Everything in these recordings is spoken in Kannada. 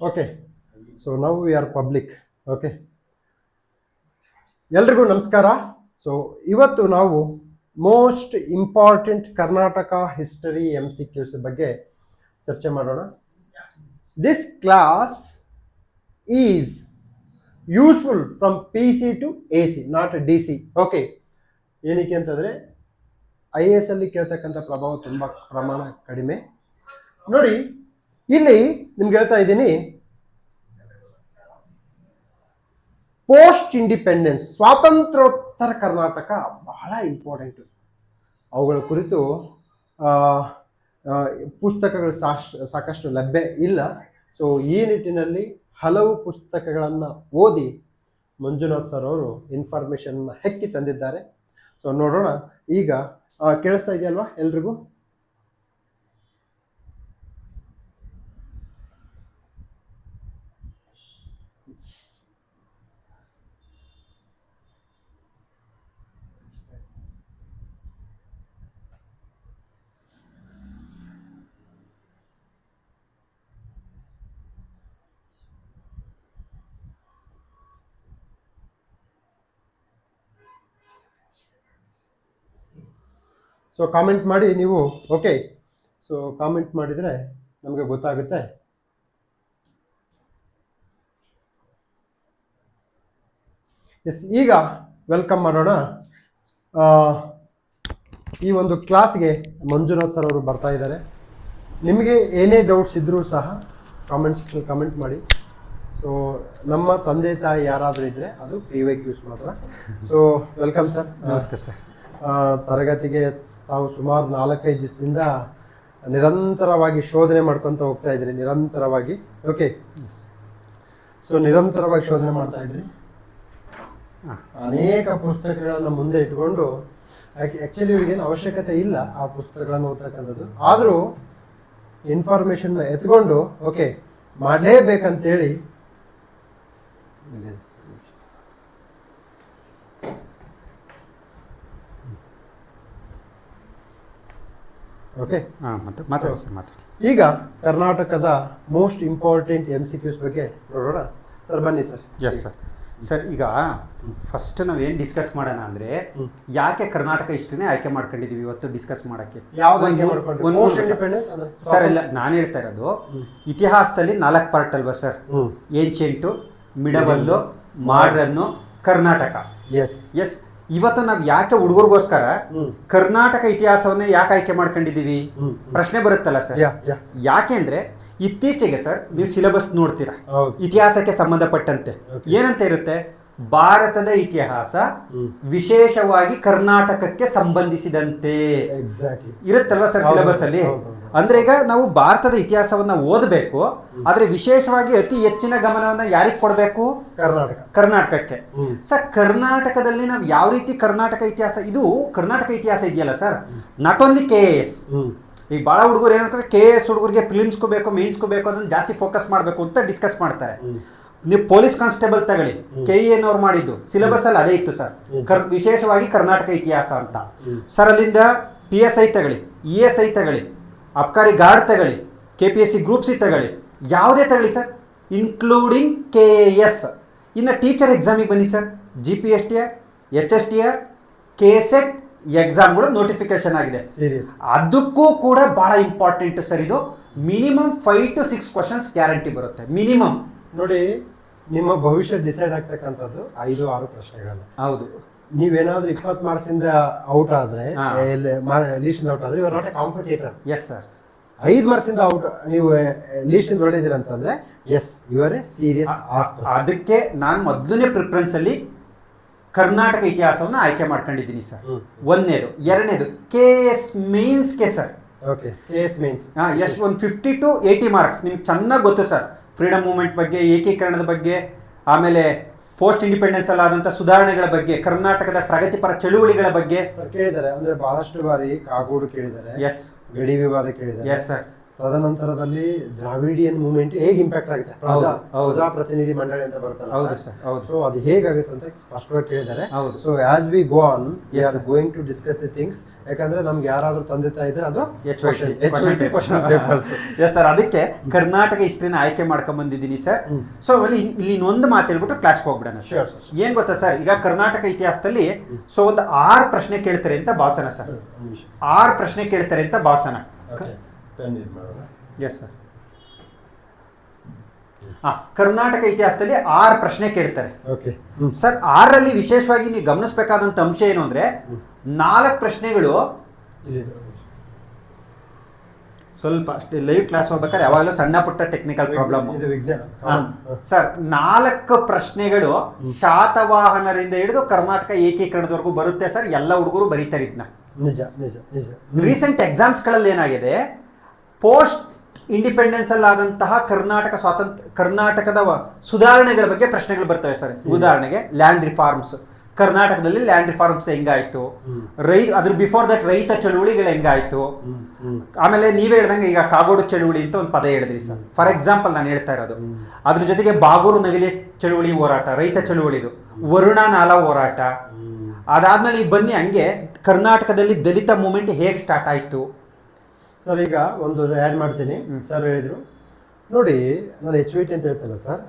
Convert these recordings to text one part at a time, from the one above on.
Okay, so now we are public. Okay, ಎಲ್ರಿಗೂ ನಮಸ್ಕಾರ. ಸೊ ಇವತ್ತು ನಾವು most important Karnataka history MCQs ಬಗ್ಗೆ ಚರ್ಚೆ ಮಾಡೋಣ. This class is useful from PC to AC, not DC. Okay, ಏನಕ್ಕೆ ಅಂತಂದರೆ IAS ಅಲ್ಲಿ ಕೇಳ್ತಕ್ಕಂಥ ಪ್ರಭಾವ ತುಂಬ ಪ್ರಮಾಣ ಕಡಿಮೆ. ನೋಡಿ, ಇಲ್ಲಿ ನಿಮ್ಗೆ ಹೇಳ್ತಾ ಇದ್ದೀನಿ, ಪೋಸ್ಟ್ ಇಂಡಿಪೆಂಡೆನ್ಸ್ ಸ್ವಾತಂತ್ರ್ಯೋತ್ತರ ಕರ್ನಾಟಕ ಬಹಳ ಇಂಪಾರ್ಟೆಂಟು. ಅವುಗಳ ಕುರಿತು ಪುಸ್ತಕಗಳು ಸಾಕಷ್ಟು ಲಭ್ಯ ಇಲ್ಲ. ಸೊ ಈ ನಿಟ್ಟಿನಲ್ಲಿ ಹಲವು ಪುಸ್ತಕಗಳನ್ನು ಓದಿ ಮಂಜುನಾಥ್ ಸರ್ ಅವರು ಇನ್ಫಾರ್ಮೇಷನ್ನ ಹೆಕ್ಕಿ ತಂದಿದ್ದಾರೆ. ಸೊ ನೋಡೋಣ. ಈಗ ಕೇಳಿಸ್ತಾ ಇದೆಯಲ್ವಾ ಎಲ್ರಿಗೂ? ಸೊ ಕಾಮೆಂಟ್ ಮಾಡಿ ನೀವು. ಓಕೆ, ಸೊ ಕಾಮೆಂಟ್ ಮಾಡಿದರೆ ನಮಗೆ ಗೊತ್ತಾಗುತ್ತೆ. ಎಸ್, ಈಗ ವೆಲ್ಕಮ್ ಮಾಡೋಣ. ಈ ಒಂದು ಕ್ಲಾಸ್ಗೆ ಮಂಜುನಾಥ್ ಸರ್ ಅವರು ಬರ್ತಾ ಇದ್ದಾರೆ. ನಿಮಗೆ ಏನೇ ಡೌಟ್ಸ್ ಇದ್ದರೂ ಸಹ ಕಾಮೆಂಟ್ಸ್ ಕಮೆಂಟ್ ಮಾಡಿ. ಸೊ ನಮ್ಮ ತಂದೆ ತಾಯಿ ಯಾರಾದರೂ ಇದ್ದರೆ ಅದು PYQs ಮಾತ್ರ. So welcome sir. ನಮಸ್ತೆ ಸರ್. ತರಗತಿಗೆ ತಾವು ಸುಮಾರು 4-5 ದಿವಸದಿಂದ ನಿರಂತರವಾಗಿ ಶೋಧನೆ ಮಾಡ್ಕೊತ ಹೋಗ್ತಾ ಇದ್ರಿ. ನಿರಂತರವಾಗಿ. ಓಕೆ, ಸೊ ನಿರಂತರವಾಗಿ ಶೋಧನೆ ಮಾಡ್ತಾ ಇದ್ರಿ. ಅನೇಕ ಪುಸ್ತಕಗಳನ್ನು ಮುಂದೆ ಇಟ್ಕೊಂಡು, ಆ್ಯಕ್ಚುಲಿ ಇವ್ರಿಗೇನು ಅವಶ್ಯಕತೆ ಇಲ್ಲ ಆ ಪುಸ್ತಕಗಳನ್ನು ಓದ್ತಕ್ಕಂಥದ್ದು, ಆದರೂ ಇನ್ಫಾರ್ಮೇಷನ್ನ ಎತ್ಕೊಂಡು ಓಕೆ ಮಾಡಲೇಬೇಕಂತೇಳಿ ಓಕೆ ಮಾತಾಡಿ ಸರ್, ಮಾತಾಡಿ. ಈಗ ಕರ್ನಾಟಕದ ಮೋಸ್ಟ್ ಇಂಪಾರ್ಟೆಂಟ್ MCQs ಬಗ್ಗೆ ನೋಡೋಣ. ಸರ್ ಬನ್ನಿ ಸರ್. Yes sir. ಸರ್, ಈಗ ಫಸ್ಟ್ ನಾವೇನು ಡಿಸ್ಕಸ್ ಮಾಡೋಣ ಅಂದರೆ, ಯಾಕೆ ಕರ್ನಾಟಕ ಹಿಸ್ಟ್ರಿನೇ ಆಯ್ಕೆ ಮಾಡ್ಕೊಂಡಿದ್ದೀವಿ ಇವತ್ತು ಡಿಸ್ಕಸ್ ಮಾಡೋಕ್ಕೆ? ಸರ್ ಇಲ್ಲ, ನಾನು ಹೇಳ್ತಾ ಇರೋದು ಇತಿಹಾಸದಲ್ಲಿ 4 ಪಾರ್ಟ್ ಅಲ್ವಾ ಸರ್? ಏನ್ಷಿಯಂಟು, ಮಿಡವಲ್ಲು, ಮಾಡ್ರನ್ನು, ಕರ್ನಾಟಕ. ಎಸ್, ಇವತ್ತು ನಾವು ಯಾಕೆ ಹುಡುಗರಿಗೋಸ್ಕರ ಕರ್ನಾಟಕ ಇತಿಹಾಸವನ್ನೇ ಯಾಕೆ ಆಯ್ಕೆ ಮಾಡ್ಕೊಂಡಿದ್ದೀವಿ ಪ್ರಶ್ನೆ ಬರುತ್ತಲ್ಲ ಸರ್. ಯಾಕೆಂದ್ರೆ ಇತ್ತೀಚೆಗೆ ಸರ್ ನೀವು ಸಿಲೆಬಸ್ ನೋಡ್ತೀರಾ, ಇತಿಹಾಸಕ್ಕೆ ಸಂಬಂಧಪಟ್ಟಂತೆ ಏನಂತ ಇರುತ್ತೆ? ಭಾರತದ ಇತಿಹಾಸ ವಿಶೇಷವಾಗಿ ಕರ್ನಾಟಕಕ್ಕೆ ಸಂಬಂಧಿಸಿದಂತೆ ಇರುತ್ತಲ್ವಾ ಸರ್ ಸಿಲೆಬಸ್ ಅಲ್ಲಿ. ಅಂದ್ರೆ ಈಗ ನಾವು ಭಾರತದ ಇತಿಹಾಸವನ್ನ ಓದಬೇಕು, ಆದ್ರೆ ವಿಶೇಷವಾಗಿ ಅತಿ ಹೆಚ್ಚಿನ ಗಮನವನ್ನ ಯಾರಿಗೆ ಕೊಡಬೇಕು? ಕರ್ನಾಟಕಕ್ಕೆ. ಸರ್, ಕರ್ನಾಟಕದಲ್ಲಿ ನಾವು ಯಾವ ರೀತಿ ಕರ್ನಾಟಕ ಇತಿಹಾಸ, ಇದು ಕರ್ನಾಟಕ ಇತಿಹಾಸ ಇದೆಯಲ್ಲ ಸರ್, ನಾಟ್ ಓನ್ಲಿ KAS. ಈಗ ಭಾಳ ಹುಡುಗರು ಏನಂತಾರೆ, KAS ಹುಡುಗರಿಗೆ ಫಿಲಿಮ್ಸ್ಕೋಬೇಕು, ಮೇನ್ಸ್ಕೋಬೇಕು, ಅದನ್ನು ಜಾಸ್ತಿ ಫೋಕಸ್ ಮಾಡಬೇಕು ಅಂತ ಡಿಸ್ಕಸ್ ಮಾಡ್ತಾರೆ. ನೀವು ಪೊಲೀಸ್ ಕಾನ್ಸ್ಟೇಬಲ್ ತಗೊಳ್ಳಿ, KEN ಅವ್ರು ಮಾಡಿದ್ದು ಸಿಲೆಬಸ್ ಅಲ್ಲಿ ಅದೇ ಇತ್ತು ಸರ್, ವಿಶೇಷವಾಗಿ ಕರ್ನಾಟಕ ಇತಿಹಾಸ ಅಂತ. ಸರ್ ಅಲ್ಲಿಂದ PSI ತಗೊಳ್ಳಿ, ESI ತಗೊಳ್ಳಿ, ಅಬ್ಕಾರಿ ಗಾರ್ಡ್ ತಗೊಳ್ಳಿ, KPSC ಗ್ರೂಪ್ ಸಿ ತಗೊಳ್ಳಿ, ಯಾವುದೇ ತಗೊಳ್ಳಿ ಸರ್, ಇನ್ಕ್ಲೂಡಿಂಗ್ KAS. ಇನ್ನು ಟೀಚರ್ ಎಕ್ಸಾಮಿಗೆ ಬನ್ನಿ ಸರ್, GPSTR, HSTR, KSET ಎಕ್ಸಾಮ್ಗಳು ನೋಟಿಫಿಕೇಶನ್ ಆಗಿದೆ. ಅದಕ್ಕೂ ಕೂಡ ಬಹಳ ಇಂಪಾರ್ಟೆಂಟ್ ಸರ್. ಇದು ಮಿನಿಮಮ್ 5 to 6 ಕ್ವಶನ್ಸ್ ಗ್ಯಾರಂಟಿ ಬರುತ್ತೆ ಮಿನಿಮಮ್. ನೋಡಿ, ನಿಮ್ಮ ಭವಿಷ್ಯ ಡಿಸೈಡ್ ಆಗ್ತಕ್ಕಂಥದ್ದು 5-6 ಪ್ರಶ್ನೆಗಳು. ಹೌದು. ನೀವೇನಾದ್ರೂ 20 ಮಾರ್ಕ್ಸಿಂದ ಔಟ್ ಆದ್ರೆ, ಲೀಸ್ಟ್ ಔಟ್ ಆದ್ರೆ, ಇವರು not a competitor. Yes sir. 5 ಮಾರ್ಕ್ಸಿಂದ ಔಟ್ ನೀವು ಲೀಸ್ಟ್ ಇಂದ ಹೊಡೆದಿರ ಅಂತಂದ್ರೆ ಎಸ್ ಇವರೇ ಸೀರಿಯಸ್. ಅದಕ್ಕೆ ನಾನು ಮೊದಲನೇ ಪ್ರಿಫರೆನ್ಸ್ ಅಲ್ಲಿ ಕರ್ನಾಟಕ ಇತಿಹಾಸವನ್ನು ಆಯ್ಕೆ ಮಾಡ್ಕೊಂಡಿದ್ದೀನಿ ಸರ್. ಒಂದನೇದು. ಎರಡನೇದು KS ಮೇನ್ಸ್ಗೆ ಸರ್. ಓಕೆ, KS ಮೇನ್ಸ್ ಎಷ್ಟು ಒಂದು 50 to 80 ಮಾರ್ಕ್ಸ್ ನಿಮ್ಗೆ ಚೆನ್ನಾಗಿ ಗೊತ್ತು ಸರ್. ಫ್ರೀಡಮ್ ಮೂವ್ಮೆಂಟ್ ಬಗ್ಗೆ, ಏಕೀಕರಣದ ಬಗ್ಗೆ, ಆಮೇಲೆ ಪೋಸ್ಟ್ ಇಂಡಿಪೆಂಡೆನ್ಸ್ ಅಲ್ಲಾದಂಥ ಸುಧಾರಣೆಗಳ ಬಗ್ಗೆ, ಕರ್ನಾಟಕದ ಪ್ರಗತಿಪರ ಚಳುವಳಿಗಳ ಬಗ್ಗೆ ಕೇಳಿದ್ದಾರೆ. ಅಂದ್ರೆ ಬಹಳಷ್ಟು ಬಾರಿ ಕಾಗೋಡು ಕೇಳಿದ್ದಾರೆ, ಎಸ್, ಗಡಿ ವಿವಾದ ಕೇಳಿದ್ದಾರೆ, ಎಸ್ ಸರ್, ತದನಂತರದಲ್ಲಿ ದ್ರಾವಿಡಿಯನ್ ಮೂವ್ಮೆಂಟ್ ಹೇಗೆ ಇಂಪ್ಯಾಕ್ಟ್ ಆಗುತ್ತೆ, ಪ್ರಜಾಪ್ರತಿನಿಧಿ ಮಂಡಳಿ ಅಂತ ಬರುತ್ತಲ್ಲ. ಹೌದು ಸರ್, ಹೌದು. ಸೊ ಅದು ಹೇಗಾಗುತ್ತೆ ಅಂತ ಸ್ಪಷ್ಟವಾಗಿ ಕೇಳಿದ್ದಾರೆ. ಹೌದು. So as we go on we are going to discuss the things. ಯಾಕಂದ್ರೆ ನಮ್ಗೆ ಯಾರಾದ್ರೂ ತಂದೆ ತಾಯಿ ಇದ್ರೆ ಅದು ಎಸ್ ಸರ್, ಅದಕ್ಕೆ ಕರ್ನಾಟಕ ಹಿಸ್ಟ್ರಿನ ಆಯ್ಕೆ ಮಾಡ್ಕೊಂಡ್ ಬಂದಿದ್ದೀನಿ ಸರ್. ಸೊ ಅಲ್ಲಿ ಇಲ್ಲಿ ಇನ್ನೊಂದು ಮಾತು ಹೇಳ್ಬಿಟ್ಟು ಕ್ಲಾಸ್ಗೆ ಹೋಗ್ಬಿಡೋಣ. ಏನ್ ಗೊತ್ತಾ ಸರ್, ಈಗ ಕರ್ನಾಟಕ ಇತಿಹಾಸದಲ್ಲಿ ಸೊ ಒಂದು 6 ಪ್ರಶ್ನೆ ಕೇಳ್ತಾರೆ ಅಂತ ಭಾವಸನ ಸರ್. 6 ಪ್ರಶ್ನೆ ಕೇಳ್ತಾರೆ ಅಂತ ಭಾವಸನ. Yes sir. ಕರ್ನಾಟಕ ಇತಿಹಾಸದಲ್ಲಿ 6 ಪ್ರಶ್ನೆ ಕೇಳ್ತಾರೆ ಸರ್. 6ರಲ್ಲಿ ವಿಶೇಷವಾಗಿ ನೀವು ಗಮನಿಸಬೇಕಾದಂತ ಅಂಶ ಏನು ಅಂದ್ರೆ 4 ಪ್ರಶ್ನೆಗಳು ಸ್ವಲ್ಪ ಅಷ್ಟೇ ಲೈವ್ ಕ್ಲಾಸ್ ಹೋಗ್ಬೇಕಾದ್ರೆ ಯಾವಾಗಲೂ ಸಣ್ಣ ಪುಟ್ಟ ಟೆಕ್ನಿಕಲ್ ಪ್ರಾಬ್ಲಮ್ ಸರ್. 4 ಪ್ರಶ್ನೆಗಳು ಶಾತವಾಹನರಿಂದ ಹಿಡಿದು ಕರ್ನಾಟಕ ಏಕೀಕರಣದವರೆಗೂ ಬರುತ್ತೆ ಸರ್. ಎಲ್ಲ ಹುಡುಗರು ಬರೀತಾರೆ ಇದನ್ನ. ರೀಸೆಂಟ್ ಎಕ್ಸಾಮ್ಸ್ಗಳಲ್ಲಿ ಏನಾಗಿದೆ, ಪೋಸ್ಟ್ ಇಂಡಿಪೆಂಡೆನ್ಸ್ ಅಲ್ಲಾದಂತಹ ಕರ್ನಾಟಕದ ಸುಧಾರಣೆಗಳ ಬಗ್ಗೆ ಪ್ರಶ್ನೆಗಳು ಬರ್ತವೆ ಸರ್. ಉದಾಹರಣೆಗೆ ಲ್ಯಾಂಡ್ ರಿಫಾರ್ಮ್ಸ್, ಕರ್ನಾಟಕದಲ್ಲಿ ಲ್ಯಾಂಡ್ ರಿಫಾರ್ಮ್ಸ್ ಹೆಂಗಾಯ್ತು, ಅದ್ರ ಬಿಫೋರ್ ದಟ್ ರೈತ ಚಳುವಳಿಗಳು ಹೆಂಗಾಯ್ತು. ಆಮೇಲೆ ನೀವೇ ಹೇಳ್ದಂಗೆ ಈಗ ಕಾಗೋಡು ಚಳುವಳಿ ಅಂತ ಒಂದು ಪದ ಹೇಳಿದ್ರಿ ಸರ್. ಫಾರ್ ಎಕ್ಸಾಂಪಲ್ ನಾನು ಹೇಳ್ತಾ ಇರೋದು. ಅದ್ರ ಜೊತೆಗೆ ಬಾಗೂರು ನವಿಲೆ ಚಳುವಳಿ ಹೋರಾಟ, ರೈತ ಚಳುವಳಿದು, ವರುಣ ನಾಲ ಹೋರಾಟ. ಅದಾದ್ಮೇಲೆ ಈಗ ಬನ್ನಿ ಹಂಗೆ ಕರ್ನಾಟಕದಲ್ಲಿ ದಲಿತ ಮೂವ್ಮೆಂಟ್ ಹೇಗೆ ಸ್ಟಾರ್ಟ್ ಆಯ್ತು ಸರ್. ಈಗ ಒಂದು ಆ್ಯಡ್ ಮಾಡ್ತೀನಿ. ಸರ್ ಹೇಳಿದ್ರು ನೋಡಿ, ನಾನು HVT ಅಂತ ಹೇಳ್ತೇನೆ ಸರ್.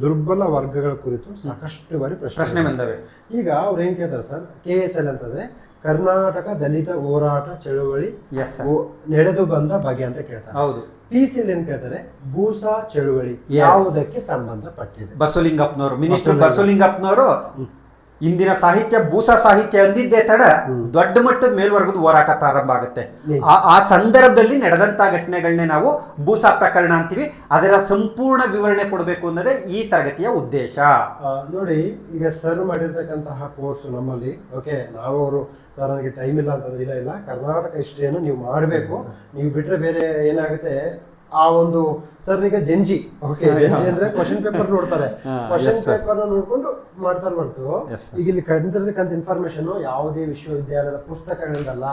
ದುರ್ಬಲ ವರ್ಗಗಳ ಕುರಿತು ಸಾಕಷ್ಟು ಬಾರಿ ಪ್ರಶ್ನೆ ಬಂದವೆ. ಈಗ ಅವ್ರು ಏನ್ ಕೇಳ್ತಾರೆ ಸರ್, KSL ಅಂತಂದ್ರೆ ಕರ್ನಾಟಕ ದಲಿತ ಹೋರಾಟ ಚಳುವಳಿ ನಡೆದು ಬಂದ ಬಗೆ ಅಂತ ಕೇಳ್ತಾರೆ. ಹೌದು. PCL ಏನ್ ಕೇಳ್ತಾರೆ, ಬೂಸಾ ಚಳುವಳಿ ಯಾವುದಕ್ಕೆ ಸಂಬಂಧಪಟ್ಟಿದೆ. ಬಸವಲಿಂಗಪ್ಪನವರು, ಮಿನಿಸ್ಟರ್ ಬಸವಲಿಂಗಪ್ಪನವರು ಇಂದಿನ ಸಾಹಿತ್ಯ ಬೂಸಾ ಸಾಹಿತ್ಯ ಅಂದಿದ್ದೇ ತಡ ದೊಡ್ಡ ಮಟ್ಟದ ಮೇಲ್ವರ್ಗದ ಹೋರಾಟ ಪ್ರಾರಂಭ ಆಗುತ್ತೆ. ಆ ಸಂದರ್ಭದಲ್ಲಿ ನಡೆದಂತ ಘಟನೆಗಳನ್ನೇ ನಾವು ಬೂಸಾ ಪ್ರಕರಣ ಅಂತೀವಿ. ಅದರ ಸಂಪೂರ್ಣ ವಿವರಣೆ ಕೊಡಬೇಕು ಅನ್ನೋದೇ ಈ ತರಗತಿಯ ಉದ್ದೇಶ. ನೋಡಿ, ಈಗ ಸರ್ ಮಾಡಿರ್ತಕ್ಕಂತಹ ಕೋರ್ಸ್ ನಮ್ಮಲ್ಲಿ ಓಕೆ, ನಾವು ಅವರು ಸರ್ ನನಗೆ ಟೈಮ್ ಇಲ್ಲ ಅಂತಂದ್ರೆ ಇಲ್ಲ ಕರ್ನಾಟಕ ಹಿಸ್ಟ್ರಿಯನ್ನು ನೀವು ಮಾಡಬೇಕು. ನೀವು ಬಿಟ್ರೆ ಬೇರೆ ಏನಾಗುತ್ತೆ, ಆ ಒಂದು ಸರ್ ಈಗ ಜಂಜಿ ಅಂದ್ರೆ ಕ್ವಶನ್ ಪೇಪರ್ ನೋಡ್ತಾರೆ, ಕ್ವಶನ್ ಪೇಪರ್ ನೋಡ್ಕೊಂಡು ಮಾಡ್ತಾರೆ ಹೊರತು ಈಗ ಇಲ್ಲಿ ಕಂಡಿರ್ತಕ್ಕಂಥ ಇನ್ಫಾರ್ಮೇಶನ್ ಯಾವುದೇ ವಿಶ್ವವಿದ್ಯಾಲಯದ ಪುಸ್ತಕಗಳಿಂದಲ್ಲ.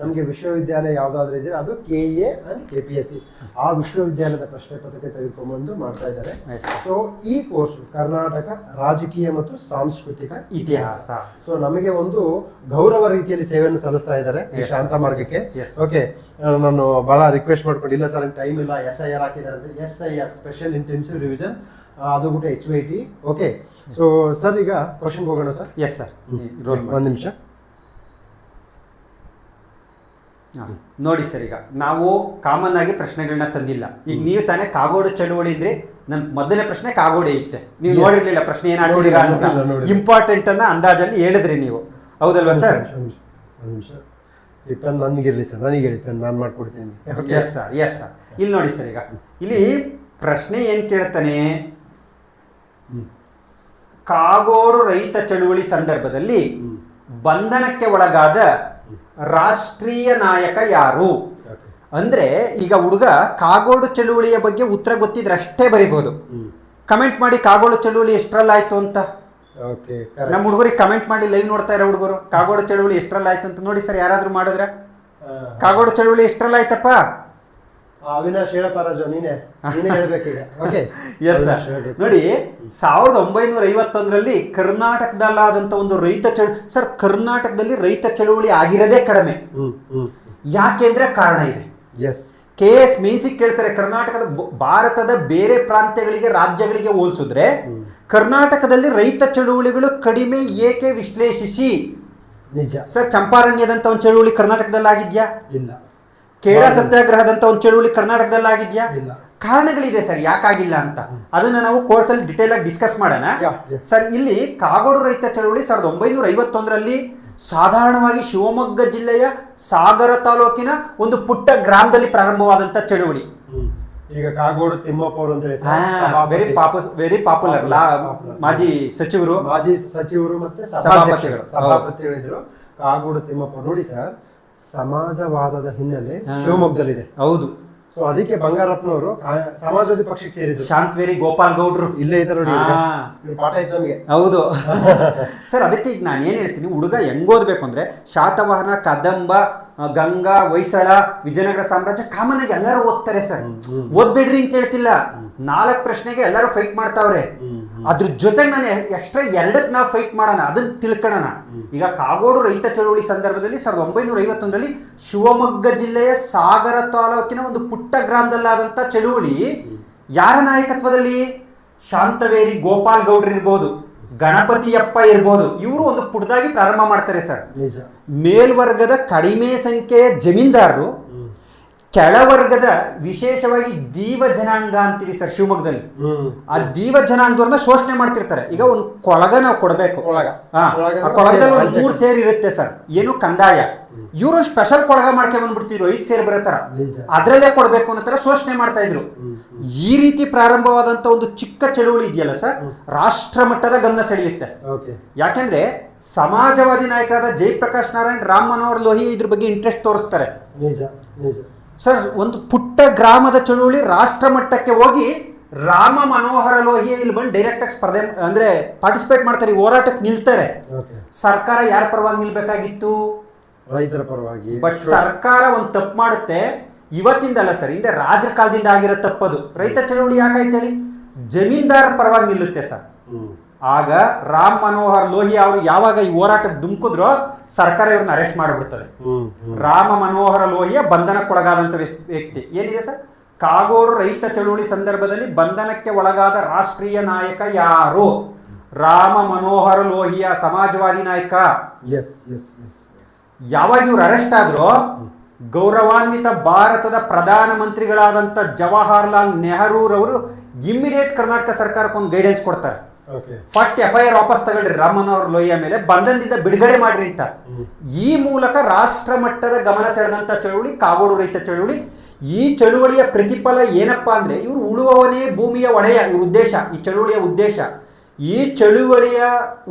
ನಮ್ಗೆ ವಿಶ್ವವಿದ್ಯಾಲಯ ಯಾವ್ದಾದ್ರು ಇದ್ರೆ ಅದು KA ಅಂಡ್ KPSC ಆ ವಿಶ್ವವಿದ್ಯಾಲಯದ ಪ್ರಶ್ನೆ ಪತ್ರಿಕೆ ತೆಗೆದುಕೊಂಡ್ಬಂದು ಮಾಡ್ತಾ ಇದ್ದಾರೆ. ಸೊ ಈ ಕೋರ್ಸ್ ಕರ್ನಾಟಕ ರಾಜಕೀಯ ಮತ್ತು ಸಾಂಸ್ಕೃತಿಕ ಇತಿಹಾಸ. ಸೊ ನಮಗೆ ಒಂದು ಗೌರವ ರೀತಿಯಲ್ಲಿ ಸೇವೆಯನ್ನು ಸಲ್ಲಿಸ್ತಾ ಇದ್ದಾರೆ ಈ ಶಾಂತ ಮಾರ್ಗಕ್ಕೆ. ಓಕೆ, ನಾನು ಬಹಳ ರಿಕ್ವೆಸ್ಟ್ ಮಾಡ್ಕೊಂಡು, ಇಲ್ಲ ಸರ್ ಟೈಮ್ ಇಲ್ಲ, SIR ಹಾಕಿದ್ದಾರೆ ಅಂದ್ರೆ SIR ಸ್ಪೆಷಲ್ ಇಂಟೆನ್ಸಿವ್ ರಿವಿಷನ್, ಅದು ಬಿಟ್ಟು HVT. ಓಕೆ, ಸೊ ಸರ್ ಈಗ ಕ್ವಶನ್ ಹೋಗೋಣ ಸರ್. ಎಸ್ ಸರ್, ಒಂದು ನಿಮಿಷ ನೋಡಿ ಸರ್. ಈಗ ನಾವು ಕಾಮನ್ ಆಗಿ ಪ್ರಶ್ನೆಗಳನ್ನ ತಂದಿಲ್ಲ. ಈಗ ನೀವು ತಾನೇ ಕಾಗೋಡು ಚಳುವಳಿ ಅಂದ್ರೆ ನನ್ ಮೊದಲನೇ ಪ್ರಶ್ನೆ ಕಾಗೋಡೆ ಇತ್ತೆ, ನೀವು ನೋಡಿರ್ಲಿಲ್ಲ ಪ್ರಶ್ನೆ ಏನ್ ಹಾಕಿದೀರಾ ಅಂತ. ಇಂಪಾರ್ಟೆಂಟ್ ಅನ್ನ ಅಂದಾಜಲ್ಲಿ ಹೇಳಿದ್ರಿ ನೀವು, ಹೌದಲ್ವಾ ಸರ್? ಪೆನ್ ನನಗಿರಲಿ ಸರ್, ನನಗೆ ಹೇಳಿ ಪೆನ್ ನಾನು ಮಾಡ್ಕೊಡ್ತೀನಿ. S sir, yes sir. ಇಲ್ಲಿ ನೋಡಿ ಸರ್, ಈಗ ಇಲ್ಲಿ ಪ್ರಶ್ನೆ ಏನ್ ಕೇಳ್ತಾನೆ, ಕಾಗೋಡು ರೈತ ಚಳುವಳಿ ಸಂದರ್ಭದಲ್ಲಿ ಬಂಧನಕ್ಕೆ ಒಳಗಾದ ರಾಷ್ಟ್ರೀಯ ನಾಯಕ ಯಾರು ಅಂದ್ರೆ, ಈಗ ಹುಡುಗ ಕಾಗೋಡು ಚಳುವಳಿಯ ಬಗ್ಗೆ ಉತ್ತರ ಗೊತ್ತಿದ್ರೆ ಅಷ್ಟೇ ಬರಿಬಹುದು. ಕಮೆಂಟ್ ಮಾಡಿ ಕಾಗೋಡು ಚಳುವಳಿ ಎಷ್ಟರಲ್ಲಾಯ್ತು ಅಂತ. ನಮ್ಮ ಹುಡುಗರಿಗೆ ಕಮೆಂಟ್ ಮಾಡಿ, ಲೈವ್ ನೋಡ್ತಾ ಇರೋ ಹುಡುಗರು ಕಾಗೋಡು ಚಳುವಳಿ ಎಷ್ಟರಲ್ಲಾಯ್ತು ಅಂತ ನೋಡಿ ಸರ್. ಯಾರಾದ್ರೂ ಮಾಡಿದ್ರೆ ಕಾಗೋಡು ಚಳುವಳಿ ಎಷ್ಟರಲ್ಲಾಯ್ತಪ್ಪ? ಅವಿನಾಶ್ ಹೇಳಪ್ಪಾರಾಜು, ನೀನೇ ಹೇಳ್ಬೇಕೀಗ. Yes sir. ನೋಡಿ, 1951ರಲ್ಲಿ ಕರ್ನಾಟಕದಲ್ಲಾದಂತ ಒಂದು ರೈತ ಚಳುವಳಿ ಸರ್. ಕರ್ನಾಟಕದಲ್ಲಿ ರೈತ ಚಳುವಳಿ ಆಗಿರೋದೇ ಕಡಿಮೆ. ಯಾಕೆಂದ್ರೆ ಕಾರಣ ಇದೆ. KS ಮೇನ್ಸಿಗೆ ಕೇಳ್ತಾರೆ, ಕರ್ನಾಟಕದ ಭಾರತದ ಬೇರೆ ಪ್ರಾಂತ್ಯಗಳಿಗೆ ರಾಜ್ಯಗಳಿಗೆ ಹೋಲಿಸಿದ್ರೆ ಕರ್ನಾಟಕದಲ್ಲಿ ರೈತ ಚಳುವಳಿಗಳು ಕಡಿಮೆ ಏಕೆ ವಿಶ್ಲೇಷಿಸಿ. ನಿಜ ಸರ್, ಚಂಪಾರಣ್ಯದಂತ ಒಂದು ಚಳುವಳಿ ಕರ್ನಾಟಕದಲ್ಲಿ ಆಗಿದ್ಯಾ? ಇಲ್ಲ. ಕೇಡ ಸತ್ಯಾಗ್ರಹದಂತ ಒಂದು ಚಳುವಳಿ ಕರ್ನಾಟಕದಲ್ಲಿ ಆಗಿದ್ಯಾ? ಕಾರಣಗಳಿದೆ ಸರ್ ಯಾಕಾಗಿಲ್ಲ ಅಂತ. ಅದನ್ನ ನಾವು ಕೋರ್ಸಲ್ಲಿ ಡಿಟೇಲ್ ಆಗಿ ಡಿಸ್ಕಸ್ ಮಾಡೋಣ ಸರ್. ಇಲ್ಲಿ ಕಾಗೋಡು ರೈತ ಚಳುವಳಿ 1951ರಲ್ಲಿ ಸಾಧಾರಣವಾಗಿ ಶಿವಮೊಗ್ಗ ಜಿಲ್ಲೆಯ ಸಾಗರ ತಾಲೂಕಿನ ಒಂದು ಪುಟ್ಟ ಗ್ರಾಮದಲ್ಲಿ ಪ್ರಾರಂಭವಾದಂತ ಚಳುವಳಿ. ಈಗ ಕಾಗೋಡು ತಿಮ್ಮಪ್ಪ ಅವರು ಅಂತ ವೆರಿ ಪಾಪ್ಯುಲರ್ ಮಾಜಿ ಸಚಿವರು ಮತ್ತೆ ಸಭಾಪತಿಗಳಿದ್ರು. ಕಾಗೋಡು ತಿಮ್ಮಪ್ಪ ನೋಡಿ ಸರ್, ಸಮಾಜವಾದದ ಹಿನ್ನೆಲೆ ಶಿವಮೊಗ್ಗದಲ್ಲಿದೆ. ಹೌದು. ಸೊ ಅದಕ್ಕೆ ಬಂಗಾರಪ್ಪನವರು ಸಮಾಜವಾದಿ ಪಕ್ಷಕ್ಕೆ ಸೇರಿದ್ರು. ಶಾಂತವೇರಿ ಗೋಪಾಲ್ ಗೌಡ್ರು ಇಲ್ಲೇ ಇದ್ದಾರೆ ನೋಡಿ, ಪಾಠ ಇತ್ತು ನಮಗೆ. ಹೌದು ಸರ್. ಅದಕ್ಕೆ ಈಗ ನಾನು ಏನ್ ಹೇಳ್ತೀನಿ, ಹುಡುಗ ಹೆಂಗ್ ಓದ್ಬೇಕು ಅಂದ್ರೆ ಶಾತವಾಹನ, ಕದಂಬ, ಗಂಗಾ, ಹೊಯ್ಸಳ, ವಿಜಯನಗರ ಸಾಮ್ರಾಜ್ಯ ಕಾಮನ್ ಆಗಿ ಎಲ್ಲರೂ ಓದ್ತಾರೆ ಸರ್. ಓದ್ಬೇಡ್ರಿ ಅಂತ ಹೇಳ್ತಿಲ್ಲ, 4 ಪ್ರಶ್ನೆಗೆ ಎಲ್ಲರೂ ಫೈಟ್ ಮಾಡ್ತಾವ್ರೆ. ಅದ್ರ ಜೊತೆಗೆ ನಾನು ಎಕ್ಸ್ಟ್ರಾ 2ಕ್ಕೆ ನಾವು ಫೈಟ್ ಮಾಡೋಣ, ಅದನ್ನ ತಿಳ್ಕೊಳ್ಳೋಣ. ಈಗ ಕಾಗೋಡು ರೈತ ಚಳುವಳಿ ಸಂದರ್ಭದಲ್ಲಿ 1951ರಲ್ಲಿ ಶಿವಮೊಗ್ಗ ಜಿಲ್ಲೆಯ ಸಾಗರ ತಾಲೂಕಿನ ಒಂದು ಪುಟ್ಟ ಗ್ರಾಮದಲ್ಲಾದಂಥ ಚಳುವಳಿ ಯಾರ ನಾಯಕತ್ವದಲ್ಲಿ? ಶಾಂತವೇರಿ ಗೋಪಾಲ್ ಗೌಡ್ರು ಇರ್ಬೋದು, ಗಣಪತಿಯಪ್ಪ ಇರ್ಬೋದು, ಇವರು ಒಂದು ಪುಟ್ಟದಾಗಿ ಪ್ರಾರಂಭ ಮಾಡ್ತಾರೆ ಸರ್. ಮೇಲ್ವರ್ಗದ ಕಡಿಮೆ ಸಂಖ್ಯೆಯ ಜಮೀನ್ದಾರರು ಕೆಳವರ್ಗದ ವಿಶೇಷವಾಗಿ ದೀವ ಜನಾಂಗ ಅಂತೀವಿ ಸರ್ ಶಿವಮೊಗ್ಗದಲ್ಲಿ. ಆ ದೀವ ಜನಾಂಗದವ್ರನ್ನ ಶೋಷಣೆ ಮಾಡ್ತಿರ್ತಾರೆ. ಈಗ ಒಂದು ಕೊಳಗ ನಾವು ಕೊಡಬೇಕು, ಆ ಕೊಳಗದಲ್ಲಿ ಒಂದು 3 ಸೇರ್ ಇರುತ್ತೆ ಸರ್, ಏನು ಕಂದಾಯ. ಇವರು ಸ್ಪೆಷಲ್ ಕೊಳಗ ಮಾಡ್ಕೊಂಡ್ ಬಂದ್ಬಿಡ್ತಿದ್ರು, 5 ಸೇರ್ ಬರತ್ತಾರ, ಅದ್ರಲ್ಲೇ ಕೊಡ್ಬೇಕು ಅನ್ನೋ ತರ ಶೋಷಣೆ ಮಾಡ್ತಾ ಇದ್ರು. ಈ ರೀತಿ ಪ್ರಾರಂಭವಾದಂತ ಒಂದು ಚಿಕ್ಕ ಚಳುವಳಿ ಇದೆಯಲ್ಲ ಸರ್, ರಾಷ್ಟ್ರ ಮಟ್ಟದ ಗಮನ ಸೆಳೆಯುತ್ತೆ. ಯಾಕೆಂದ್ರೆ ಸಮಾಜವಾದಿ ನಾಯಕರಾದ ಜಯಪ್ರಕಾಶ್ ನಾರಾಯಣ್, ರಾಮ್ ಮನೋಹರ್ ಲೋಹಿ ಇದ್ರ ಬಗ್ಗೆ ಇಂಟ್ರೆಸ್ಟ್ ತೋರಿಸ್ತಾರೆ ಸರ್. ಒಂದು ಪುಟ್ಟ ಗ್ರಾಮದ ಚಳುವಳಿ ರಾಷ್ಟ್ರ ಮಟ್ಟಕ್ಕೆ ಹೋಗಿ ರಾಮ ಮನೋಹರ ಲೋಹಿಯಾ ಇಲ್ಲಿ ಬಂದು ಡೈರೆಕ್ಟ್ ಆಗಿ ಸ್ಪರ್ಧೆ ಅಂದ್ರೆ ಪಾರ್ಟಿಸಿಪೇಟ್ ಮಾಡ್ತಾರೆ, ಹೋರಾಟಕ್ಕೆ ನಿಲ್ತಾರೆ. ಸರ್ಕಾರ ಯಾರ ಪರವಾಗಿ ನಿಲ್ಬೇಕಾಗಿತ್ತು? ರೈತರ ಪರವಾಗಿ. ಬಟ್ ಸರ್ಕಾರ ಒಂದು ತಪ್ಪು ಮಾಡುತ್ತೆ, ಇವತ್ತಿಂದಲ್ಲ ಸರ್, ಹಿಂದೆ ರಾಜರ ಕಾಲದಿಂದ ಆಗಿರೋ ತಪ್ಪದು. ರೈತ ಚಳುವಳಿ ಯಾಕಾಯ್ತು ಹೇಳಿ? ಜಮೀನ್ದಾರ ಪರವಾಗಿ ನಿಲ್ಲುತ್ತೆ ಸರ್. ಆಗ ರಾಮ್ ಮನೋಹರ್ ಲೋಹಿಯಾ ಅವರು ಯಾವಾಗ ಈ ಹೋರಾಟಕ್ಕೆ ಧುಮುಕಿದ್ರೋ ಸರ್ಕಾರ ಇವ್ರನ್ನ ಅರೆಸ್ಟ್ ಮಾಡಿಬಿಡ್ತದೆ. ರಾಮ ಮನೋಹರ ಲೋಹಿಯಾ ಬಂಧನಕ್ಕೊಳಗಾದಂಥ ವ್ಯಕ್ತಿ. ಏನಿದೆ ಸರ್, ಕಾಗೋಡು ರೈತ ಚಳುವಳಿ ಸಂದರ್ಭದಲ್ಲಿ ಬಂಧನಕ್ಕೆ ಒಳಗಾದ ರಾಷ್ಟ್ರೀಯ ನಾಯಕ ಯಾರು? ರಾಮ ಮನೋಹರ ಲೋಹಿಯಾ, ಸಮಾಜವಾದಿ ನಾಯಕ. ಯಾವಾಗ ಇವ್ರು ಅರೆಸ್ಟ್ ಆದ್ರೋ ಗೌರವಾನ್ವಿತ ಭಾರತದ ಪ್ರಧಾನ ಮಂತ್ರಿಗಳಾದಂಥ ಜವಾಹರ್ಲಾಲ್ ನೆಹರೂರವರು ಇಮ್ಮಿಡಿಯೇಟ್ ಕರ್ನಾಟಕ ಸರ್ಕಾರಕ್ಕೆ ಒಂದು ಗೈಡೆನ್ಸ್ ಕೊಡ್ತಾರೆ. ಫಸ್ಟ್ FIR ವಾಪಸ್ ತಗೊಳ್ರಿ ರಾಮ್ ಮನೋಹರ್ ಲೋಹಿಯಾ ಮೇಲೆ, ಬಂಧನದಿಂದ ಬಿಡುಗಡೆ ಮಾಡ್ರಿ ಅಂತ. ಈ ಮೂಲಕ ರಾಷ್ಟ್ರ ಮಟ್ಟದ ಗಮನ ಸೆಳೆದಂತ ಚಳುವಳಿ ಕಾಗೋಡು ರೈತ ಚಳುವಳಿ. ಈ ಚಳುವಳಿಯ ಪ್ರತಿಫಲ ಏನಪ್ಪಾ ಅಂದ್ರೆ, ಇವರು ಉಳುವವನೇ ಭೂಮಿಯ ಒಡೆಯ, ಇವ್ರ ಉದ್ದೇಶ, ಈ ಚಳುವಳಿಯ ಉದ್ದೇಶ. ಈ ಚಳುವಳಿಯ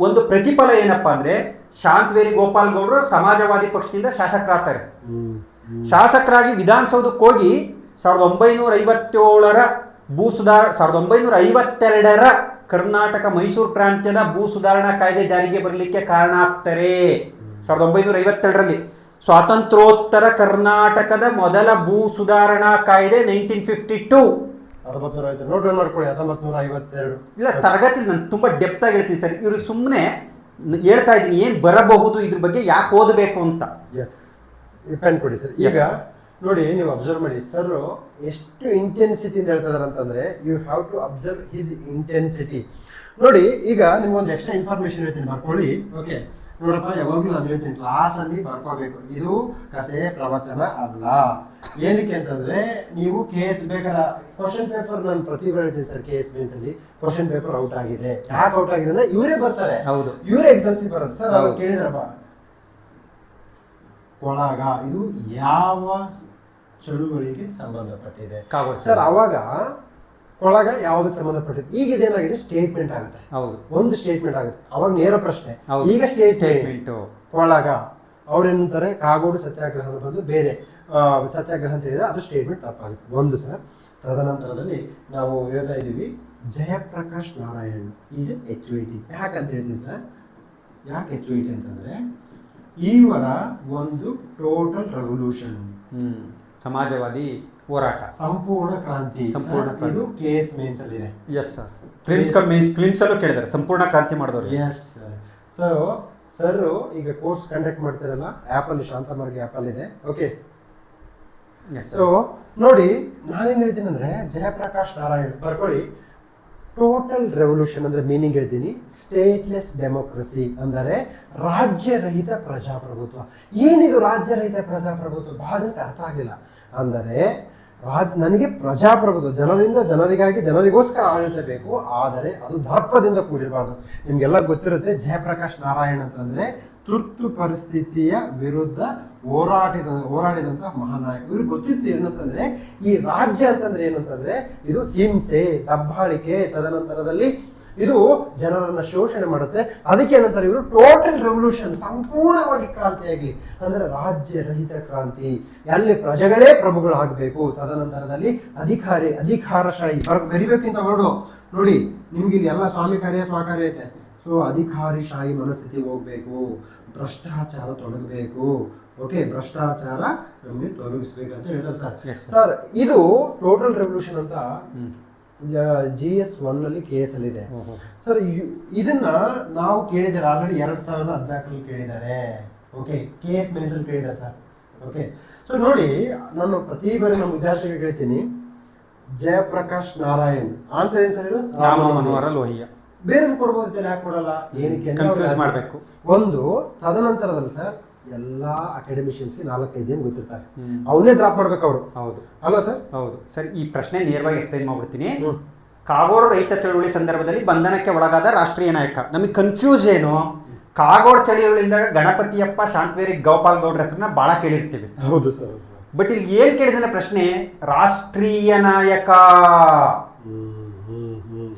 ಒಂದು ಪ್ರತಿಫಲ ಏನಪ್ಪಾ ಅಂದ್ರೆ, ಶಾಂತವೇರಿ ಗೋಪಾಲ್ ಗೌಡರು ಸಮಾಜವಾದಿ ಪಕ್ಷದಿಂದ ಶಾಸಕರಾಗ್ತಾರೆ. ಶಾಸಕರಾಗಿ ವಿಧಾನಸೌಧಕ್ಕೆ ಹೋಗಿ 1957ರ 1952ರ ಕರ್ನಾಟಕ ಮೈಸೂರು ಪ್ರಾಂತ್ಯದ ಭೂ ಸುಧಾರಣಾ ಕಾಯ್ದೆ ಜಾರಿಗೆ ಬರಲಿಕ್ಕೆ ಕಾರಣ ಆಗ್ತಾರೆ. 1952ರಲ್ಲಿ ಸ್ವಾತಂತ್ರ್ಯೋತ್ತರ ಕರ್ನಾಟಕದ ಮೊದಲ ಭೂ ಸುಧಾರಣಾ ಕಾಯ್ದೆ 1952. ನೋಟ್ ಮಾಡ್ಕೊಳ್ಳಿ, 1952. ಇಲ್ಲ, ತರಗತಿ ನಾನು ತುಂಬಾ ಡೆಪ್ತ್ ಆಗಿ ಹೇಳ್ತೀನಿ ಸರ್, ಇವ್ರಿಗೆ ಸುಮ್ಮನೆ ಹೇಳ್ತಾ ಇದ್ದೀನಿ ಏನು ಬರಬಹುದು, ಇದ್ರ ಬಗ್ಗೆ ಯಾಕೆ ಓದಬೇಕು ಅಂತ. ಪೆನ್ ಕೊಡಿ ಸರ್. ಈಗ ನೋಡಿ, ನೀವು ಅಬ್ಸರ್ವ್ ಮಾಡಿ ಸರ್ ಎಷ್ಟು ಇಂಟೆನ್ಸಿಟಿ ಅಂತ ಹೇಳ್ತಾ ಇದಾರೆ ಅಂತಂದ್ರೆ, you have to observe his intensity. ನೋಡಿ, ಈಗ ನಿಮ್ಗೊಂದು ಎಕ್ಸ್ಟ್ರಾ ಇನ್ಫಾರ್ಮೇಶನ್ ಹೇಳ್ತೀನಿ, ಬರ್ಕೊಳ್ಳಿ. ಓಕೆ, ನೋಡಪ್ಪ, ಯಾವಾಗಲೂ ನಾನು ಹೇಳ್ತೀನಿ ಕ್ಲಾಸ್ ಅಲ್ಲಿ ಬರ್ಕೋಬೇಕು. ಇದು ಕತೆ ಪ್ರವಚನ ಅಲ್ಲ. ಏನಕ್ಕೆ ಅಂತಂದ್ರೆ, ನೀವು KS ಬೇಕಾದ ಕ್ವಶನ್ ಪೇಪರ್ ನಾನು ಪ್ರತಿ ಹೇಳ್ತೀನಿ ಸರ್, KS ಮೇನ್ಸ್ ಅಲ್ಲಿ ಕ್ವಶನ್ ಪೇಪರ್ ಔಟ್ ಆಗಿದೆ. ಯಾಕೆ ಔಟ್ ಆಗಿದೆ ಅಂದ್ರೆ ಇವರೇ ಬರ್ತಾರೆ, ಹೌದು, ಇವರೇ ಎಕ್ಸಾಮ್ಸ್ ಬರುತ್ತೆ ಸರ್. ಅವ್ರು ಕೇಳಿದ್ರಪ್ಪ, ಕೊಳಗ ಇದು ಯಾವ ಚಳುವಳಿಗೆ ಸಂಬಂಧಪಟ್ಟಿದೆ ಸರ್? ಅವಾಗ ಕೊಳಗ ಯಾವುದಕ್ಕೆ ಸಂಬಂಧಪಟ್ಟಿದೆ? ಈಗ ಇದೇನಾಗಿದೆ, ಸ್ಟೇಟ್ಮೆಂಟ್ ಆಗುತ್ತೆ. ಹೌದು, ಒಂದು ಸ್ಟೇಟ್ಮೆಂಟ್ ಆಗುತ್ತೆ. ಅವಾಗ ನೇರ ಪ್ರಶ್ನೆ, ಈಗ ಸ್ಟೇಟ್ಮೆಂಟ್. ಕೊಳಗ ಅವ್ರೇನಂತಾರೆ, ಕಾಗೋಡು ಸತ್ಯಾಗ್ರಹದ ಬದಲು ಬೇರೆ ಸತ್ಯಾಗ್ರಹ ಅಂತ ಹೇಳಿದ್ರೆ ಅದು ಸ್ಟೇಟ್ಮೆಂಟ್ ತಪ್ಪಾಗುತ್ತೆ. ಒಂದು ಸರ್. ತದನಂತರದಲ್ಲಿ ನಾವು ಹೇಳ್ತಾ ಇದ್ದೀವಿ ಜಯಪ್ರಕಾಶ್ ನಾರಾಯಣ್ ಈಸ್ HOT. ಯಾಕಂತ ಹೇಳ್ತೀವಿ ಸರ್, ಯಾಕೆ HOT ಅಂತಂದ್ರೆ ಇವರ ಒಂದು ಟೋಟಲ್ ರೆವಲ್ಯೂಷನ್, ಸಮಾಜವಾದಿ ಹೋರಾಟ, ಸಂಪೂರ್ಣ ಕ್ರಾಂತಿ. ಇದು KS ಮೇನ್ಸ್ ಅಲ್ಲಿ ಇದೆ. ಎಸ್ ಸರ್, ಫಿಲ್ಮ್ಸ್ ಅಲ್ಲೂ ಕೇಳಿದ್ದಾರೆ ಸಂಪೂರ್ಣ ಕ್ರಾಂತಿ ಮಾಡಿದವರು. Yes sir. ಸರ್ ಈಗ ಕೋರ್ಸ್ ಕಂಡಕ್ಟ್ ಮಾಡ್ತಿರಲ್ಲ, ಆ್ಯಪಲ್ಲಿ ಶಾಂತಮಾರ್ಗ ಆ್ಯಪಲ್ಲಿ ಇದೆ. ಓಕೆ, ಸೊ ನೋಡಿ, ನಾನೇನು ಹೇಳ್ತೀನಿ ಅಂದ್ರೆ, ಜಯಪ್ರಕಾಶ್ ನಾರಾಯಣ್ ಬರ್ಕೊಳ್ಳಿ. ಟೋಟಲ್ ರೆವಲ್ಯೂಷನ್ ಅಂದ್ರೆ ಮೀನಿಂಗ್ ಹೇಳ್ತೀನಿ, ಸ್ಟೇಟ್ಲೆಸ್ ಡೆಮೋಕ್ರಸಿ ಅಂದರೆ ರಾಜ್ಯರಹಿತ ಪ್ರಜಾಪ್ರಭುತ್ವ. ಏನಿದು ರಾಜ್ಯರಹಿತ ಪ್ರಜಾಪ್ರಭುತ್ವ? ಬಹಳ ಜನಕ್ಕೆ ಅರ್ಥ ಆಗಲಿಲ್ಲ. ಅಂದರೆ ನನಗೆ ಪ್ರಜಾಪ್ರಭುತ್ವ, ಜನರಿಂದ ಜನರಿಗಾಗಿ ಜನರಿಗೋಸ್ಕರ ಆಡಳಿತ ಬೇಕು, ಆದರೆ ಅದು ದರ್ಪದಿಂದ ಕೂಡಿರಬಾರ್ದು. ನಿಮ್ಗೆಲ್ಲ ಗೊತ್ತಿರುತ್ತೆ, ಜಯಪ್ರಕಾಶ್ ನಾರಾಯಣ್ ಅಂತಂದ್ರೆ ತುರ್ತು ಪರಿಸ್ಥಿತಿಯ ವಿರುದ್ಧ ಹೋರಾಡಿದಂತ ಮಹಾನಾಯಕ. ಇವ್ರಿಗೆ ಗೊತ್ತಿತ್ತು ಏನಂತಂದ್ರೆ, ಈ ರಾಜ್ಯ ಅಂತಂದ್ರೆ ಏನಂತಂದ್ರೆ ಇದು ಹಿಂಸೆ, ದಬ್ಬಾಳಿಕೆ, ತದನಂತರದಲ್ಲಿ ಇದು ಜನರನ್ನ ಶೋಷಣೆ ಮಾಡುತ್ತೆ. ಅದಕ್ಕೆ ಏನಂತಾರೆ ಇವರು ಟೋಟಲ್ ರೆವಲ್ಯೂಷನ್, ಸಂಪೂರ್ಣವಾಗಿ ಕ್ರಾಂತಿಯಾಗಿ, ಅಂದ್ರೆ ರಾಜ್ಯ ರಹಿತ ಕ್ರಾಂತಿ, ಅಲ್ಲಿ ಪ್ರಜೆಗಳೇ ಪ್ರಭುಗಳಾಗಬೇಕು. ತದನಂತರದಲ್ಲಿ ಅಧಿಕಾರಶಾಹಿ ಬರಿಬೇಕಿಂತ ಹೊರಡು. ನೋಡಿ, ನಿಮ್ಗೆ ಇಲ್ಲಿ ಎಲ್ಲ ಸ್ವಾಮಿ ಕಾರ್ಯ ಸ್ವಕಾರ್ಯ ಐತೆ. ಸೊ ಅಧಿಕಾರಿಶಾಹಿ ಮನಸ್ಥಿತಿಗೆ ಹೋಗ್ಬೇಕು, ಭ್ರಷ್ಟಾಚಾರ ತೊಡಗಬೇಕು. ಓಕೆ, ಭ್ರಷ್ಟಾಚಾರ ನಮಗೆ ತೊಲಗಿಸ್ಬೇಕಂತ ಹೇಳ್ತಾರೆ ಸರ್. Yes, sir. ಸರ್, ಇದು ಟೋಟಲ್ ರೆವಲ್ಯೂಷನ್ ಅಂತ GS 1 ಅಲ್ಲಿ KS ಅಲ್ಲಿ ಇದೆ ಸರ್. ಇದನ್ನ ನಾವು ಕೇಳಿದ್ದಾರೆ ಆಲ್ರೆಡಿ 2014 ಕೇಳಿದ್ದಾರೆ. ಓಕೆ, KS ಮೆನ್ಸ್ ಅಲ್ಲಿ ಕೇಳಿದ್ದಾರೆ ಸರ್. ಓಕೆ, ಸೊ ನೋಡಿ, ನಾನು ಪ್ರತಿ ಬಾರಿ ನಮ್ಮ ವಿದ್ಯಾರ್ಥಿಗಳಿಗೆ ಹೇಳ್ತೀನಿ, ಜಯಪ್ರಕಾಶ್ ನಾರಾಯಣ್ ಆನ್ಸರ್ ಏನು ಸರ್? ಇದು ರಾಮ ಮನೋಹರ ಲೋಹಿಯಾ. ಬೇರೆ ಕೊಡ್ಬೋದು, ಯಾಕೆ ಕೊಡಲ್ಲ, ಏನಕ್ಕೆ ಕನ್ಫ್ಯೂಸ್ ಮಾಡಬೇಕು. ಒಂದು ತದನಂತರದಲ್ಲಿ ಸರ್ ಎಲ್ಲಾ ಅಕಾಡೆಮಿಷಿಯನ್ಸ್ಗೆ 4-5 ದಿನ ಗೊತ್ತಿರ್ತಾರೆ, ಅವನ್ನೇ ಡ್ರಾಪ್ ಮಾಡ್ಬೇಕು ಅವರು. ಹೌದು ಅಲ್ವಾ ಸರ್? ಹೌದು ಸರ್. ಈ ಪ್ರಶ್ನೆ ನೇರವಾಗಿ ಎಕ್ಸ್ಪ್ಲೈನ್ ಮಾಡ್ಬಿಡ್ತೀನಿ. ಕಾಗೋಡು ರೈತ ಚಳುವಳಿ ಸಂದರ್ಭದಲ್ಲಿ ಬಂಧನಕ್ಕೆ ಒಳಗಾದ ರಾಷ್ಟ್ರೀಯ ನಾಯಕ. ನಮಗೆ ಕನ್ಫ್ಯೂಸ್ ಏನು, ಕಾಗೋಡು ಚಳುವಳಿಯಿಂದ ಗಣಪತಿಯಪ್ಪ, ಶಾಂತವೇರಿ, ಗೋಪಾಲ್ ಗೌಡ್ರ ಹೆಸರನ್ನ ಭಾಳ ಕೇಳಿರ್ತೀವಿ. ಹೌದು ಸರ್. ಬಟ್ ಇಲ್ಲಿ ಏನ್ ಕೇಳಿದಾನೆ ಪ್ರಶ್ನೆ, ರಾಷ್ಟ್ರೀಯ ನಾಯಕ.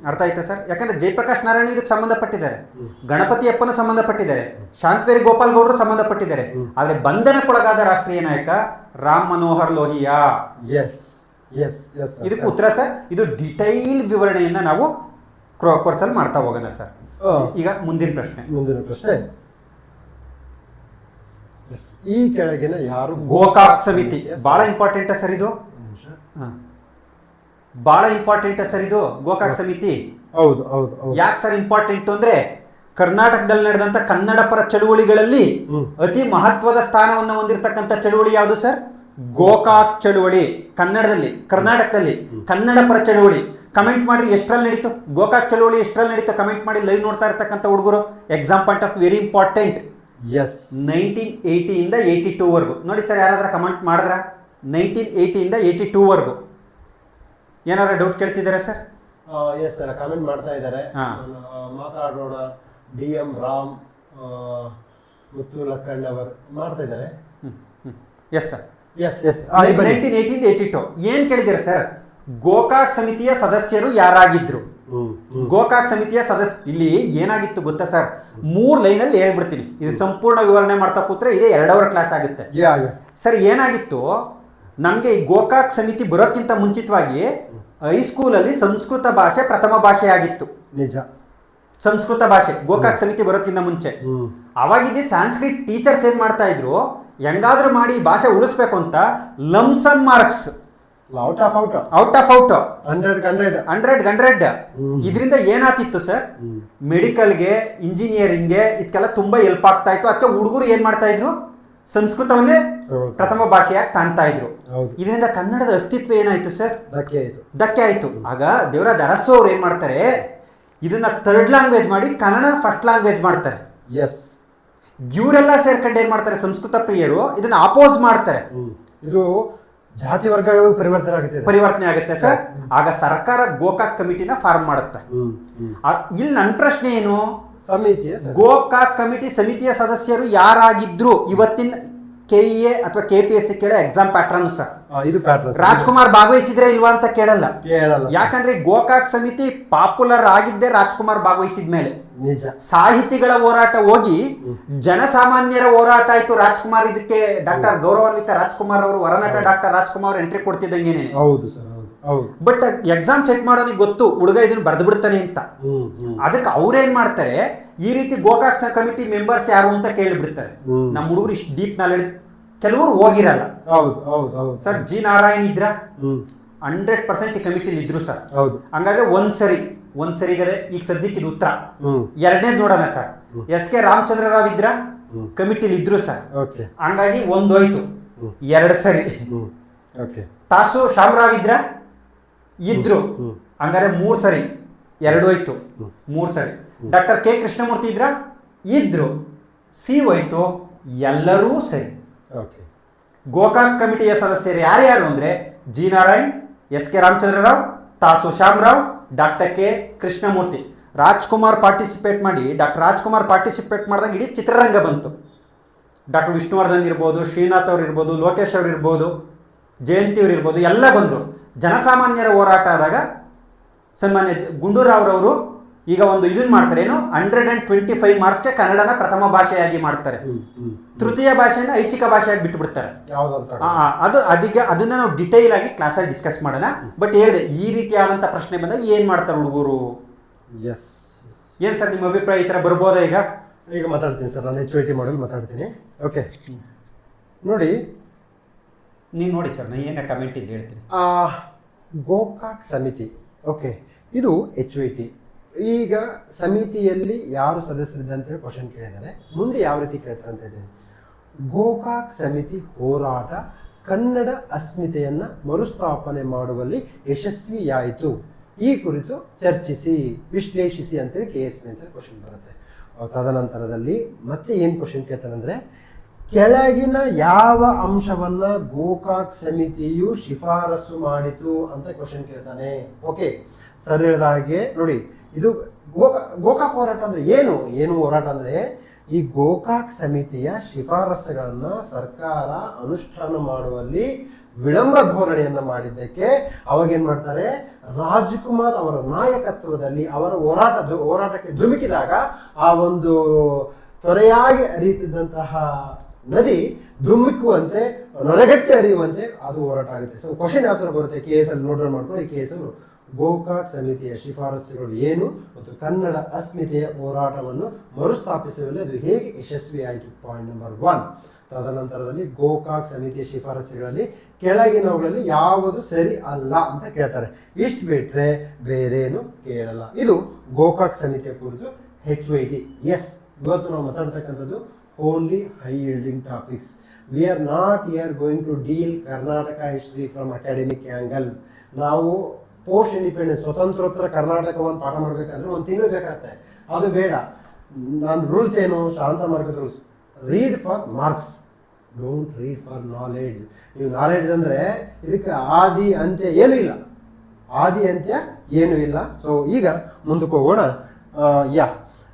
ಅರ್ಥ ಆಯ್ತಾ ಸರ್? ಯಾಕಂದ್ರೆ ಜಯಪ್ರಕಾಶ್ ನಾರಾಯಣ ಇದಕ್ಕೆ ಸಂಬಂಧಪಟ್ಟಿದ್ದಾರೆ, ಗಣಪತಿಯಪ್ಪನ ಸಂಬಂಧಪಟ್ಟಿದ್ದಾರೆ, ಶಾಂತವೇರಿ ಗೋಪಾಲ್ ಗೌಡ್ರು ಸಂಬಂಧಪಟ್ಟಿದ್ದಾರೆ. ಆದ್ರೆ ಬಂಧನಕ್ಕೊಳಗಾದ ರಾಷ್ಟ್ರೀಯ ನಾಯಕ ರಾಮ್ ಮನೋಹರ್ ಲೋಹಿಯಾ. ಇದಕ್ಕೆ ಉತ್ತರ ಸರ್, ಇದು ಡಿಟೈಲ್ ವಿವರಣೆಯನ್ನ ನಾವು ಕೋರ್ಸಲ್ಲಿ ಮಾಡ್ತಾ ಹೋಗೋಣ ಸರ್. ಈಗ ಮುಂದಿನ ಪ್ರಶ್ನೆ. ಈ ಕೆಳಗಿನ ಯಾರು ಗೋಕಾಕ್ ಸಮಿತಿ ಬಹಳ ಇಂಪಾರ್ಟೆಂಟ್ ಸರ್. ಇದು ಬಹಳ ಇಂಪಾರ್ಟೆಂಟ್ ಸರ್. ಇದು ಗೋಕಾಕ್ ಸಮಿತಿ. ಹೌದು. ಯಾಕೆ ಸರ್ ಇಂಪಾರ್ಟೆಂಟ್ ಅಂದ್ರೆ, ಕರ್ನಾಟಕದಲ್ಲಿ ನಡೆದಂತ ಕನ್ನಡ ಪರ ಚಳುವಳಿಗಳಲ್ಲಿ ಅತಿ ಮಹತ್ವದ ಸ್ಥಾನವನ್ನು ಹೊಂದಿರತಕ್ಕಂಥ ಚಳುವಳಿ ಯಾವುದು ಸರ್? ಗೋಕಾಕ್ ಚಳುವಳಿ. ಕನ್ನಡದಲ್ಲಿ, ಕರ್ನಾಟಕದಲ್ಲಿ ಕನ್ನಡ ಪರ ಚಳುವಳಿ. ಕಮೆಂಟ್ ಮಾಡ್ರಿ, ಎಷ್ಟರಲ್ಲಿ ನಡೀತು ಗೋಕಾಕ್ ಚಳುವಳಿ, ಎಷ್ಟರಲ್ಲಿ ನಡೀತು ಕಮೆಂಟ್ ಮಾಡಿ. ಲೈವ್ ನೋಡ್ತಾ ಇರ್ತಕ್ಕಂಥ ಹುಡುಗರು, exam point of very important. 1980 ಇಂದ 82 ವರೆಗೂ ನೋಡಿ ಸರ್. ಯಾರಾದ್ರೂ ಕಮೆಂಟ್ ಮಾಡಿದ್ರ 1980 ಇಂದ 82 ವರೆಗೂ ಏನಾರ ಡೌಟ್ ಕೇಳ್ತಿದ್ದಾರೆ ಸರ್? ಎಸ್ ಸರ್, ಕಮೆಂಟ್ ಮಾಡ್ತಾ ಇದ್ದಾರೆ. ಮಾತಾಡೋಣ. DM ರಾಮ್, ಮುತ್ತು ಲಕ್ಕಣ್ಣವರ್ ಮಾಡ್ತಾ ಇದ್ದಾರೆ. Yes sir. 1980 ಇಂದ 82 ಏನ್ ಕೇಳಿದ್ದಾರೆ ಸರ್? ಗೋಕಾಕ್ ಸಮಿತಿಯ ಸದಸ್ಯರು ಯಾರಾಗಿದ್ರು? ಗೋಕಾಕ್ ಸಮಿತಿಯ ಸದಸ್ಯ ಇಲ್ಲಿ ಏನಾಗಿತ್ತು ಗೊತ್ತಾ ಸರ್? 3 ಲೈನಲ್ಲಿ ಹೇಳ್ಬಿಡ್ತೀನಿ. ಇದು ಸಂಪೂರ್ಣ ವಿವರಣೆ ಮಾಡ್ತಾ ಕೂತ್ರೆ ಇದೇ 2 ಅವರ್ ಕ್ಲಾಸ್ ಆಗುತ್ತೆ ಸರ್. ಏನಾಗಿತ್ತು, ನಮಗೆ ಈ ಗೋಕಾಕ್ ಸಮಿತಿ ಬರೋಕ್ಕಿಂತ ಮುಂಚಿತವಾಗಿ ಹೈಸ್ಕೂಲಲ್ಲಿ ಸಂಸ್ಕೃತ ಭಾಷೆ ಪ್ರಥಮ ಭಾಷೆ ಆಗಿತ್ತು. ನಿಜ, ಸಂಸ್ಕೃತ ಭಾಷೆ ಗೋಕಾಕ್ ಸಮಿತಿ ಬರೋಕ್ಕಿಂತ ಮುಂಚೆ. ಅವಾಗಿದ್ದ ಸಾಂಸ್ಕ್ರಿಟ್ ಟೀಚರ್ಸ್ ಏನ್ ಮಾಡ್ತಾ ಇದ್ರು, ಹೆಂಗಾದ್ರೂ ಮಾಡಿ ಭಾಷೆ ಉಳಿಸ್ಬೇಕು ಅಂತ lump sum marks, out of out 100 ಇದರಿಂದ ಏನಾಗ್ತಿತ್ತು ಸರ್? ಮೆಡಿಕಲ್ಗೆ, ಇಂಜಿನಿಯರಿಂಗ್ಗೆ ಇದಕ್ಕೆಲ್ಲ ತುಂಬಾ ಹೆಲ್ಪ್ ಆಗ್ತಾ ಇತ್ತು. ಅದಕ್ಕೆ ಹುಡುಗರು ಏನ್ ಮಾಡ್ತಾ ಇದ್ರು, ಸಂಸ್ಕೃತವನ್ನೇ ಪ್ರಥಮ ಭಾಷೆಯಾಗಿ ಕಾಣ್ತಾ ಇದ್ರು. ಇದರಿಂದ ಕನ್ನಡದ ಅಸ್ತಿತ್ವ ಏನಾಯ್ತು ಸರ್? ಧಕ್ಕೆ ಆಯ್ತು. ಆಗ ದೇವರಾಜ್ ಅರಸು ಅವ್ರು ಏನ್ ಮಾಡ್ತಾರೆ, ಇದನ್ನ 3rd ಲ್ಯಾಂಗ್ವೇಜ್ ಮಾಡಿ ಕನ್ನಡ 1st ಲ್ಯಾಂಗ್ವೇಜ್ ಮಾಡ್ತಾರೆ. ಇವರೆಲ್ಲ ಸೇರ್ಕೊಂಡು ಏನ್ ಮಾಡ್ತಾರೆ, ಸಂಸ್ಕೃತ ಪ್ರಿಯರು ಇದನ್ನ ಅಪೋಸ್ ಮಾಡ್ತಾರೆ. ಇದು ಜಾತಿ ವರ್ಗ ಪರಿವರ್ತನೆ ಆಗುತ್ತೆ ಸರ್. ಆಗ ಸರ್ಕಾರ ಗೋಕಾಕ್ ಕಮಿಟಿನ ಫಾರ್ಮ್ ಮಾಡುತ್ತೆ. ಇಲ್ಲಿ ನನ್ನ ಪ್ರಶ್ನೆ ಏನು, ಗೋಕಾಕ್ ಕಮಿಟಿ ಸಮಿತಿಯ ಸದಸ್ಯರು ಯಾರಾಗಿದ್ರು? ಇವತ್ತಿನ KEA ಅಥವಾ KPSC ಕೇಳೋ ಎಕ್ಸಾಮ್ ಪ್ಯಾಟ್ರನ್ ಸರ್. ರಾಜ್ಕುಮಾರ್ ಭಾಗವಹಿಸಿದ್ರೆ ಇಲ್ವಾ ಅಂತ ಕೇಳಲ್ಲ. ಯಾಕಂದ್ರೆ ಗೋಕಾಕ್ ಸಮಿತಿ ಪಾಪ್ಯುಲರ್ ಆಗಿದ್ದೆ ರಾಜ್ಕುಮಾರ್ ಭಾಗವಹಿಸಿದ ಮೇಲೆ. ಸಾಹಿತಿಗಳ ಹೋರಾಟ ಹೋಗಿ ಜನಸಾಮಾನ್ಯರ ಹೋರಾಟ ಆಯ್ತು. ರಾಜ್ಕುಮಾರ್ ಇದಕ್ಕೆ ಡಾಕ್ಟರ್ ಗೌರವಾನ್ವಿತ ರಾಜ್ಕುಮಾರ್ ಅವರು, ಹೊರನಟ ಡಾಕ್ಟರ್ ರಾಜ್ಕುಮಾರ್ ಎಂಟ್ರಿ ಕೊಡ್ತಿದ್ದಂಗೆನೆ. ಬಟ್ ಎಕ್ಸಾಮ್ ಸೆಟ್ ಮಾಡೋನಿಗೆ ಗೊತ್ತು ಹುಡುಗ ಇದನ್ನ ಬರೆದು ಬಿಡ್ತಾನೆ ಅಂತ. ಅದಕ್ಕೆ ಅವ್ರೇನ್ ಮಾಡ್ತಾರೆ, ಈ ರೀತಿ ಗೋಕಾಕ್ ಕಮಿಟಿ ಮೆಂಬರ್ಸ್ ಯಾರು ಅಂತ ಕೇಳಿಬಿಡ್ತಾರೆ. ನಮ್ಮ ಹುಡುಗರು ಇಷ್ಟು ಡೀಪ್ ನಾಲೆಡ್ಜ್ ಕೆಲವರು ಹೋಗಿರಲ್ಲ ಸರ್. G ನಾರಾಯಣ್ ಇದ್ರ 100% ಕಮಿಟಿಲಿ ಇದ್ರು ಸರ್. ಹಂಗಾದ್ರೆ ಒಂದ್ಸರಿಗದೆ ಈಗ ಸದ್ಯಕ್ಕೆ ಇದು ಉತ್ತರ. ಎರಡನೇದು ನೋಡೋಣ ಸರ್. SK ರಾಮಚಂದ್ರ ರಾವ್ ಇದ್ರ ಕಮಿಟಿಲಿ ಇದ್ರು ಸರ್. ಹಂಗಾಗಿ ಒಂದೋಯ್ತು, 2 ಸರಿ. ತಾಸು ಶಾಮರಾವ್ ಇದ್ರ ಇದ್ರು, ಹಂಗಾರೆ 3 ಸರಿ, 2 ಹೋಯ್ತು, 3 ಸರಿ. ಡಾಕ್ಟರ್ K ಕೃಷ್ಣಮೂರ್ತಿ ಇದ್ರ ಇದ್ರು, C ಹೋಯ್ತು, ಎಲ್ಲರೂ ಸರಿ. ಗೋಕಾಕ್ ಕಮಿಟಿಯ ಸದಸ್ಯರು ಯಾರ್ಯಾರು ಅಂದ್ರೆ G ನಾರಾಯಣ್, SK ರಾಮಚಂದ್ರ ರಾವ್, ತಾಸು Shyamrao, doctor K Krishnamurthy. Rajkumar participate ಮಾಡಿದಾಗ ಇಡೀ ಚಿತ್ರರಂಗ ಬಂತು. ಡಾಕ್ಟರ್ ವಿಷ್ಣುವರ್ಧನ್ ಇರ್ಬೋದು, ಶ್ರೀನಾಥ್ ಅವ್ರು ಇರ್ಬೋದು, ಲೋಕೇಶ್ ಅವ್ರು ಇರ್ಬೋದು, ಜಯಂತಿ ಅವ್ರು ಇರ್ಬೋದು, ಎಲ್ಲ ಬಂದರು. ಜನಸಾಮಾನ್ಯರ ಹೋರಾಟ ಆದಾಗ ಸನ್ಮಾನ್ಯ ಗುಂಡೂರಾವ್ರವರು ಈಗ ಒಂದು ಇದನ್ನ ಮಾಡ್ತಾರೆ, ಏನು 125 ಮಾರ್ಕ್ಸ್ಗೆ ಕನ್ನಡನ ಪ್ರಥಮ ಭಾಷೆಯಾಗಿ ಮಾಡ್ತಾರೆ. ತೃತೀಯ ಭಾಷೆನ ಐಚ್ಛಿಕ ಭಾಷೆಯಾಗಿ ಬಿಟ್ಟುಬಿಡ್ತಾರೆ. ಅದನ್ನ ನಾವು ಡಿಟೈಲ್ ಆಗಿ ಕ್ಲಾಸಲ್ಲಿ ಡಿಸ್ಕಸ್ ಮಾಡೋಣ. ಬಟ್ ಹೇಳಿದೆ, ಈ ರೀತಿಯಾದಂಥ ಪ್ರಶ್ನೆ ಬಂದಾಗ ಏನು ಮಾಡ್ತಾರೆ ಹುಡುಗರು? ಏನು ಸರ್ ನಿಮ್ಮ ಅಭಿಪ್ರಾಯ? ಈ ಥರ ಬರ್ಬೋದಾ? ಈಗ ಮಾತಾಡ್ತೀನಿ ಸರ್, ನಾನು HYT ಮಾಡಲ್ ಮಾತಾಡ್ತೀನಿ. ಓಕೆ, ನೋಡಿ ನೀವು ನೋಡಿ ಸರ್, ನಾನು ಏನೇ ಕಮೆಂಟ್ ಇದ್ರೆ ಹೇಳ್ತೀನಿ. ಗೋಕಾಕ್ ಸಮಿತಿ, ಓಕೆ, ಇದು HYT. ಈಗ ಸಮಿತಿಯಲ್ಲಿ ಯಾರು ಸದಸ್ಯರಿದ್ದ ಅಂತೇಳಿ ಕ್ವಶನ್ ಕೇಳಿದ್ದಾರೆ. ಮುಂದೆ ಯಾವ ರೀತಿ ಕೇಳ್ತಾರೆ ಅಂತ ಹೇಳಿದ್ದೀನಿ. ಗೋಕಾಕ್ ಸಮಿತಿ ಹೋರಾಟ ಕನ್ನಡ ಅಸ್ಮಿತೆಯನ್ನು ಮರುಸ್ಥಾಪನೆ ಮಾಡುವಲ್ಲಿ ಯಶಸ್ವಿಯಾಯಿತು. ಈ ಕುರಿತು ಚರ್ಚಿಸಿ, ವಿಶ್ಲೇಷಿಸಿ ಅಂತೇಳಿ KS ಮೇನ್ಸ್ ಕ್ವಶನ್ ಬರುತ್ತೆ. ತದನಂತರದಲ್ಲಿ ಮತ್ತೆ ಏನು ಕ್ವಶನ್ ಕೇಳ್ತಾರೆ ಅಂದರೆ, ಕೆಳಗಿನ ಯಾವ ಅಂಶವನ್ನ ಗೋಕಾಕ್ ಸಮಿತಿಯು ಶಿಫಾರಸು ಮಾಡಿತು ಅಂತ ಕ್ವಶನ್ ಕೇಳ್ತಾನೆ. ಓಕೆ, ಸರ್ ಹೇಳಿದ ಹಾಗೆ ನೋಡಿ, ಇದು ಗೋಕಾಕ್ ಹೋರಾಟ ಅಂದ್ರೆ ಏನು ಹೋರಾಟ ಅಂದ್ರೆ, ಈ ಗೋಕಾಕ್ ಸಮಿತಿಯ ಶಿಫಾರಸುಗಳನ್ನ ಸರ್ಕಾರ ಅನುಷ್ಠಾನ ಮಾಡುವಲ್ಲಿ ವಿಳಂಬ ಧೋರಣೆಯನ್ನ ಮಾಡಿದ್ದಕ್ಕೆ ಅವಾಗೇನ್ ಮಾಡ್ತಾರೆ, ರಾಜ್ಕುಮಾರ್ ಅವರ ನಾಯಕತ್ವದಲ್ಲಿ ಅವರ ಹೋರಾಟಕ್ಕೆ ಧುಮುಕಿದಾಗ ಆ ಒಂದು ತೊರೆಯಾಗಿ ಹರಿಯುತ್ತಿದ್ದಂತಹ ನದಿ ಧುಮ್ಮಿಕ್ಕುವಂತೆ, ನೊರೆಗಟ್ಟಿ ಹರಿಯುವಂತೆ ಅದು ಹೋರಾಟ ಆಗುತ್ತೆ. ಸೊ ಕ್ವಶನ್ ಯಾವ ಥರ ಬರುತ್ತೆ, KS ಅಲ್ಲಿ ನೋಟ್ ಮಾಡ್ಕೊಳ್ಳಿ. KS ಅವರು ಗೋಕಾಕ್ ಸಮಿತಿಯ ಶಿಫಾರಸುಗಳು ಏನು ಮತ್ತು ಕನ್ನಡ ಅಸ್ಮಿತೆಯ ಹೋರಾಟವನ್ನು ಮರುಸ್ಥಾಪಿಸುವಲ್ಲಿ ಅದು ಹೇಗೆ ಯಶಸ್ವಿಯಾಯಿತು, ಪಾಯಿಂಟ್ ನಂಬರ್ 1. ತದನಂತರದಲ್ಲಿ ಗೋಕಾಕ್ ಸಮಿತಿಯ ಶಿಫಾರಸುಗಳಲ್ಲಿ ಕೆಳಗಿನವುಗಳಲ್ಲಿ ಯಾವುದು ಸರಿ ಅಲ್ಲ ಅಂತ ಕೇಳ್ತಾರೆ. ಇಷ್ಟು ಬಿಟ್ರೆ ಬೇರೇನು ಕೇಳಲ್ಲ. ಇದು ಗೋಕಾಕ್ ಸಮಿತಿಯ ಕುರಿತು HYT. ಎಸ್, ಇವತ್ತು ನಾವು ಮಾತಾಡ್ತಕ್ಕಂಥದ್ದು only high yielding topics. We are not here going to deal Karnataka history from academic angle. ನಾವು ಪೋಸ್ಟ್ ಇಂಡಿಪೆಂಡೆನ್ಸ್ ಸ್ವತಂತ್ರೋತ್ತರ ಕರ್ನಾಟಕವನ್ನು ಪಾಠ ಮಾಡಬೇಕಂದ್ರೆ 1 ತಿಂಗಳು ಬೇಕಾಗುತ್ತೆ. ಅದು ಬೇಡ. ನಾನು ರೂಲ್ಸ್ ಏನು, ಶಾಂತ ಮಾರ್ಗದ rules, read for marks, don't read for knowledge. ನೀವು ನಾಲೆಡ್ಜ್ ಅಂದರೆ ಇದಕ್ಕೆ ಆದಿ ಅಂತ್ಯ ಏನೂ ಇಲ್ಲ, ಆದಿ ಅಂತ್ಯ ಏನೂ ಇಲ್ಲ. ಸೊ ಈಗ ಮುಂದಕ್ಕೆ ಹೋಗೋಣ.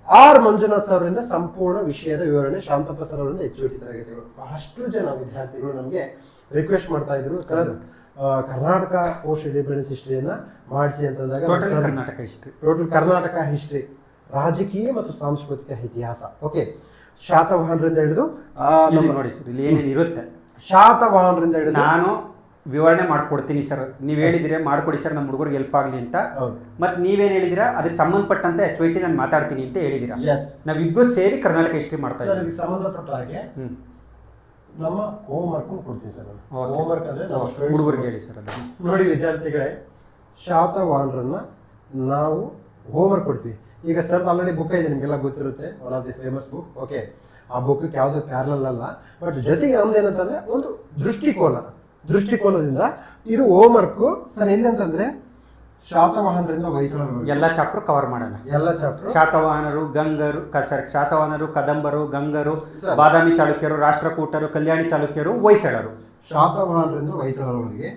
ಆರ್ ಮಂಜುನಾಥ್ ಸರ್ ಅವರಿಂದ ಸಂಪೂರ್ಣ ವಿಷಯದ ವಿವರಣೆ, ಶಾಂತಪ್ಪ ಸರ್ ಅವರಿಂದ HYT ತರಗತಿಗಳು. ಬಹಳಷ್ಟು ಜನ ವಿದ್ಯಾರ್ಥಿಗಳು ನಮಗೆ ರಿಕ್ವೆಸ್ಟ್ ಮಾಡ್ತಾ ಇದ್ರು, ಸರ್ ಕರ್ನಾಟಕ ಪೋಸ್ಟ್ ಇಂಡಿಪೆಂಡೆನ್ಸ್ ಹಿಸ್ಟ್ರಿಯನ್ನ ಮಾಡಿಸಿ ಅಂತಂದಾಗ, ಟೋಟಲ್ ಕರ್ನಾಟಕ ಹಿಸ್ಟ್ರಿ, ರಾಜಕೀಯ ಮತ್ತು ಸಾಂಸ್ಕೃತಿಕ ಇತಿಹಾಸ. ಓಕೆ, ಶಾತವಾಹನರಿಂದ ಹಿಡಿದು ನೋಡಿ ಸರ್, ಇಲ್ಲಿ ಏನೇನು ಇರುತ್ತೆ, ಶಾತವಾಹನರಿಂದ ಹಿಡಿದು ನಾನು ವಿವರಣೆ ಮಾಡ್ಕೊಡ್ತೀನಿ ಸರ್. ನೀವು ಹೇಳಿದ್ರೆ ಮಾಡ್ಕೊಡಿ ಸರ್, ನಮ್ಮ ಹುಡುಗರಿಗೆ ಹೆಲ್ಪ್ ಆಗಲಿ ಅಂತ. ಮತ್ತೆ ನೀವೇನು ಹೇಳಿದಿರಾ ಅದಕ್ಕೆ ಸಂಬಂಧಪಟ್ಟಂತೆ HYT ನಾನು ಮಾತಾಡ್ತೀನಿ ಅಂತ ಹೇಳಿದಿರಾ. ನಾವಿಬ್ರು ಸೇರಿ ಕರ್ನಾಟಕ ಹಿಸ್ಟ್ರಿ ಮಾಡ್ತಾ ಇದ್ದೀವಿ. ಅದಕ್ಕೆ ಸಂಬಂಧಪಟ್ಟ ಹಾಗೆ ನಮ್ಮ ಹೋಮ್ ವರ್ಕ್ ಕೊಡ್ತೀನಿ ಸರ್. ಹೋಮ್ ವರ್ಕ್ ಅಂದ್ರೆ ಹುಡುಗರಿಗೆ ಹೇಳಿ ಸರ್. ಅದು ನೋಡಿ ವಿದ್ಯಾರ್ಥಿಗಳೇ, ಶಾತವಾಹನರನ್ನ ನಾವು ಹೋಮ್ ವರ್ಕ್ ಕೊಡ್ತೀವಿ. ಈಗ ಸರ್ ಆಲ್ರೆಡಿ ಬುಕ್ ಇದೆ, ನಿಮಗೆಲ್ಲ ಗೊತ್ತಿರುತ್ತೆ, one of the famous book. Okay, ಆ ಬುಕ್ಗೆ ಯಾವುದೋ ಪ್ಯಾರಲಲ್ ಅಲ್ಲ, ಬಟ್ ಜೊತೆಗೆ ನಮ್ದು ಏನಂತಂದ್ರೆ ಒಂದು ದೃಷ್ಟಿಕೋನದಿಂದ ಇದು ಹೋಮ್ ವರ್ಕ್ ಸರ್. ಎಲ್ಲಿ ಅಂತಂದ್ರೆ ಶಾತವಾಹನರಿಂದ ಹೊಯ್ಸಳರು ಎಲ್ಲ ಚಾಪ್ಟರ್ ಕವರ್ ಮಾಡೋಣ. ಎಲ್ಲ ಚಾಪ್ಟರ್ ಶಾತವಾಹನರು, ಗಂಗರು, ಶಾತವಾಹನರು, ಕದಂಬರು, ಗಂಗರು, ಬಾದಾಮಿ ಚಾಲುಕ್ಯರು, ರಾಷ್ಟ್ರಕೂಟರು, ಕಲ್ಯಾಣಿ ಚಾಲುಕ್ಯರು, ಹೊಯ್ಸಳರು. ಶಾತವಾಹನರಿಂದ ಹೊಯ್ಸಳರವರೆಗೆ,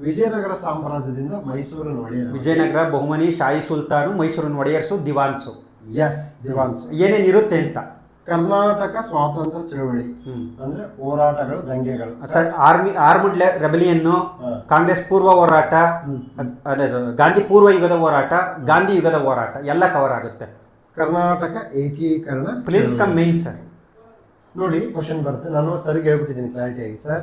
ವಿಜಯನಗರ ಸಾಮ್ರಾಜ್ಯದಿಂದ ಮೈಸೂರಿನ ಒಡೆಯರು, ವಿಜಯನಗರ, ಬಹುಮನಿ, ಶಾಹಿ ಸುಲ್ತಾನು, ಮೈಸೂರಿನ ಒಡೆಯರ್ಸು, ದಿವಾನ್ಸು. ಎಸ್, ದಿವಾನ್ಸು. ಏನೇನಿರುತ್ತೆ ಅಂತ. ಕರ್ನಾಟಕ ಸ್ವಾತಂತ್ರ್ಯ ಚಳವಳಿ ಅಂದ್ರೆ ಹೋರಾಟಗಳು, ದಂಗೆಗಳು, ಸರ್ ಆರ್ಮಡ್ ರೆಬಲಿಯನ್ನು, ಕಾಂಗ್ರೆಸ್ ಪೂರ್ವ ಹೋರಾಟ, ಅದೇ ಗಾಂಧಿ ಪೂರ್ವ ಯುಗದ ಹೋರಾಟ, ಗಾಂಧಿ ಯುಗದ ಹೋರಾಟ ಎಲ್ಲ ಕವರ್ ಆಗುತ್ತೆ. ಕರ್ನಾಟಕ ಏಕೀಕರಣ, ಪ್ರಿಲಿಮ್ಸ್ ಕಮ್ ಮೇನ್ ಸರ್. ನೋಡಿ ಕ್ವಶನ್ ಬರುತ್ತೆ, ನಾನು ಸರಿಗೆ ಹೇಳ್ಬಿಟ್ಟಿದ್ದೀನಿ ಕ್ಲಾರಿಟಿಯಾಗಿ. Sir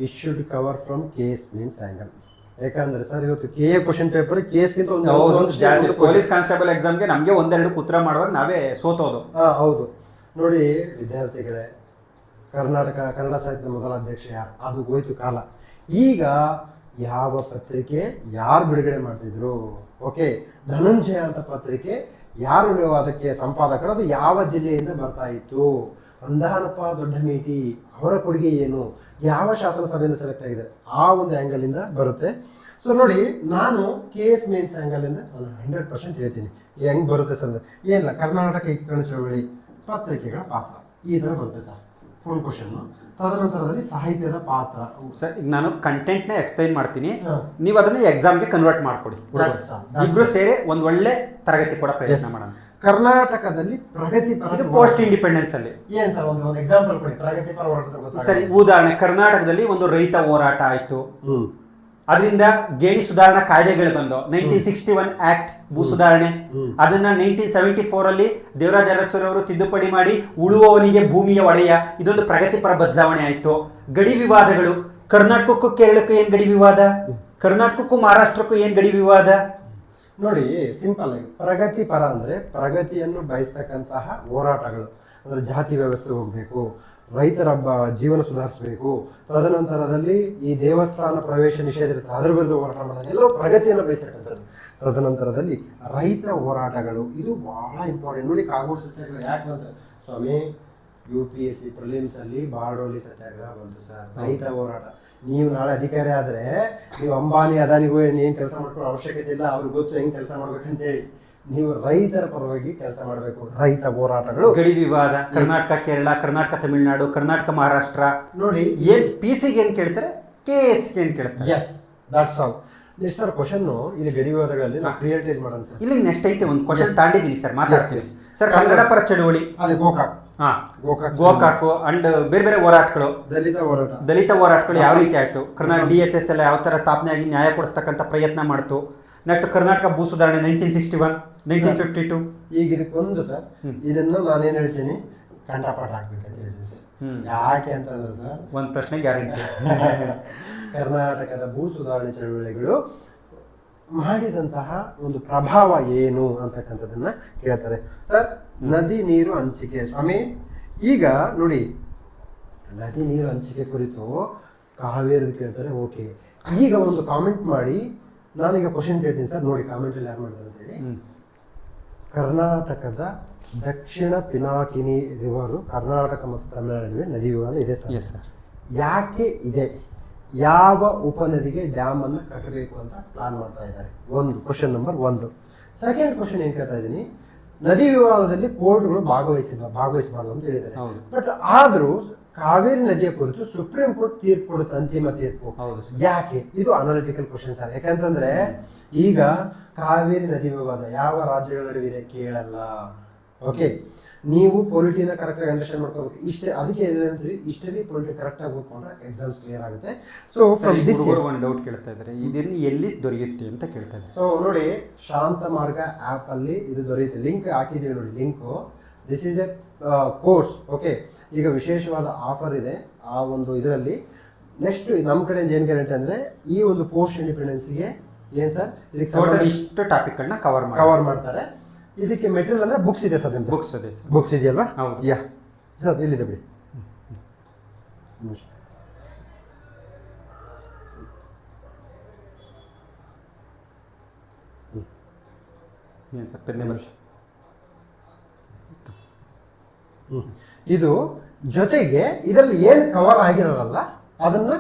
it should cover from KS mains angle. ಯಾಕಂದ್ರೆ ಸರ್ ಇವತ್ತು KA ಕ್ವಶನ್ ಪೇಪರ್ KSಗಿಂತ ಒಂದು ಪೊಲೀಸ್ ಕಾನ್ಸ್ಟೇಬಲ್ ಎಕ್ಸಾಮ್ಗೆ ನಮಗೆ ಒಂದೆರಡು ಉತ್ತರ ಮಾಡುವಾಗ ನಾವೇ ಸೋತೋದು. ಹೌದು. ನೋಡಿ ವಿದ್ಯಾರ್ಥಿಗಳೇ, ಕನ್ನಡ ಸಾಹಿತ್ಯದ ಮೊದಲ ಅಧ್ಯಕ್ಷ ಯಾರು, ಅದು ಹೋಯ್ತು ಕಾಲ. ಈಗ ಯಾವ ಪತ್ರಿಕೆ ಯಾರು ಬಿಡುಗಡೆ ಮಾಡ್ತಿದ್ರು, ಓಕೆ, ಧನಂಜಯ ಅಂತ ಪತ್ರಿಕೆ ಯಾರು ಅದಕ್ಕೆ ಸಂಪಾದಕರು, ಅದು ಯಾವ ಜಿಲ್ಲೆಯಿಂದ ಬರ್ತಾ ಇತ್ತು, ಅಂದಾನಪ್ಪ ದೊಡ್ಡಮೇಟಿ ಅವರ ಕೊಡುಗೆ ಏನು, ಯಾವ ಶಾಸನ ಸಭೆಯಿಂದ ಸೆಲೆಕ್ಟ್ ಆಗಿದೆ, ಆ ಒಂದು ಆ್ಯಂಗಲ್ ಇಂದ ಬರುತ್ತೆ. ಸೊ ನೋಡಿ, ನಾನು KS ಮೇನ್ಸ್ ಆ್ಯಂಗಲ್ ಇಂದ ನಾನು 100% ಹೇಳ್ತೀನಿ ಹೆಂಗ್ ಬರುತ್ತೆ ಸರ್. ಏನಿಲ್ಲ, ಕರ್ನಾಟಕ ಏಕೀಕರಣ ಚಳವಳಿ ಪತ್ರಿಕೆಗಳ ಪಾತ್ರ ಈ ಥರ ಬರುತ್ತೆ ಸರ್, ಫುಲ್ ಕ್ವಶನ್. ತದನಂತರದಲ್ಲಿ ಸಾಹಿತ್ಯದ ಪಾತ್ರ. ಸರ್ ಈಗ ನಾನು ಕಂಟೆಂಟ್ನ ಎಕ್ಸ್ಪ್ಲೈನ್ ಮಾಡ್ತೀನಿ, ನೀವು ಅದನ್ನು ಎಕ್ಸಾಮ್ಗೆ ಕನ್ವರ್ಟ್ ಮಾಡಿಕೊಡಿ. ಇಬ್ರು ಸೇರಿ ಒಂದು ಒಳ್ಳೆ ತರಗತಿ ಕೂಡ ಪ್ರಯತ್ನ ಮಾಡೋಣ. ಕರ್ನಾಟಕದಲ್ಲಿ ಪ್ರಗತಿಪರ ಪೋಸ್ಟ್ ಇಂಡಿಪೆಂಡೆನ್ಸ್ ಅಲ್ಲಿ ಏನ್ ಸರ್, ಒಂದು ಎಕ್ಸಾಂಪಲ್ ಕೊಡಿ ಪ್ರಗತಿಪರ ಹೋರಾಟ. ಸರಿ, ಉದಾಹರಣೆ ಕರ್ನಾಟಕದಲ್ಲಿ ಒಂದು ರೈತ ಹೋರಾಟ ಆಯ್ತು, ಅದರಿಂದ ಗೇಣಿ ಸುಧಾರಣಾ ಕಾಯ್ದೆಗಳು ಬಂದು 1961 ಆಕ್ಟ್ ಭೂ ಸುಧಾರಣೆ, ಅದನ್ನ 1974 ಅಲ್ಲಿ ದೇವರಾಜ ಅರಸರವರು ತಿದ್ದುಪಡಿ ಮಾಡಿ ಉಳುವವನಿಗೆ ಭೂಮಿಯ ಒಡೆಯ, ಇದೊಂದು ಪ್ರಗತಿಪರ ಬದಲಾವಣೆ ಆಯ್ತು. ಗಡಿ ವಿವಾದಗಳು, ಕರ್ನಾಟಕಕ್ಕೂ ಕೇರಳಕ್ಕೂ ಏನ್ ಗಡಿ ವಿವಾದ, ಕರ್ನಾಟಕಕ್ಕೂ ಮಹಾರಾಷ್ಟ್ರಕ್ಕೂ ಏನ್ ಗಡಿ ವಿವಾದ. ನೋಡಿ ಸಿಂಪಲ್ ಆಗಿ, ಪ್ರಗತಿಪರ ಅಂದ್ರೆ ಪ್ರಗತಿಯನ್ನು ಬಯಸ್ತಕ್ಕಂತಹ ಹೋರಾಟಗಳು, ಅಂದ್ರೆ ಜಾತಿ ವ್ಯವಸ್ಥೆ ಹೋಗ್ಬೇಕು, ರೈತರ ಜೀವನ ಸುಧಾರಿಸಬೇಕು, ತದನಂತರದಲ್ಲಿ ಈ ದೇವಸ್ಥಾನ ಪ್ರವೇಶ ನಿಷೇಧ ಇರುತ್ತೆ ಅದರ ವಿರುದ್ಧ ಹೋರಾಟ ಮಾಡೋದು, ಎಲ್ಲೋ ಪ್ರಗತಿಯನ್ನು ಬಯಸ್ತಕ್ಕಂಥದ್ದು. ತದನಂತರದಲ್ಲಿ ರೈತ ಹೋರಾಟಗಳು, ಇದು ಬಹಳ ಇಂಪಾರ್ಟೆಂಟ್. ನೋಡಿ, ಕಾಗೋಡು ಸತ್ಯಾಗ್ರಹ ಯಾಕೆ ಬಂತ ಸ್ವಾಮಿ? UPSC ಪ್ರಿಲಿಮ್ಸ್ ಅಲ್ಲಿ ಬಾರ್ಡೋಲಿ ಸತ್ಯಾಗ್ರಹ ಬಂತು ಸರ್, ರೈತ ಹೋರಾಟ. ನೀವು ನಾಳೆ ಅಧಿಕಾರಿ ಆದ್ರೆ ನೀವು ಅಂಬಾನಿ ಅದಾನಿಗೂ ಏನ್ ಕೆಲಸ ಮಾಡ್ಕೊಳ್ಳೋ ಅವಶ್ಯಕತೆ ಇಲ್ಲ, ಅವ್ರಿಗೆ ಗೊತ್ತು ಹೆಂಗ್ ಕೆಲಸ ಮಾಡ್ಬೇಕಂತೇಳಿ. ನೀವು ರೈತರ ಪರವಾಗಿ ಕೆಲಸ ಮಾಡಬೇಕು. ರೈತ ಹೋರಾಟಗಳು, ಗಡಿ ವಿವಾದ, ಕರ್ನಾಟಕ ಕೇರಳ, ಕರ್ನಾಟಕ ತಮಿಳುನಾಡು, ಕರ್ನಾಟಕ ಮಹಾರಾಷ್ಟ್ರ, ನೋಡಿ ಏನ್ PC ಗೆ ಏನ್ ಕೇಳ್ತಾರೆ, KS ಗೆ ಏನ್ ಕೇಳ್ತಾರೆ. Yes, that's all. Next sir question ಇಲ್ಲಿ ಗಡಿ ವಿವಾದಗಳಲ್ಲಿ ನಾವು ಪ್ರಿಯಾರಿಟೈಸ್ ಮಾಡೋಣ ಸರ್. ಇಲ್ಲಿ ನೆಕ್ಸ್ಟ್ ಐತೆ ಒಂದು ಕ್ವಶನ್ ತಾಂಡಿದ್ದೀನಿ ಸರ್, ಮಾತಾಡ್ತೀನಿ ಸರ್. ಕನ್ನಡ ಪರ ಚಳುವಳಿ, ಅದೇ ಗೋಕಾಕ್, ಗೋಕಾಕು ಅಂಡ್ ಬೇರೆ ಬೇರೆ ಹೋರಾಟಗಳು, ದಲಿತ ಹೋರಾಟಗಳು ಯಾವ ರೀತಿ ಆಯ್ತು, ಕರ್ನಾಟಕ DSS ಎಲ್ಲ ಯಾವ ತರ ಸ್ಥಾಪನೆ ಆಗಿ ನ್ಯಾಯ ಕೊಡಿಸ್ತಕ್ಕಂಥ ಪ್ರಯತ್ನ ಮಾಡ್ತು. ನೆಕ್ಸ್ಟ್ ಕರ್ನಾಟಕ ಭೂ ಸುಧಾರಣೆ 1961, 1952. ಈಗ ಇದಕ್ಕೊಂದು ಸರ್, ಇದನ್ನ ನಾನೇನ್ ಹೇಳ್ತೀನಿ, ಕಂಠಪಾಠ ಹಾಕ್ಬೇಕಂತ ಹೇಳ್ತೀನಿ ಸರ್. ಯಾಕೆ ಅಂತಂದ್ರೆ ಸರ್, ಒಂದು ಪ್ರಶ್ನೆ ಗ್ಯಾರಂಟಿ. ಕರ್ನಾಟಕದ ಭೂ ಸುಧಾರಣೆ ಚಳವಳಿಗಳು ಮಾಡಿದಂತಹ ಒಂದು ಪ್ರಭಾವ ಏನು ಅಂತಕ್ಕಂಥದ್ದನ್ನ ಕೇಳ್ತಾರೆ ಸರ್. ನದಿ ನೀರು ಹಂಚಿಕೆ, ಸ್ವಾಮಿ ಈಗ ನೋಡಿ, ನದಿ ನೀರು ಹಂಚಿಕೆ ಕುರಿತು ಕಾವೇರಿ ಕೇಳ್ತಾರೆ. ಓಕೆ, ಈಗ ಒಂದು ಕಾಮೆಂಟ್ ಮಾಡಿ, ನಾನೀಗ ಕ್ವಶನ್ ಕೇಳ್ತೀನಿ ಸರ್. ನೋಡಿ ಕಾಮೆಂಟಲ್ಲಿ ಯಾರು ಮಾಡ್ತಾರೆ ಅಂತೇಳಿ. ಕರ್ನಾಟಕದ ದಕ್ಷಿಣ ಪಿನಾಕಿನಿ ರಿವರು ಕರ್ನಾಟಕ ಮತ್ತು ತಮಿಳುನಾಡಿನ ನದಿ ವಿವಾದ ಇದೆ ಸರ್. ಯಾಕೆ ಇದೆ? ಯಾವ ಉಪನದಿಗೆ ಡ್ಯಾಮ್ ಅನ್ನು ಕಟ್ಟಬೇಕು ಅಂತ ಪ್ಲಾನ್ ಮಾಡ್ತಾ ಇದ್ದಾರೆ? ಒಂದು ಕ್ವಶನ್ ನಂಬರ್ 1. ಸೆಕೆಂಡ್ ಕ್ವಶನ್ ಏನ್ ಕೇಳ್ತಾ ಇದ್ದೀನಿ, ನದಿ ವಿವಾದದಲ್ಲಿ ಕೋರ್ಟ್ಗಳು ಭಾಗವಹಿಸಬಾರ್ದು ಅಂತ ಹೇಳಿದ್ದಾರೆ. ಬಟ್ ಆದ್ರೂ ಕಾವೇರಿ ನದಿಯ ಕುರಿತು ಸುಪ್ರೀಂ ಕೋರ್ಟ್ ತೀರ್ಪು ಕೊಡುತ್ತೆ, ಅಂತಿಮ ತೀರ್ಪು. ಯಾಕೆ? ಇದು ಅನಾಲಿಟಿಕಲ್ ಕ್ವಶನ್ ಸರ್. ಯಾಕಂತಂದ್ರೆ ಈಗ ಕಾವೇರಿ ನದಿ ವಿವಾದ ಯಾವ ರಾಜ್ಯಗಳ ನಡುವಿದೆ ಕೇಳಲ್ಲ. ಓಕೆ, ನೀವು ಪೊಲಿಟಿನ ಕರೆಕ್ಟಾಗಿ ಅಂಡರ್ಸ್ಟ್ಯಾಂಡ್ ಮಾಡ್ಕೋಬೇಕು. ಇಷ್ಟೇ, ಅದಕ್ಕೆ ಏನಂದ್ರೆ ಇಷ್ಟೇ ಪೊಲಿಟಿ ಕರೆಕ್ಟಾಗಿ ಓದ್ಕೊಂಡ್ರೆ ಎಕ್ಸಾಮ್ಸ್ ಕ್ಲಿಯರ್ ಆಗುತ್ತೆ. ಸೊ ಫ್ರಮ್ ದಿಸ್ ಒಂದು ಡೌಟ್ ಕೇಳ್ತಾ ಇದ್ದಾರೆ, ಇದನ್ನು ಎಲ್ಲಿ ದೊರೆಯುತ್ತೆ ಅಂತ ಕೇಳ್ತಾ ಇದ್ದಾರೆ. ಸೊ ನೋಡಿ, ಶಾಂತ ಮಾರ್ಗ ಆ್ಯಪ್ ಅಲ್ಲಿ ಇದು ದೊರೆಯುತ್ತೆ. ಲಿಂಕ್ ಹಾಕಿದ್ದೀವಿ ನೋಡಿ, link. This is A course. Okay, ಈಗ ವಿಶೇಷವಾದ ಆಫರ್ ಇದೆ ಆ ಒಂದು ಇದರಲ್ಲಿ. ನೆಕ್ಸ್ಟ್ ನಮ್ಮ ಕಡೆಯಿಂದ ಏನು ಗ್ಯಾರಂಟಿ ಅಂದರೆ, ಈ ಒಂದು ಪೋಸ್ಟ್ ಇಂಡಿಪೆಂಡೆನ್ಸ್ಗೆ ಏನು ಸರ್, ಇದಕ್ಕೆ ಇಷ್ಟು ಟಾಪಿಕ್ಗಳನ್ನ ಕವರ್ ಮಾಡ್ತಾರೆ. ಇದಕ್ಕೆ ಮೆಟೀರಿಯಲ್ ಅಂದರೆ ಬುಕ್ಸ್ ಇದೆ ಸರ್. ಬುಕ್ಸ್ ಇದೆಯಲ್ವಾ? ಯಾ ಸರ್, ಇಲ್ಲಿದೆ ಬಿಡಿ. ಇದು ಜೊತೆಗೆ ಇದರಲ್ಲಿ ಏನು ಕವರ್ ಆಗಿರೋಲ್ಲ ಅದನ್ನ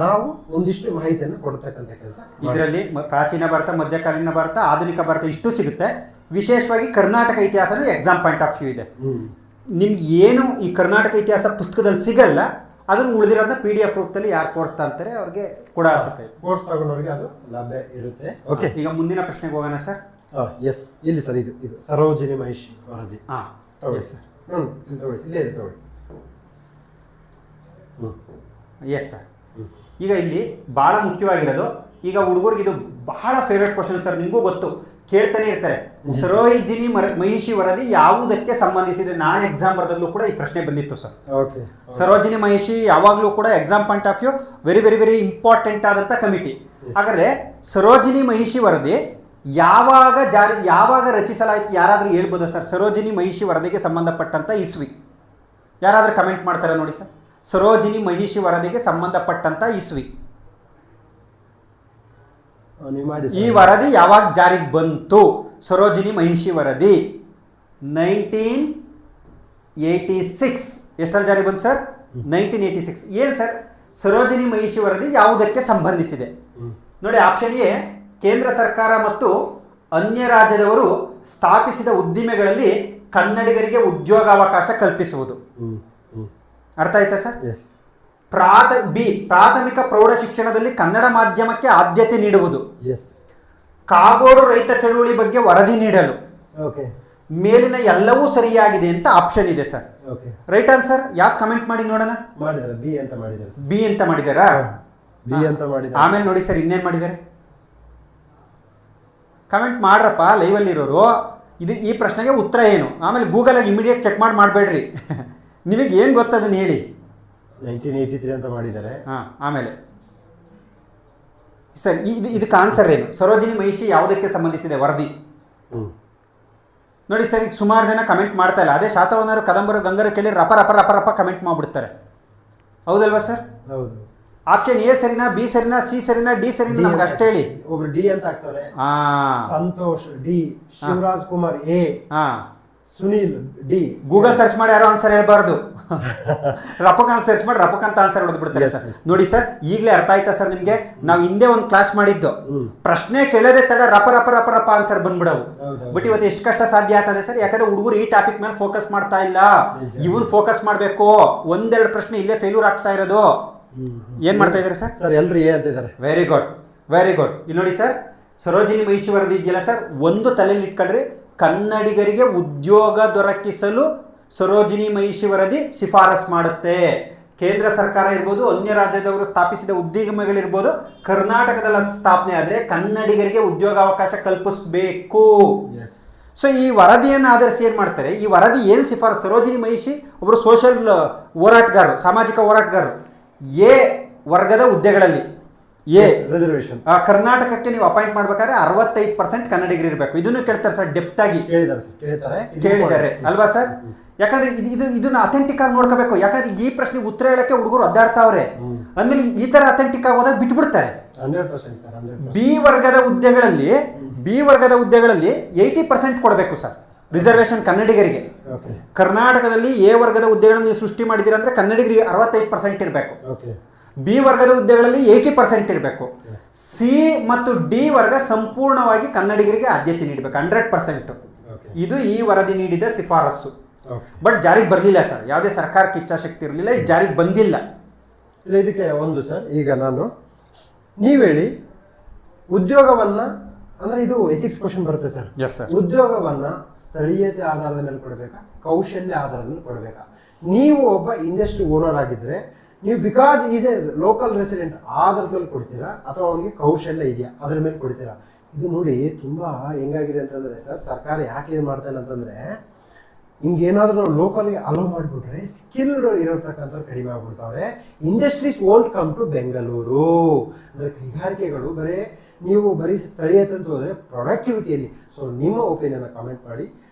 ನಾವು ಒಂದಿಷ್ಟು ಮಾಹಿತಿಯನ್ನು ಕೊಡ್ತಕ್ಕಂಥ ಕೆಲಸ. ಇದರಲ್ಲಿ ಪ್ರಾಚೀನ ಭಾರತ, ಮಧ್ಯಕಾಲೀನ ಭಾರತ, ಆಧುನಿಕ ಭಾರತ ಇಷ್ಟು ಸಿಗುತ್ತೆ. ವಿಶೇಷವಾಗಿ ಕರ್ನಾಟಕ ಇತಿಹಾಸನೂ ಎಕ್ಸಾಮ್ ಪಾಯಿಂಟ್ ಆಫ್ ವ್ಯೂ ಇದೆ. ನಿಮ್ಗೆ ಏನು ಈ ಕರ್ನಾಟಕ ಇತಿಹಾಸ ಪುಸ್ತಕದಲ್ಲಿ ಸಿಗಲ್ಲ, ಅದನ್ನು ಉಳಿದಿರೋದನ್ನ PDF ರೂಪದಲ್ಲಿ ಯಾರು ಕೋರ್ಸ್ ಅಂತಾರೆ ಅವ್ರಿಗೆ ಕೂಡ ಕೋರ್ಸ್ ತಗೊಂಡವ್ರಿಗೆ ಅದು ಲಭ್ಯ ಇರುತ್ತೆ. ಓಕೆ, ಈಗ ಮುಂದಿನ ಪ್ರಶ್ನೆಗೆ ಹೋಗೋಣ ಸರ್. ಎಸ್, ಇಲ್ಲಿ ಸರ್, ಇದು ಸರೋಜಿನಿ ಮಹಿಷಿ ವರದಿ. ತಗೊಳ್ಳಿ ಸರ್. ಇಲ್ಲೇ ಇದೆ, ತಗೊಳ್ಳಿ. Yes sir. ಈಗ ಇಲ್ಲಿ ಭಾಳ ಮುಖ್ಯವಾಗಿರೋದು, ಈಗ ಹುಡುಗರಿಗೆ ಇದು ಬಹಳ ಫೇವ್ರೇಟ್ ಕ್ವಶನ್ ಸರ್, ನಿಮಗೂ ಗೊತ್ತು, ಕೇಳ್ತಾನೆ ಇರ್ತಾರೆ. ಸರೋಜಿನಿ ಮಹಿಷಿ ವರದಿ ಯಾವುದಕ್ಕೆ ಸಂಬಂಧಿಸಿದೆ? ನಾನು ಎಕ್ಸಾಮ್ ಬರೆದಲ್ಲೂ ಕೂಡ ಈ ಪ್ರಶ್ನೆ ಬಂದಿತ್ತು ಸರ್. ಸರೋಜಿನಿ ಮಹಿಷಿ ಯಾವಾಗಲೂ ಕೂಡ exam point of view very very very important ಆದಂಥ ಕಮಿಟಿ. ಹಾಗಾದರೆ ಸರೋಜಿನಿ ಮಹಿಷಿ ವರದಿ ಯಾವಾಗ ರಚಿಸಲಾಯಿತು? ಯಾರಾದರೂ ಹೇಳ್ಬೋದಾ ಸರ್? ಸರೋಜಿನಿ ಮಹಿಷಿ ವರದಿಗೆ ಸಂಬಂಧಪಟ್ಟಂಥ ಇಸ್ವಿ ಯಾರಾದರೂ ಕಮೆಂಟ್ ಮಾಡ್ತಾರೆ ನೋಡಿ ಸರ್. ಸರೋಜಿನಿ ಮಹಿಷಿ ವರದಿಗೆ ಸಂಬಂಧಪಟ್ಟಂಥ ಇಸ್ವಿ, ಈ ವರದಿ ಯಾವಾಗ ಜಾರಿಗೆ ಬಂತು? ಸರೋಜಿನಿ ಮಹಿಷಿ ವರದಿ 1986. ಎಷ್ಟರಲ್ಲಿ ಜಾರಿಗೆ ಬಂತು ಸರ್? 1986. ಏನು ಸರ್ ಸರೋಜಿನಿ ಮಹಿಷಿ ವರದಿ ಯಾವುದಕ್ಕೆ ಸಂಬಂಧಿಸಿದೆ? ನೋಡಿ, ಆಪ್ಷನ್ ಎ, ಕೇಂದ್ರ ಸರ್ಕಾರ ಮತ್ತು ಅನ್ಯ ರಾಜ್ಯದವರು ಸ್ಥಾಪಿಸಿದ ಉದ್ದಿಮೆಗಳಲ್ಲಿ ಕನ್ನಡಿಗರಿಗೆ ಉದ್ಯೋಗಾವಕಾಶ ಕಲ್ಪಿಸುವುದು. ಅರ್ಥ ಆಯ್ತಾ ಸರ್? ಬಿ, ಪ್ರಾಥಮಿಕ ಪ್ರೌಢ ಶಿಕ್ಷಣದಲ್ಲಿ ಕನ್ನಡ ಮಾಧ್ಯಮಕ್ಕೆ ಆದ್ಯತೆ ನೀಡುವುದು. ಕಾಗೋಡು ರೈತ ಚಳುವಳಿ ಬಗ್ಗೆ ವರದಿ ನೀಡಲು. ಮೇಲಿನ ಎಲ್ಲವೂ ಸರಿಯಾಗಿದೆ ಅಂತ ಆಪ್ಷನ್ ಇದೆ ಸರ್. ರೈಟ್ ಆನ್ಸರ್ ಯಾಕೆ ಕಮೆಂಟ್ ಮಾಡಿ ನೋಡೋಣ. ಬಿ ಅಂತ ಮಾಡಿದಾರಾ? ಆಮೇಲೆ ನೋಡಿ ಸರ್ ಇನ್ನೇನು ಮಾಡಿದ್ದಾರೆ, ಕಮೆಂಟ್ ಮಾಡ್ರಪ್ಪ ಲೈವಲ್ಲಿರೋರು. ಈ ಪ್ರಶ್ನೆಗೆ ಉತ್ತರ ಏನು? ಆಮೇಲೆ ಗೂಗಲಾಗಿ ಇಮಿಡಿಯೇಟ್ ಚೆಕ್ ಮಾಡಬೇಡ್ರಿ. ನಿಮಗೆ ಏನು ಗೊತ್ತದನ್ನು ಹೇಳಿ. 1983 ಅಂತ ಮಾಡಿದ್ದಾರೆ. ಆಮೇಲೆ ಸರ್ ಇದಕ್ಕೆ ಆನ್ಸರ್ ಏನು? ಸರೋಜಿನಿ ಮಹಿಷಿ ಯಾವುದಕ್ಕೆ ಸಂಬಂಧಿಸಿದೆ ವರದಿ? ನೋಡಿ ಸರ್, ಈಗ ಸುಮಾರು ಜನ ಕಮೆಂಟ್ ಮಾಡ್ತಾ ಇಲ್ಲ. ಅದೇ ಶಾತವನರು, ಕದಂಬರು, ಗಂಗರು ಕೇಳಿ ರಪ ರಪ ರಪ ರಪ ಕಮೆಂಟ್ ಮಾಡಿಬಿಡ್ತಾರೆ. ಹೌದಲ್ವಾ ಸರ್? ಹೌದು. ಆಪ್ಷನ್ ಎ ಸರಿನಾ, ಬಿ ಸರಿನಾ, ಸಿ ಸರಿನಾ, ಡಿ ಸರಿನಾ ನಮ್ಗೆ ಅಷ್ಟೇ ಹೇಳಿ. ಒಬ್ರು ಡಿ ಅಂತ ಹಾಕ್ತಾರೆ. Santosh D, Shivraj Kumar A, Sunil D. Google search ಮಾಡಿ ಯಾರೋ ಆನ್ಸರ್ ಹೇಳ್ಬಾರ್ದು. ರಪಕಂತ ಸರ್ಚ್ ಮಾಡಿ ರಪಕಂತ ಆನ್ಸರ್ ಹೊಡೆದು ಬಿಡ್ತಾರೆ ಸರ್. ನೋಡಿ ಸರ್, ಈಗಲೇ ಅರ್ಥ ಆಯ್ತಾ ಸರ್ ನಿಮ್ಗೆ? ನಾವು ಹಿಂದೆ ಒಂದು ಕ್ಲಾಸ್ ಮಾಡಿದ್ದು, ಪ್ರಶ್ನೆ ಕೇಳೋದೇ ತಡ ರಪ ರಪ ರಪ ರಪ ಆನ್ಸರ್ ಬಂದ್ಬಿಡವು. ಬಟ್ ಇವತ್ತು ಎಷ್ಟು ಕಷ್ಟ ಸಾಧ್ಯ ಆಗ್ತದೆ ಸರ್? ಯಾಕಂದ್ರೆ ಹುಡುಗರು ಈ ಟಾಪಿಕ್ ಮೇಲೆ ಫೋಕಸ್ ಮಾಡ್ತಾ ಇಲ್ಲ. ಇವನ್ ಫೋಕಸ್ ಮಾಡ್ಬೇಕು. ಒಂದೆರಡು ಪ್ರಶ್ನೆ ಇಲ್ಲೇ ಫೇಲ್ಯೂರ್ ಆಗ್ತಾ ಇರೋದು. ಏನ್ ಮಾಡ್ತಾ ಇದಾರೆ ಸರ್? ಸರ್ ಎಲ್ರು ಏ ಅಂತಿದ್ದಾರೆ. Very good, very good. ಇಲ್ಲಿ ನೋಡಿ ಸರ್, ಸರೋಜಿನಿ ಮಹಿಷಿ ವರದಿ ಇದೆಯಲ್ಲ ಸರ್, ಒಂದು ತಲೆಯಲ್ಲಿ ಇಟ್ಕೊಳ್ರಿ, ಕನ್ನಡಿಗರಿಗೆ ಉದ್ಯೋಗ ದೊರಕಿಸಲು ಸರೋಜಿನಿ ಮಹಿಷಿ ವರದಿ ಶಿಫಾರಸ್ ಮಾಡುತ್ತೆ. ಕೇಂದ್ರ ಸರ್ಕಾರ ಇರ್ಬೋದು, ಅನ್ಯ ರಾಜ್ಯದವರು ಸ್ಥಾಪಿಸಿದ ಉದ್ಯಮಗಳಿರ್ಬೋದು, ಕರ್ನಾಟಕದಲ್ಲಿ ಸ್ಥಾಪನೆ ಆದರೆ ಕನ್ನಡಿಗರಿಗೆ ಉದ್ಯೋಗಾವಕಾಶ ಕಲ್ಪಿಸಬೇಕು. ಸೊ ಈ ವರದಿಯನ್ನು ಆಧರಿಸಿ ಏನು ಮಾಡ್ತಾರೆ? ಈ ವರದಿ ಏನು ಶಿಫಾರಸ್? ಸರೋಜಿನಿ ಮಹಿಷಿ ಒಬ್ಬರು ಸೋಷಿಯಲ್ ಹೋರಾಟಗಾರರು, ಸಾಮಾಜಿಕ ಹೋರಾಟಗಾರರು. ಎ ವರ್ಗದ ಹುದ್ದೆಗಳಲ್ಲಿ ಎ ರಿಸರ್ವೇಶನ್ ಕರ್ನಾಟಕಕ್ಕೆ ನೀವು ಅಪಾಯಿಂಟ್ ಮಾಡ್ಬೇಕಾದ್ರೆ 65% ಕನ್ನಡಿಗರು ಇರಬೇಕು. ಇದನ್ನು ಕೇಳ್ತಾರೆ ಸರ್, ಡೆಪ್ತ್ ಆಗಿ ಕೇಳಿದ್ದಾರೆ ಅಲ್ವಾ ಸರ್? ಯಾಕಂದ್ರೆ ಇದನ್ನ ಅಥೆಂಟಿಕ್ ಆಗಿ ನೋಡ್ಕೋಬೇಕು. ಯಾಕಂದ್ರೆ ಈ ಪ್ರಶ್ನೆಗೆ ಉತ್ತರ ಹೇಳಕ್ಕೆ ಹುಡುಗರು ಒದ್ದಾಡ್ತಾವ್ರೆ ಅಂದ್ಮೇಲೆ ಈ ತರ ಅಥೆಂಟಿಕ್ ಆಗಿ ಹೋದಾಗ ಬಿಟ್ಬಿಡ್ತಾರೆ. ಬಿ ವರ್ಗದ ಹುದ್ದೆಗಳಲ್ಲಿ 80% ಕೊಡಬೇಕು ಸರ್ ರಿಸರ್ವೇಶನ್ ಕನ್ನಡಿಗರಿಗೆ. ಕರ್ನಾಟಕದಲ್ಲಿ ಎ ವರ್ಗದ ಹುದ್ದೆಗಳನ್ನು ನೀವು ಸೃಷ್ಟಿ ಮಾಡಿದ್ದೀರಾ ಅಂದ್ರೆ ಕನ್ನಡಿಗರಿಗೆ 65% ಇರಬೇಕು. ಬಿ ವರ್ಗದ ಹುದ್ದೆಗಳಲ್ಲಿ 80% ಇರಬೇಕು. ಸಿ ಮತ್ತು ಡಿ ವರ್ಗ ಸಂಪೂರ್ಣವಾಗಿ ಕನ್ನಡಿಗರಿಗೆ ಆದ್ಯತೆ ನೀಡಬೇಕು, 100%. ಇದು ಈ ವರದಿ ನೀಡಿದ ಶಿಫಾರಸ್ಸು. ಬಟ್ ಜಾರಿಗೆ ಬರಲಿಲ್ಲ ಸರ್. ಯಾವುದೇ ಸರ್ಕಾರಕ್ಕೆ ಇಚ್ಛಾಶಕ್ತಿ ಇರಲಿಲ್ಲ, ಇದು ಜಾರಿಗೆ ಬಂದಿಲ್ಲ. ಇದಕ್ಕೆ ಒಂದು ಸರ್, ಈಗ ನೀವು ಹೇಳಿ, ಉದ್ಯೋಗವನ್ನ ಅಂದ್ರೆ ಇದು ಎಥಿಕ್ಸ್ ಕ್ವಶನ್ ಬರುತ್ತೆ ಸರ್. Yes sir. ಉದ್ಯೋಗವನ್ನ ಸ್ಥಳೀಯತೆ ಆಧಾರದ ಮೇಲೆ ಕೊಡಬೇಕಾ, ಕೌಶಲ್ಯ ಆಧಾರದ ಮೇಲೆ ಕೊಡಬೇಕಾ? ನೀವು ಒಬ್ಬ ಇಂಡಸ್ಟ್ರಿ ಓನರ್ ಆಗಿದ್ರೆ ನೀವು because is A local resident ಆಧಾರದ ಮೇಲೆ ಕೊಡ್ತೀರಾ, ಅಥವಾ ಅವನಿಗೆ ಕೌಶಲ್ಯ ಇದೆಯಾ ಅದ್ರ ಮೇಲೆ ಕೊಡ್ತೀರಾ? ಇದು ನೋಡಿ ತುಂಬಾ ಹೆಂಗಾಗಿದೆ ಅಂತಂದ್ರೆ ಸರ್, ಸರ್ಕಾರ ಯಾಕೆ ಇದು ಮಾಡ್ತಾ ಇಲ್ಲ ಅಂತಂದ್ರೆ, ಹಿಂಗೇನಾದ್ರೂ ನಾವು ಲೋಕಲ್ಗೆ ಅಲೋ ಮಾಡಿಬಿಟ್ರೆ ಸ್ಕಿಲ್ಡ್ ಇರತಕ್ಕಂಥವ್ರು ಕಡಿಮೆ ಆಗ್ಬಿಡ್ತಾವ್ರೆ. Industries won't come to Bengaluru. ಅಂದರೆ ಕೈಗಾರಿಕೆಗಳು ನೀವು ಬರೀ ಸ್ಥಳೀಯತೆ ಅಂತ ಹೋದರೆ ಪ್ರೊಡಕ್ಟಿವಿಟಿಯಲ್ಲಿ. ಸೊ ನಿಮ್ಮ ಒಪಿನಿಯನ್ ಕಮೆಂಟ್ ಮಾಡಿ.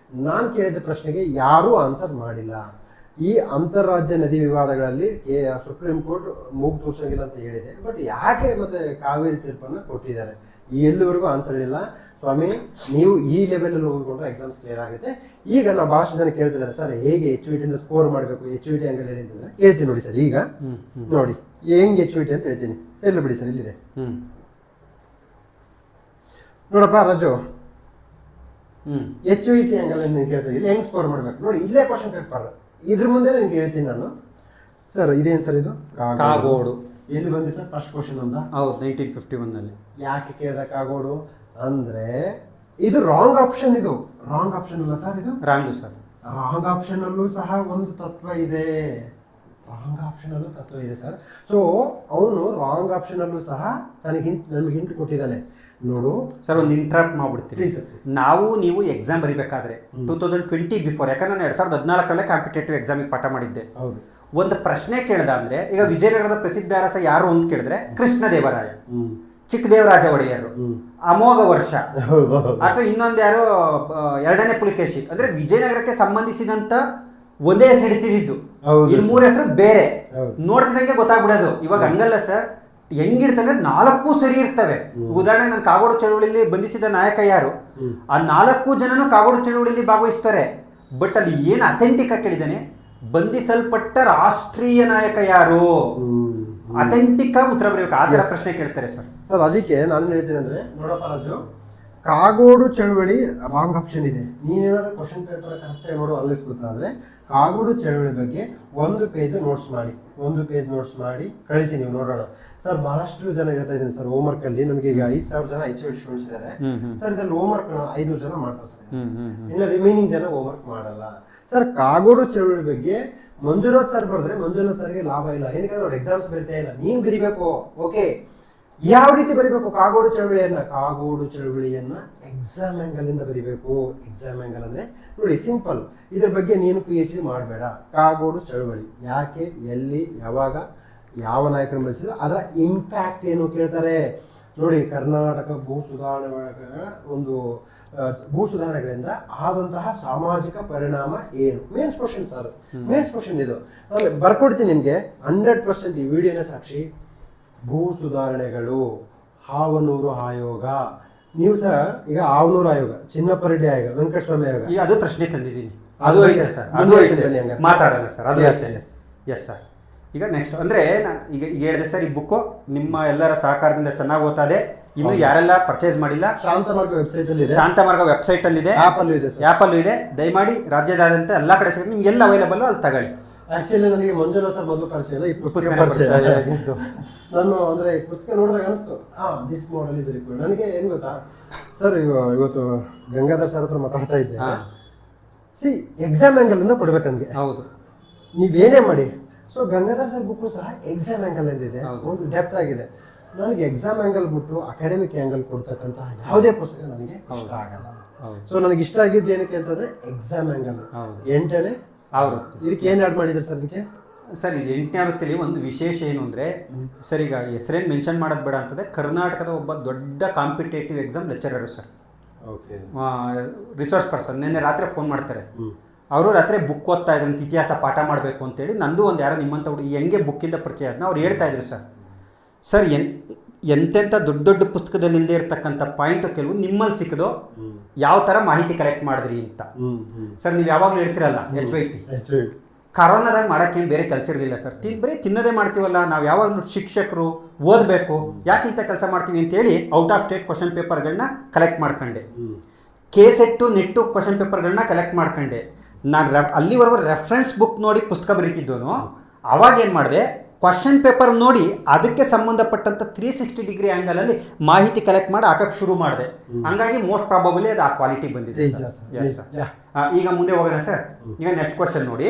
ನಾನು ಕೇಳಿದ ಪ್ರಶ್ನೆಗೆ ಯಾರೂ ಆನ್ಸರ್ ಮಾಡಿಲ್ಲ. ಈ ಅಂತಾರಾಜ್ಯ ನದಿ ವಿವಾದಗಳಲ್ಲಿ ಸುಪ್ರೀಂ ಕೋರ್ಟ್ ಮೂಗು ತೋರ್ಸಂಗಿಲ್ಲ ಅಂತ ಹೇಳಿದೆ, ಬಟ್ ಯಾಕೆ ಮತ್ತೆ ಕಾವೇರಿ ತೀರ್ಪನ್ನು ಕೊಟ್ಟಿದ್ದಾರೆ, ಎಲ್ಲಿವರೆಗೂ ಆನ್ಸರ್ ಇಲ್ಲ. ಸ್ವಾಮಿ, ನೀವು ಈ ಲೆವೆಲಲ್ಲಿ ಓದ್ಕೊಂಡ್ರೆ ಎಕ್ಸಾಮ್ಸ್ ಕ್ಲಿಯರ್ ಆಗುತ್ತೆ. ಈಗ ನಾವು ಭಾಳಷ್ಟು ಜನ ಕೇಳ್ತಿದ್ದಾರೆ ಸರ್, ಹೇಗೆ HVT ಇಂದ ಸ್ಕೋರ್ ಮಾಡಬೇಕು, HVT ಅಂಗಲ್ ಅಂತಂದ್ರೆ ಹೇಳ್ತೀನಿ ನೋಡಿ ಸರ್. ಈಗ ನೋಡಿ ಹೆಂಗೆ HVT ಅಂತ ಹೇಳ್ತೀನಿ. ಎಲ್ಲ ಬಿಡಿ ಸರ್, ಇಲ್ಲಿದೆ ನೋಡಪ್ಪ ರಾಜು. HVT ಅಂಗಲ್ ನೀನು ಕೇಳ್ತಾ ಇದ್ದೀನಿ, ಹೆಂಗೆ ಸ್ಕೋರ್ ಮಾಡಬೇಕು ನೋಡಿ. ಇಲ್ಲೇ ಕ್ವಶನ್ ಪೇಪರ್ ಇದ್ರ ಮುಂದೆ ನಿಮ್ಗೆ ಹೇಳ್ತೀನಿ ನಾನು. ಸರ್ ಇದೇನು ಸರ್? ಇದು ಕಾಗೋಡು. ಎಲ್ಲಿ ಬಂದಿದೆ ಸರ್? ಫಸ್ಟ್ ಕ್ವಶನ್ ಅಂತ. ಹೌದು, 1951 ಯಾಕೆ ಕೇಳಿದ ಕಾಗೋಡು ಅಂದ್ರೆ ಇದು ರಾಂಗ್ ಆಪ್ಷನ್. ಇದು ರಾಂಗ್ ಆಪ್ಷನ್ ಅಲ್ಲ ಸರ್, ಇದು ರಾಂಗ್ ಸರ್. ರಾಂಗ್ ಆಪ್ಷನ್ ಅಲ್ಲೂ ಸಹ ಒಂದು ತತ್ವ ಇದೆ. ರಾಂಗ್ ಆಪ್ಷನ್ ಅಲ್ಲೂ ತತ್ವ ಇದೆ ಸರ್. ಸೊ ಅವನು ರಾಂಗ್ ಆಪ್ಷನ್ ಅಲ್ಲೂ ಸಹ ನಮಗೆ ಹಿಂಟ್ ಕೊಟ್ಟಿದ್ದಾನೆ ನೋಡು ಸರ್. ಒಂದು ಇಂಟ್ರಾಪ್ಟ್ ಮಾಡ್ಬಿಡ್ತೀವಿ. ನಾವು ನೀವು ಎಕ್ಸಾಮ್ ಬರಿಬೇಕಾದ್ರೆ 2020 ಬಿಫೋರ್, ಯಾಕಂದ್ರೆ ನಾನು 2014 ಕಾಂಪಿಟೇಟಿವ್ ಎಕ್ಸಾಮಿಗೆ ಪಾಠ ಮಾಡಿದ್ದೆ. ಹೌದು. ಒಂದು ಪ್ರಶ್ನೆ ಕೇಳ್ದ ಅಂದ್ರೆ, ಈಗ ವಿಜಯನಗರದ ಪ್ರಸಿದ್ಧ ಅರಸ ಯಾರು ಅಂತ ಕೇಳಿದ್ರೆ ಕೃಷ್ಣದೇವರಾಯ, ಚಿಕ್ಕದೇವರಾಜ ಒಡೆಯರು, ಅಮೋಘ ವರ್ಷ, ಅಥವಾ ಇನ್ನೊಂದು ಯಾರು ಎರಡನೇ ಪುಲಿಕೇಶಿ. ಅಂದ್ರೆ ವಿಜಯನಗರಕ್ಕೆ ಸಂಬಂಧಿಸಿದಂತ ಒಂದೇ ಹೆಸರು ಹಿಡಿತಿದ್ದು, ಇನ್ನು 3 ಹೆಸರು ಬೇರೆ. ನೋಡ್ತಿದ್ದಂಗೆ ಗೊತ್ತಾಗ್ಬಿಡೋದು. ಇವಾಗ ಹಂಗಲ್ಲ ಸರ್, ಹೆಂಗಿರ್ತವೆ 4 ಸರಿ ಇರ್ತವೆ. ಉದಾಹರಣೆ, ನಾನು ಕಾಗೋಡು ಚಳುವಳಿಯಲ್ಲಿ ಬಂಧಿಸಿದ ನಾಯಕ ಯಾರು, ಆ 4 ಜನನು ಕಾಗೋಡು ಚಳುವಳಿಯಲ್ಲಿ ಭಾಗವಹಿಸ್ತಾರೆ. ಬಟ್ ಅಲ್ಲಿ ಏನು ಅಥೆಂಟಿಕ್ ಆಗಿ ಕೇಳಿದ್ದಾನೆ, ಬಂಧಿಸಲ್ಪಟ್ಟ ರಾಷ್ಟ್ರೀಯ ನಾಯಕ ಯಾರು, ಅಥೆಂಟಿಕ್ ಆಗಿ ಉತ್ತರ ಬರಬೇಕು. ಆ ಥರ ಪ್ರಶ್ನೆ ಕೇಳ್ತಾರೆ ಸರ್. ಸರ್ ಅದಕ್ಕೆ ನಾನು ಹೇಳ್ತೀನಿ ಅಂದ್ರೆ, ನೋಡಪ್ಪ ರಾಜು, ಕಾಗೋಡು ಚಳುವಳಿ ರಾಂಗ್ ಆಪ್ಷನ್ ಇದೆ. ನೀನೇನಾದ್ರೂ ಕ್ವಶನ್ ಪೇಪರ್ ಕರೆಕ್ಟಾಗಿ ನೋಡು ಅನ್ನಿಸ್ಬೇಕಾದ್ರೆ ಕಾಗೋಡು ಚಳುವಳಿ ಬಗ್ಗೆ 1 ಪೇಜ್ ನೋಟ್ಸ್ ಮಾಡಿ ಕಳಿಸಿ, ನೀವು ನೋಡೋಣ. ಸರ್ ಬಹಳಷ್ಟು ಜನ ಹೇಳ್ತಾ ಇದ್ದೀನಿ ಸರ್, ಹೋಮ್ವರ್ಕ್ ಅಲ್ಲಿ ನನಗೆ ಈಗ 5,000 ಜನ HVT ಸ್ಟೂಡೆಂಟ್ಸ್ ಇದ್ದಾರೆ ಸರ್. ಇದರಲ್ಲಿ ಹೋಮ್ವರ್ಕ್ 500 ಜನ ಮಾಡ್ತಾರೆ ಸರ್, ಇನ್ನು ರಿಮೈನಿಂಗ್ ಜನ ಹೋಮ್ವರ್ಕ್ ಮಾಡಲ್ಲ ಸರ್. ಕಾಗೋಡು ಚಳುವಳಿ ಬಗ್ಗೆ ಮಂಜುನಾಥ್ ಸರ್ ಬರೆದ್ರೆ ಮಂಜುನಾಥ್ ಸರ್ಗೆ ಲಾಭ ಇಲ್ಲ, ಏನಕ್ಕೆ ಅವ್ರು ಎಕ್ಸಾಮ್ಸ್ ಬರೀತಾ ಇಲ್ಲ. ನೀನು ಬರಿಬೇಕು. ಓಕೆ, ಯಾವ ರೀತಿ ಬರಿಬೇಕು ಕಾಗೋಡು ಚಳುವಳಿಯನ್ನ ಎಕ್ಸಾಮ್ ಆಂಗಲ್ ಇಂದ ಬರಿಬೇಕು. ಎಕ್ಸಾಮ್ ಆಂಗಲ್ ಅಂದ್ರೆ ನೋಡಿ ಸಿಂಪಲ್. ಇದ್ರ ಬಗ್ಗೆ ನೀನು PhD ಮಾಡಬೇಡ. ಕಾಗೋಡು ಚಳುವಳಿ ಯಾಕೆ, ಎಲ್ಲಿ, ಯಾವಾಗ, ಯಾವ ನಾಯಕರು ಬೆಳೆಸಿದ್ರು, ಅದರ ಇಂಪ್ಯಾಕ್ಟ್ ಏನು ಕೇಳ್ತಾರೆ ನೋಡಿ. ಕರ್ನಾಟಕ ಭೂ ಸುಧಾರಣೆ ಒಂದು ಭೂ ಸುಧಾರಣೆಗಳಿಂದ ಆದಂತಹ ಸಾಮಾಜಿಕ ಪರಿಣಾಮ ಏನು? Mains question sir, mains question ಇದು. ನಾನು ಬರ್ಕೊಡ್ತೀನಿ ನಿಮಗೆ 100% ಈ ವಿಡಿಯೋನ ಸಾಕ್ಷಿ. ಭೂ ಸುಧಾರಣೆಗಳು, ಹಾವನೂರು ಆಯೋಗ, ನೀವು ಸರ್ ಈಗ ಹಾವನೂರು ಆಯೋಗ, ಚಿನ್ನಪ್ಪರೆಡ್ಡಿ ಆಯೋಗ, ವೆಂಕಟಸ್ವಾಮಿ ಆಯೋಗ, ಅದು ಪ್ರಶ್ನೆ ತಂದಿದ್ದೀನಿ. ಅದು ಐತೆ ಸರ್, ಅದು ಐತೆ, ಮಾತಾಡೋಣ ಸರ್, ಅದು ಐತೆ. Yes sir. ಈಗ ನೆಕ್ಸ್ಟ್ ಅಂದರೆ ನಾನು ಈಗ ಹೇಳಿದೆ ಸರ್, ಈ ಬುಕ್ಕು ನಿಮ್ಮ ಎಲ್ಲರ ಸಹಕಾರದಿಂದ ಚೆನ್ನಾಗಿ ಓದ್ತಾ ಇದೆ. ಇನ್ನು ಯಾರೆಲ್ಲ ಪರ್ಚೇಸ್ ಮಾಡಿಲ್ಲ, ಶಾಂತಮಾರ್ಗ ವೆಬ್ಸೈಟಲ್ಲಿ ಇದೆ, ಶಾಂತಮಾರ್ಗ ವೆಬ್ಸೈಟಲ್ಲಿದೆ, ಆ್ಯಪಲ್ಲೂ ಇದೆ. ದಯಮಾಡಿ ರಾಜ್ಯದಾದ್ಯಂತ ಎಲ್ಲ ಕಡೆ ಸಿಗುತ್ತೆ, ನಿಮ್ಗೆ ಎಲ್ಲ ಅವೈಲಬಲ್ ಅಲ್ಲಿ ತಗೊಳ್ಳಿ. ಆಕ್ಚುಲಿ ನನಗೆ ಮಂಜುನಾಥ್ ಸರ್ ಮೊದಲು ಪರಿಚಯ ಇಲ್ಲ, ಈ ಪುಸ್ತಕ ಪರಿಚಯ ಆಗಿದ್ದು. ನಾನು ಅಂದರೆ ಈ ಪುಸ್ತಕ ನೋಡಿದಾಗ ಅನಿಸ್ತು, ದಿಸ್ ಮಾಡೆಲ್ ಇಸ್ ರಿಕ್ವೈರ್ಡ್. ನನಗೆ ಏನು ಗೊತ್ತಾ ಸರ್, ಇವತ್ತು ಗಂಗಾಧರ್ ಸರ್ ಹತ್ರ ಮಾತಾಡ್ತಾ ಇದ್ದೆ. ಸಿ ಎಕ್ಸಾಮ್ ಆ್ಯಂಗಲಿಂದ ಕೊಡ್ಬೇಕು ನನಗೆ. ಹೌದು, ನೀವೇನೇ ಮಾಡಿ. ಸೊ ಗಂಗಾಧರ್ ಸರ್ ಬುಕ್ಕು ಸಹ ಎಕ್ಸಾಮ್ ಆ್ಯಂಗಲ್ ಎಂದಿದೆ, ಒಂದು ಡೆಪ್ತ್ ಆಗಿದೆ. ನನಗೆ ಎಕ್ಸಾಮ್ ಆ್ಯಂಗಲ್ ಬಿಟ್ಟು ಅಕಾಡೆಮಿಕ್ ಆ್ಯಂಗಲ್ ಕೊಡ್ತಕ್ಕಂಥ ಯಾವುದೇ ಪುಸ್ತಕ ನನಗೆ ಇಷ್ಟ ಆಗಲ್ಲ. ಸೊ ನನಗೆ ಇಷ್ಟ ಆಗಿದ್ದು ಏನಕ್ಕೆ ಅಂತಂದರೆ ಎಕ್ಸಾಮ್ ಆ್ಯಂಗಲ್. 8ನೇ ಆವೃತ್ತಿ. ಇದಕ್ಕೆ ಏನು ಆ್ಯಡ್ ಮಾಡಿದ್ದಾರೆ ಸರ್? ಇದಕ್ಕೆ ಸರ್ ಇದು 8ನೇ ಆವೃತ್ತಿಯಲ್ಲಿ ಒಂದು ವಿಶೇಷ ಏನು ಅಂದರೆ, ಸರ್ ಈಗ ಹೆಸರೇನು ಮೆನ್ಷನ್ ಮಾಡೋದು ಬೇಡ ಅಂತಂದರೆ, ಕರ್ನಾಟಕದ ಒಬ್ಬ ದೊಡ್ಡ competitive exam lecturer sir, okay, resource person. ನಿನ್ನೆ ರಾತ್ರಿ ಫೋನ್ ಮಾಡ್ತಾರೆ, ಅವರು ರಾತ್ರಿ ಬುಕ್ ಓದ್ತಾ ಇದ್ರಂತ, ಇತಿಹಾಸ ಪಾಠ ಮಾಡಬೇಕು ಅಂತೇಳಿ. ನಂದು ಒಂದು ಯಾರೋ ನಿಮ್ಮಂಥ ಹುಡುಗಿ ಹೆಂಗೆ ಬುಕ್ಕಿಂದ ಪರಿಚಯ ಅದನ್ನ ಅವ್ರು ಹೇಳ್ತಾ ಇದ್ರು ಸರ್ ಎಂತೆಂಥ ದೊಡ್ಡ ದೊಡ್ಡ ಪುಸ್ತಕದಲ್ಲಿ ಇಲ್ಲದೆ ಇರ್ತಕ್ಕಂಥ ಪಾಯಿಂಟು ಕೆಲವು ನಿಮ್ಮಲ್ಲಿ ಸಿಕ್ಕದು, ಯಾವ ಥರ ಮಾಹಿತಿ ಕಲೆಕ್ಟ್ ಮಾಡಿದ್ರಿ ಅಂತ. ಸರ್ ನೀವು ಯಾವಾಗಲೂ ಹೇಳ್ತಿರಲ್ಲ HYT, ಕರೋನಾದಾಗ ಮಾಡೋಕ್ಕೇನು ಬೇರೆ ಕೆಲಸ ಇರಲಿಲ್ಲ ಸರ್, ಬರೀ ತಿನ್ನೋದೇ ಮಾಡ್ತೀವಲ್ಲ ನಾವು, ಯಾವಾಗಲೂ ಶಿಕ್ಷಕರು ಓದಬೇಕು, ಯಾಕಿಂತ ಕೆಲಸ ಮಾಡ್ತೀವಿ ಅಂತೇಳಿ ಔಟ್ ಆಫ್ ಸ್ಟೇಟ್ ಕ್ವಶನ್ ಪೇಪರ್ಗಳನ್ನ ಕಲೆಕ್ಟ್ ಮಾಡ್ಕೊಂಡೆ, KSET ನೆಟ್ಟು ಕ್ವಶನ್ ಪೇಪರ್ಗಳನ್ನ ಕಲೆಕ್ಟ್ ಮಾಡ್ಕೊಂಡೆ. ನಾನು ಅಲ್ಲಿವರೆಗೂ ರೆಫರೆನ್ಸ್ ಬುಕ್ ನೋಡಿ ಪುಸ್ತಕ ಬರೀತಿದ್ದೋನು. ಅವಾಗ ಏನು ಮಾಡಿದೆ, ಕ್ವಶನ್ ಪೇಪರ್ ನೋಡಿ ಅದಕ್ಕೆ ಸಂಬಂಧಪಟ್ಟಂಥ 360 ಡಿಗ್ರಿ ಆ್ಯಂಗಲಲ್ಲಿ ಮಾಹಿತಿ ಕಲೆಕ್ಟ್ ಮಾಡಿ ಹಾಕಕ್ಕೆ ಶುರು ಮಾಡಿದೆ. ಹಂಗಾಗಿ ಮೋಸ್ಟ್ ಪ್ರಾಬಬಲಿ ಅದು ಆ ಕ್ವಾಲಿಟಿ ಬಂದಿದೆ. Yes sir. ಈಗ ಮುಂದೆ ಹೋಗೋಣ ಸರ್. ಈಗ ನೆಕ್ಸ್ಟ್ ಕ್ವಶನ್ ನೋಡಿ.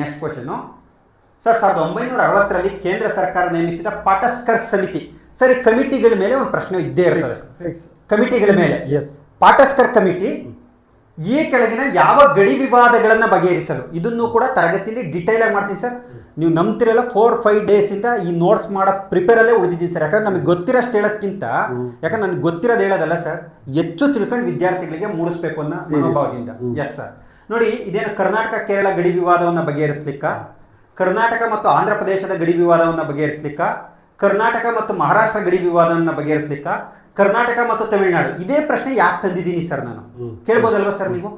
ನೆಕ್ಸ್ಟ್ ಕ್ವಶನ್ನು ಸರ್, 1960ರಲ್ಲಿ ಕೇಂದ್ರ ಸರ್ಕಾರ ನೇಮಿಸಿದ ಪಾಟಸ್ಕರ್ ಸಮಿತಿ. ಸರ್, ಈ ಕಮಿಟಿಗಳ ಮೇಲೆ ಒಂದು ಪ್ರಶ್ನೆ ಇದ್ದೇ ಇರ್ತದೆ. ಕಮಿಟಿಗಳ ಮೇಲೆ ಪಾಟಸ್ಕರ್ ಕಮಿಟಿ ಈ ಕೆಳಗಿನ ಯಾವ ಗಡಿ ವಿವಾದಗಳನ್ನು ಬಗೆಹರಿಸಲು, ಇದನ್ನು ಕೂಡ ತರಗತಿಯಲ್ಲಿ ಡಿಟೇಲ್ ಆಗಿ ಮಾಡ್ತೀನಿ ಸರ್. ನೀವು ನಂಬ್ತಿರಲ್ಲ, 4-5 ಡೇಸಿಂದ ಈ ನೋಟ್ಸ್ ಮಾಡೋ ಪ್ರಿಪೇರಲ್ಲೇ ಉಳಿದಿದ್ದೀನಿ ಸರ್. ಯಾಕಂದ್ರೆ ನಮಗೆ ಗೊತ್ತಿರೋಷ್ಟು ಹೇಳೋಕ್ಕಿಂತ, ಯಾಕಂದ್ರೆ ನನಗೆ ಗೊತ್ತಿರೋದು ಹೇಳೋದಲ್ಲ ಸರ್, ಹೆಚ್ಚು ತಿಳ್ಕೊಂಡು ವಿದ್ಯಾರ್ಥಿಗಳಿಗೆ ಮೂಡಿಸ್ಬೇಕು ಅನ್ನೋ ಮನೋಭಾವದಿಂದ. Yes sir. ನೋಡಿ, ಇದೇನು ಕರ್ನಾಟಕ ಕೇರಳ ಗಡಿ ವಿವಾದವನ್ನು ಬಗೆಹರಿಸ್ಲಿಕ್ಕ, ಕರ್ನಾಟಕ ಮತ್ತು ಆಂಧ್ರ ಪ್ರದೇಶದ ಗಡಿ ವಿವಾದವನ್ನು ಬಗೆಹರಿಸ್ಲಿಕ್ಕ, ಕರ್ನಾಟಕ ಮತ್ತು ಮಹಾರಾಷ್ಟ್ರ ಗಡಿ ವಿವಾದವನ್ನು ಬಗೆಹರಿಸ್ಲಿಕ್ಕ, ಕರ್ನಾಟಕ ಮತ್ತು ತಮಿಳುನಾಡು. ಇದೇ ಪ್ರಶ್ನೆ ಯಾಕೆ ತಂದಿದ್ದೀನಿ ಸರ್ ನಾನು, ಕೇಳ್ಬೋದಲ್ವಾ ಸರ್ ನೀವು?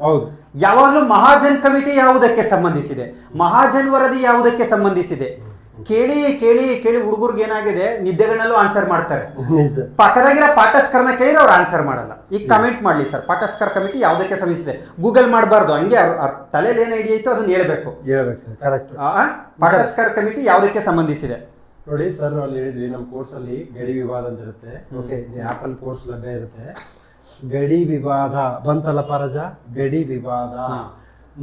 ಯಾವಾಗಲೂ ಮಹಾಜನ್ ಕಮಿಟಿ ಯಾವುದಕ್ಕೆ ಸಂಬಂಧಿಸಿದೆ, ಮಹಾಜನ್ ವರದಿ ಯಾವುದಕ್ಕೆ ಸಂಬಂಧಿಸಿದೆ, ಕೇಳಿ ಕೇಳಿ ಕೇಳಿ ಹುಡುಗರಿಗೆ ಏನಾಗಿದೆ, ನಿದ್ದೆಗಳಲ್ಲೂ ಆನ್ಸರ್ ಮಾಡ್ತಾರೆ. ಪಕ್ಕದಾಗಿರೋ ಪಾಟಸ್ಕರ್ನ ಕೇಳಿದ್ರೆ ಅವ್ರು ಆನ್ಸರ್ ಮಾಡಲ್ಲ. ಈಗ ಕಮೆಂಟ್ ಮಾಡಲಿ ಸರ್, ಪಾಟಸ್ಕರ್ ಕಮಿಟಿ ಯಾವುದಕ್ಕೆ ಸಂಬಂಧಿಸಿದೆ, ಗೂಗಲ್ ಮಾಡಬಾರ್ದು, ಹಂಗೆ ಅವ್ರ ತಲೆಯಲ್ಲಿ ಏನು ಐಡಿಯಾ ಇತ್ತು ಅದನ್ನು ಹೇಳ್ಬೇಕು. ಪಾಟಸ್ಕರ್ ಕಮಿಟಿ ಯಾವುದಕ್ಕೆ ಸಂಬಂಧಿಸಿದೆ ನೋಡಿ ಸರ್, ಅಲ್ಲಿ ಹೇಳಿದ್ವಿ ನಮ್ಮ ಕೋರ್ಸಲ್ಲಿ ಗಡಿ ವಿವಾದ ಅಂತ ಇರುತ್ತೆ. ಓಕೆ, ಆಪಲ್ ಕೋರ್ಸ್ ಲಭ್ಯ ಇರುತ್ತೆ. ಗಡಿ ವಿವಾದ ಬಂತಲ್ಲ ಪರಜ, ಗಡಿ ವಿವಾದ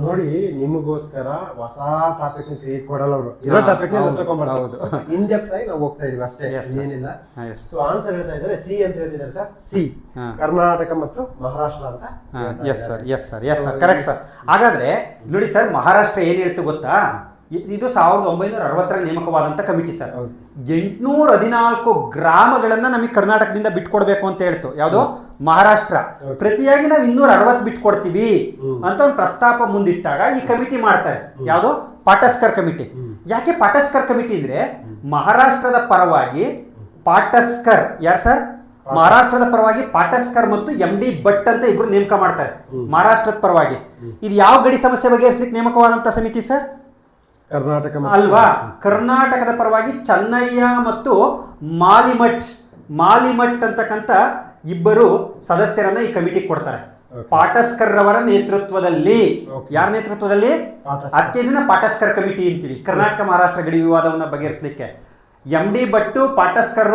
ನೋಡಿ, ನಿಮಗೋಸ್ಕರ ಹೊಸ ಟಾಪಿಕ್ ಕ್ರಿಯೇಟ್ ಮಾಡಲ್ಲ ಅವರು, ಇರೋ ಟಾಪಿಕ್ ತಗೊಂಡ್ಬರ್ತಾರೆ. ಇನ್ ಡೆಪ್ತ್ ಆಗಿ ನಾವು ಹೋಗ್ತಾ ಇದೀವಿ ಅಷ್ಟೇ, ಏನಿಲ್ಲ. ಸೊ ಆನ್ಸರ್ ಹೇಳ್ತಾ ಇದ್ದಾರೆ ಸಿ ಅಂತ ಹೇಳ್ತಿದ್ದಾರೆ ಸರ್. ಸಿ, ಕರ್ನಾಟಕ ಮತ್ತು ಮಹಾರಾಷ್ಟ್ರ ಅಂತ. S sir, yes sir, yes sir, correct sir. ಹಾಗಾದ್ರೆ ನೋಡಿ ಸರ್, ಮಹಾರಾಷ್ಟ್ರ ಏನು ಹೇಳ್ತು ಗೊತ್ತಾ, ಇದು 1960ರಲ್ಲಿ ನೇಮಕವಾದಂಥ ಕಮಿಟಿ ಸರ್. 814 ಗ್ರಾಮಗಳನ್ನ ನಮಗೆ ಕರ್ನಾಟಕದಿಂದ ಬಿಟ್ಕೊಡ್ಬೇಕು ಅಂತ ಹೇಳ್ತು. ಯಾವುದು? ಮಹಾರಾಷ್ಟ್ರ. ಪ್ರತಿಯಾಗಿ ನಾವು 260 ಬಿಟ್ಕೊಡ್ತೀವಿ ಅಂತ ಒಂದು ಪ್ರಸ್ತಾಪ ಮುಂದಿಟ್ಟಾಗ ಈ ಕಮಿಟಿ ಮಾಡ್ತಾರೆ. ಯಾವುದು? ಪಾಟಸ್ಕರ್ ಕಮಿಟಿ. ಯಾಕೆ ಪಾಟಸ್ಕರ್ ಕಮಿಟಿ ಅಂದ್ರೆ, ಮಹಾರಾಷ್ಟ್ರದ ಪರವಾಗಿ ಪಾಟಸ್ಕರ್ ಯಾರು ಸರ್? ಮಹಾರಾಷ್ಟ್ರದ ಪರವಾಗಿ ಪಾಟಸ್ಕರ್ ಮತ್ತು MD ಭಟ್ ಅಂತ ಇಬ್ರು ನೇಮಕ ಮಾಡ್ತಾರೆ ಮಹಾರಾಷ್ಟ್ರದ ಪರವಾಗಿ. ಇದು ಯಾವ ಗಡಿ ಸಮಸ್ಯೆ ಬಗೆಹರಿಸಲಿಕ್ಕೆ ನೇಮಕವಾದಂಥ ಸಮಿತಿ ಸರ್? ಕರ್ನಾಟಕ ಅಲ್ವಾ? ಕರ್ನಾಟಕದ ಪರವಾಗಿ ಚೆನ್ನಯ್ಯ ಮತ್ತು ಮಾಲಿಮಠ್ ಅಂತಕ್ಕಂಥ ಇಬ್ಬರು ಸದಸ್ಯರನ್ನ ಈ ಕಮಿಟಿ ಕೊಡ್ತಾರೆ. ಪಾಟಸ್ಕರ್ ರವರ ನೇತೃತ್ವದಲ್ಲಿ. ಯಾರ ನೇತೃತ್ವದಲ್ಲಿ? ಅತ್ಯಧಿಕ ಪಾಟಸ್ಕರ್ ಕಮಿಟಿ ಅಂತೀವಿ, ಕರ್ನಾಟಕ ಮಹಾರಾಷ್ಟ್ರ ಗಡಿ ವಿವಾದವನ್ನು ಬಗೆಹರಿಸಲಿಕ್ಕೆ. MD ಭಟ್ಟು ಪಾಟಸ್ಕರ್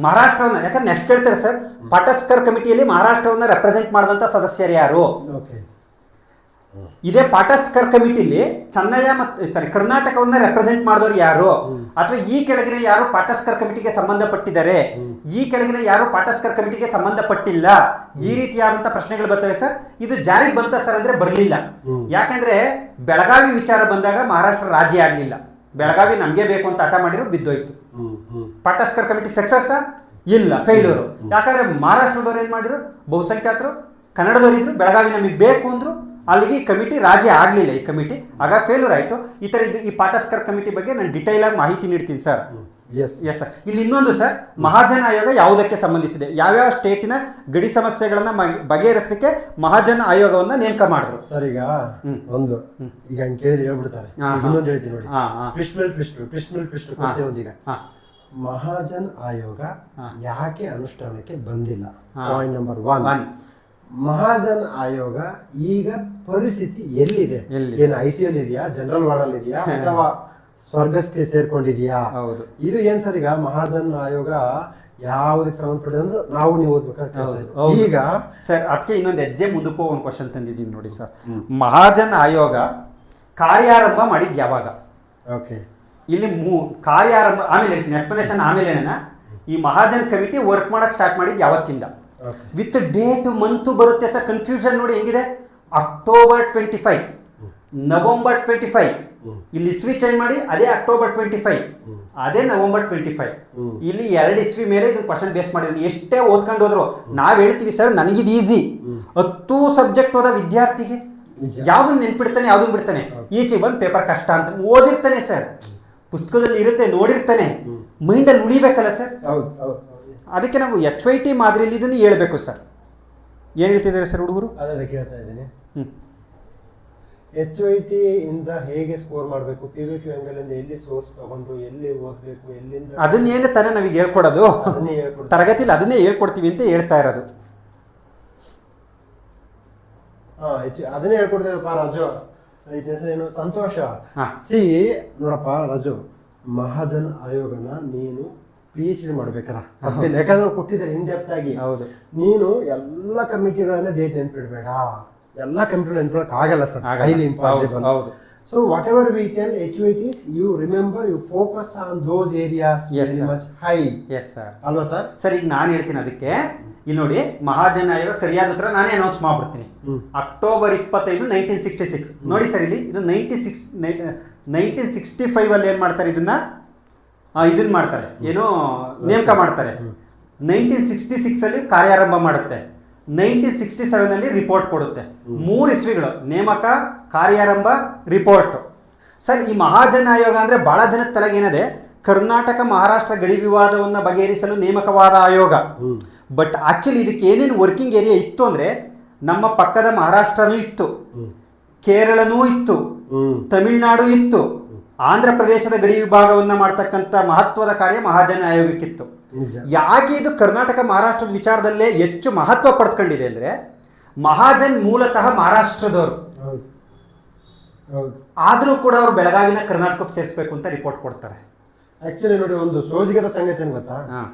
ಮಹಾರಾಷ್ಟ್ರವನ್ನ, ಯಾಕಂದ್ರೆ ನೆಕ್ಸ್ಟ್ ಕೇಳ್ತಾರೆ ಸರ್, ಪಾಟಸ್ಕರ್ ಕಮಿಟಿಯಲ್ಲಿ ಮಹಾರಾಷ್ಟ್ರವನ್ನ ರೆಪ್ರೆಸೆಂಟ್ ಮಾಡಿದಂಥ ಸದಸ್ಯರು ಯಾರು? ಇದೇ ಪಾಟಸ್ಕರ್ ಕಮಿಟಿಲಿ ಚೆನ್ನಯ್ಯ ಮತ್ತು ಕರ್ನಾಟಕವನ್ನ ರೆಪ್ರೆಸೆಂಟ್ ಮಾಡಿದವರು ಯಾರು, ಅಥವಾ ಈ ಕೆಳಗಿನ ಯಾರು ಪಾಟಸ್ಕರ್ ಕಮಿಟಿಗೆ ಸಂಬಂಧಪಟ್ಟಿದ್ದಾರೆ, ಈ ಕೆಳಗಿನ ಯಾರು ಪಾಟಸ್ಕರ್ ಕಮಿಟಿಗೆ ಸಂಬಂಧಪಟ್ಟಿಲ್ಲ, ಈ ರೀತಿಯಾದಂಥ ಪ್ರಶ್ನೆಗಳು ಬರ್ತವೆ ಸರ್. ಇದು ಜಾರಿಗೆ ಬಂತ ಸರ್ ಅಂದ್ರೆ ಬರಲಿಲ್ಲ. ಯಾಕೆಂದ್ರೆ ಬೆಳಗಾವಿ ವಿಚಾರ ಬಂದಾಗ ಮಹಾರಾಷ್ಟ್ರ ರಾಜ್ಯ ಆಗಲಿಲ್ಲ. ಬೆಳಗಾವಿ ನಮಗೆ ಬೇಕು ಅಂತ ಹಠ ಮಾಡಿದ್ರು, ಬಿದ್ದೋಯ್ತು. ಪಾಟಸ್ಕರ್ ಕಮಿಟಿ ಸಕ್ಸಸ್ ಇಲ್ಲ, ಫೇಲ್ಯೂರು. ಯಾಕಂದ್ರೆ ಮಹಾರಾಷ್ಟ್ರದವ್ರು ಏನು ಮಾಡಿದ್ರು, ಬಹುಸಂಖ್ಯಾತರು ಕನ್ನಡದವರಿದ್ರು, ಬೆಳಗಾವಿ ನಮಗೆ ಬೇಕು ಅಂದರು. ಅಲ್ಲಿಗೆ ಈ ಕಮಿಟಿ ರಾಜಿ ಆಗಲಿಲ್ಲ. ಈ ಕಮಿಟಿ ಆಗ ಫೇಲ್ಯೂರ್ ಆಯಿತು. ಈ ಥರ ಈ ಪಾಟಸ್ಕರ್ ಕಮಿಟಿ ಬಗ್ಗೆ ನಾನು ಡಿಟೈಲ್ ಆಗಿ ಮಾಹಿತಿ ನೀಡ್ತೀನಿ ಸರ್. Yes sir. ಇಲ್ಲಿ ಇನ್ನೊಂದು ಸರ್, ಮಹಾಜನ ಆಯೋಗ ಯಾವುದಕ್ಕೆ ಸಂಬಂಧಿಸಿದೆ, ಯಾವ್ಯಾವ ಸ್ಟೇಟಿನ ಗಡಿ ಸಮಸ್ಯೆಗಳನ್ನ ಬಗೆಹರಿಸಲಿಕ್ಕೆ ಮಹಾಜನ ಆಯೋಗವನ್ನ ನೇಮಕ ಮಾಡಿದ್ರು ಸರ್. ಈಗ ಒಂದು ಈಗ ಹಂಗೆ ಕೇಳಿದ್ರೆ ಹೇಳ್ಬಿಡ್ತಾರೆ. ಇನ್ನೊಂದು ಹೇಳ್ತೀನಿ ನೋಡಿ, ಟ್ವಿಸ್ಟ್ ಒಂದೀಗ ಮಹಾಜನ್ ಆಯೋಗ ಯಾಕೆ ಅನುಷ್ಠಾನಕ್ಕೆ ಬಂದಿಲ್ಲ. ಪಾಯಿಂಟ್ ನಂಬರ್ 1, ಮಹಾಜನ್ ಆಯೋಗ ಈಗ ಪರಿಸ್ಥಿತಿ ಎಲ್ಲಿದೆ? ಏನು ICU ಇದೆಯಾ, ಜನರಲ್ ವಾರ್ಡ್ ಅಲ್ಲಿ ಇದೆಯಾ, ಅಥವಾ ಸ್ವರ್ಗಕ್ಕೆ ಸೇರ್ಕೊಂಡಿದ್ಯಾ? ಹೌದು. ಇದು ಏನ್ ಸರ್, ಈಗ ಮಹಾಜನ್ ಆಯೋಗ ಯಾವುದಕ್ಕೆ ಸಂಬಂಧಪಟ್ಟಿದೆ ಅಂದ್ರೆ ನಾವು ನೀವು ಓದ್ಬೇಕಾಗ್ತದೆ. ಈಗ ಸರ್ ಅದಕ್ಕೆ ಇನ್ನೊಂದು ಹೆಜ್ಜೆ ಮುಂದಕ್ಕೂ ಒಂದು ಕ್ವಶನ್ ತಂದಿದ್ದೀನಿ ನೋಡಿ ಸರ್. ಮಹಾಜನ್ ಆಯೋಗ ಕಾರ್ಯಾರಂಭ ಮಾಡಿದ್ ಯಾವಾಗ? ಓಕೆ, ಇಲ್ಲಿ ಕಾರ್ಯಾರಂಭ ಆಮೇಲೆ ಹೇಳ್ತೀನಿ, ಎಕ್ಸ್ಪ್ಲನೇಷನ್ ಆಮೇಲೆ. ಈ ಮಹಾಜನ್ ಕಮಿಟಿ ವರ್ಕ್ ಮಾಡಕ್ ಸ್ಟಾರ್ಟ್ ಮಾಡಿದ್ ಯಾವತ್ತಿಂದ, ವಿತ್ ಡೇಟ್ ಮಂತ್ ಬರುತ್ತೆ ಸರ್. ಕನ್ಫ್ಯೂಷನ್ ನೋಡಿ ಹೆಂಗಿದೆ. ಅಕ್ಟೋಬರ್ 25, ನವೆಂಬರ್ 25, ಇಲ್ಲಿ ಇಸ್ವಿ ಚೇಂಜ್ ಮಾಡಿ ಅದೇ ಅಕ್ಟೋಬರ್ 25, ಅದೇ ನವೆಂಬರ್ 25. ಇಲ್ಲಿ 2 ಇಸ್ವಿ ಮೇಲೆ ಇದು ಕ್ವಶನ್ ಬೇಸ್ ಮಾಡಿದ್ರು. ಎಷ್ಟೇ ಓದ್ಕೊಂಡು ಹೋದ್ರು ನಾವ್ ಹೇಳ್ತೀವಿ ಸರ್, ನನಗಿದು ಈಸಿ. 10 ಸಬ್ಜೆಕ್ಟ್ ಓದ ವಿದ್ಯಾರ್ಥಿಗೆ ಯಾವ್ದನ್ನ ನೆನ್ಪಿಡ್ತಾನೆ, ಯಾವ್ದನ್ನ ಬಿಡ್ತಾನೆ, ಈಚೆಗೆ ಬಂದು ಪೇಪರ್ ಕಷ್ಟ ಅಂತ ಓದಿರ್ತಾನೆ ಸರ್. ಪುಸ್ತಕದಲ್ಲಿ ಇರುತ್ತೆ, ನೋಡಿರ್ತಾನೆ, ಮೈಂಡಲ್ಲಿ ಉಳಿಬೇಕಲ್ಲ ಸರ್. ಅದಕ್ಕೆ ನಾವು HYT ಮಾದರಿಯಲ್ಲಿ ಇದನ್ನು ಹೇಳ್ಬೇಕು ಸರ್. ಏನು ಹೇಳ್ತಿದ್ದಾರೆ ಸರ್ ಹುಡುಗರು? ಅದೇ ಕೇಳ್ತಾ ಇದ್ದೀನಿ. HYT ಇಂದ ಹೇಗೆ ಸ್ಕೋರ್ ಮಾಡಬೇಕು, PVQ ಆಂಗಲ್ ಇಂದ ಎಲ್ಲಿ ಸೋರ್ಸ್ ತಗೊಂಡು ಎಲ್ಲಿ ಓದಬೇಕು, ಎಲ್ಲಿಂದ, ಅದನ್ನೇನು ತಾನೇ ನಮಗೆ ಹೇಳ್ಕೊಡೋದು. ತರಗತಿಲಿ ಅದನ್ನೇ ಹೇಳ್ಕೊಡ್ತೀವಿ ಅಂತ ಹೇಳ್ತಾ ಇರೋದು. ಅದನ್ನೇ ಹೇಳ್ಕೊಡ್ತೇವಪ್ಪ ರಾಜು. ಏನು ಸಂತೋಷ. ನೋಡಪ್ಪ ರಾಜು, ಮಹಾಜನ್ ಆಯೋಗನ ನೀನು PhD ಮಾಡ್ಬೇಕಲ್ಲ, ಯಾಕಂದ್ರೆ ಕೊಟ್ಟಿದ್ದಾರೆ ಇನ್ ಡೆಪ್ತ್ ಆಗಿ. ಹೌದು. ನೀನು ಎಲ್ಲ ಕಮಿಟಿಗಳನ್ನ ಡೇಟ್ ನೆನ್ಪಿಡ್ಬೇಡ. ಎಲ್ಲ ಕಮಿಟಿ ನೆನ್ಪಿಡಕ್ ಆಗಲ್ಲ ಸರ್, highly impossible. So whatever we tell HYTs, you remember, you focus on those areas very much high. Yes sir. ಅಲ್ವಾ ಸರ್? ಸರ್ ಈಗ ನಾನು ಹೇಳ್ತೀನಿ ಅದಕ್ಕೆ. ಇಲ್ಲಿ ನೋಡಿ, ಮಹಾಜನ ಆಯೋಗ ಸರಿಯಾದ ಉತ್ತರ ನಾನೇ ಅನೌನ್ಸ್ ಮಾಡ್ಬಿಡ್ತೀನಿ. ಅಕ್ಟೋಬರ್ 25, 1966. ನೋಡಿ ಸರ್, ಇಲ್ಲಿ ಇದು 1965 ಅಲ್ಲಿ ಏನ್ ಮಾಡ್ತಾರೆ, ಇದನ್ನ ಮಾಡ್ತಾರೆ, ಏನೋ ನೇಮಕ ಮಾಡ್ತಾರೆ. 1966 ಅಲ್ಲಿ ಕಾರ್ಯಾರಂಭ ಮಾಡುತ್ತೆ. 1967 ಅಲ್ಲಿ ರಿಪೋರ್ಟ್ ಕೊಡುತ್ತೆ. 3 ಇಸ್ವಿಗಳು, ನೇಮಕ, ಕಾರ್ಯಾರಂಭ, ರಿಪೋರ್ಟ್. ಸರ್ ಈ ಮಹಾಜನ ಆಯೋಗ ಅಂದ್ರೆ ಬಹಳ ಜನದ ತಲೆಗೆ ಏನಿದೆ, ಕರ್ನಾಟಕ ಮಹಾರಾಷ್ಟ್ರ ಗಡಿ ವಿವಾದವನ್ನು ಬಗೆಹರಿಸಲು ನೇಮಕವಾದ ಆಯೋಗ. ಬಟ್ ಆಕ್ಚುಲಿ ಇದಕ್ಕೆ ಏನೇನು ವರ್ಕಿಂಗ್ ಏರಿಯಾ ಇತ್ತು ಅಂದ್ರೆ, ನಮ್ಮ ಪಕ್ಕದ ಮಹಾರಾಷ್ಟ್ರನೂ ಇತ್ತು, ಕೇರಳನೂ ಇತ್ತು, ತಮಿಳುನಾಡು ಇತ್ತು, ಆಂಧ್ರ ಪ್ರದೇಶದ ಗಡಿ ವಿಭಾಗವನ್ನ ಮಾಡ್ತಕ್ಕಂಥ ಮಹತ್ವದ ಕಾರ್ಯ ಮಹಾಜನ ಆಯೋಗಕ್ಕಿತ್ತು. ಯಾಕೆ ಇದು ಕರ್ನಾಟಕ ಮಹಾರಾಷ್ಟ್ರದ ವಿಚಾರದಲ್ಲೇ ಹೆಚ್ಚು ಮಹತ್ವ ಪಡೆದುಕೊಂಡಿದೆ ಅಂದ್ರೆ, ಮಹಾಜನ್ ಮೂಲತಃ ಮಹಾರಾಷ್ಟ್ರದವರು, ಆದ್ರೂ ಕೂಡ ಅವರು ಬೆಳಗಾವಿನ ಕರ್ನಾಟಕಕ್ಕೆ ಸೇರಿಸಬೇಕು ಅಂತ ರಿಪೋರ್ಟ್ ಕೊಡ್ತಾರೆ. ಆಕ್ಚುಲಿ ನೋಡಿ, ಒಂದು ಸೋಜಿಗದ ಸಂಗತಿ ಏನ್ ಗೊತ್ತಾ,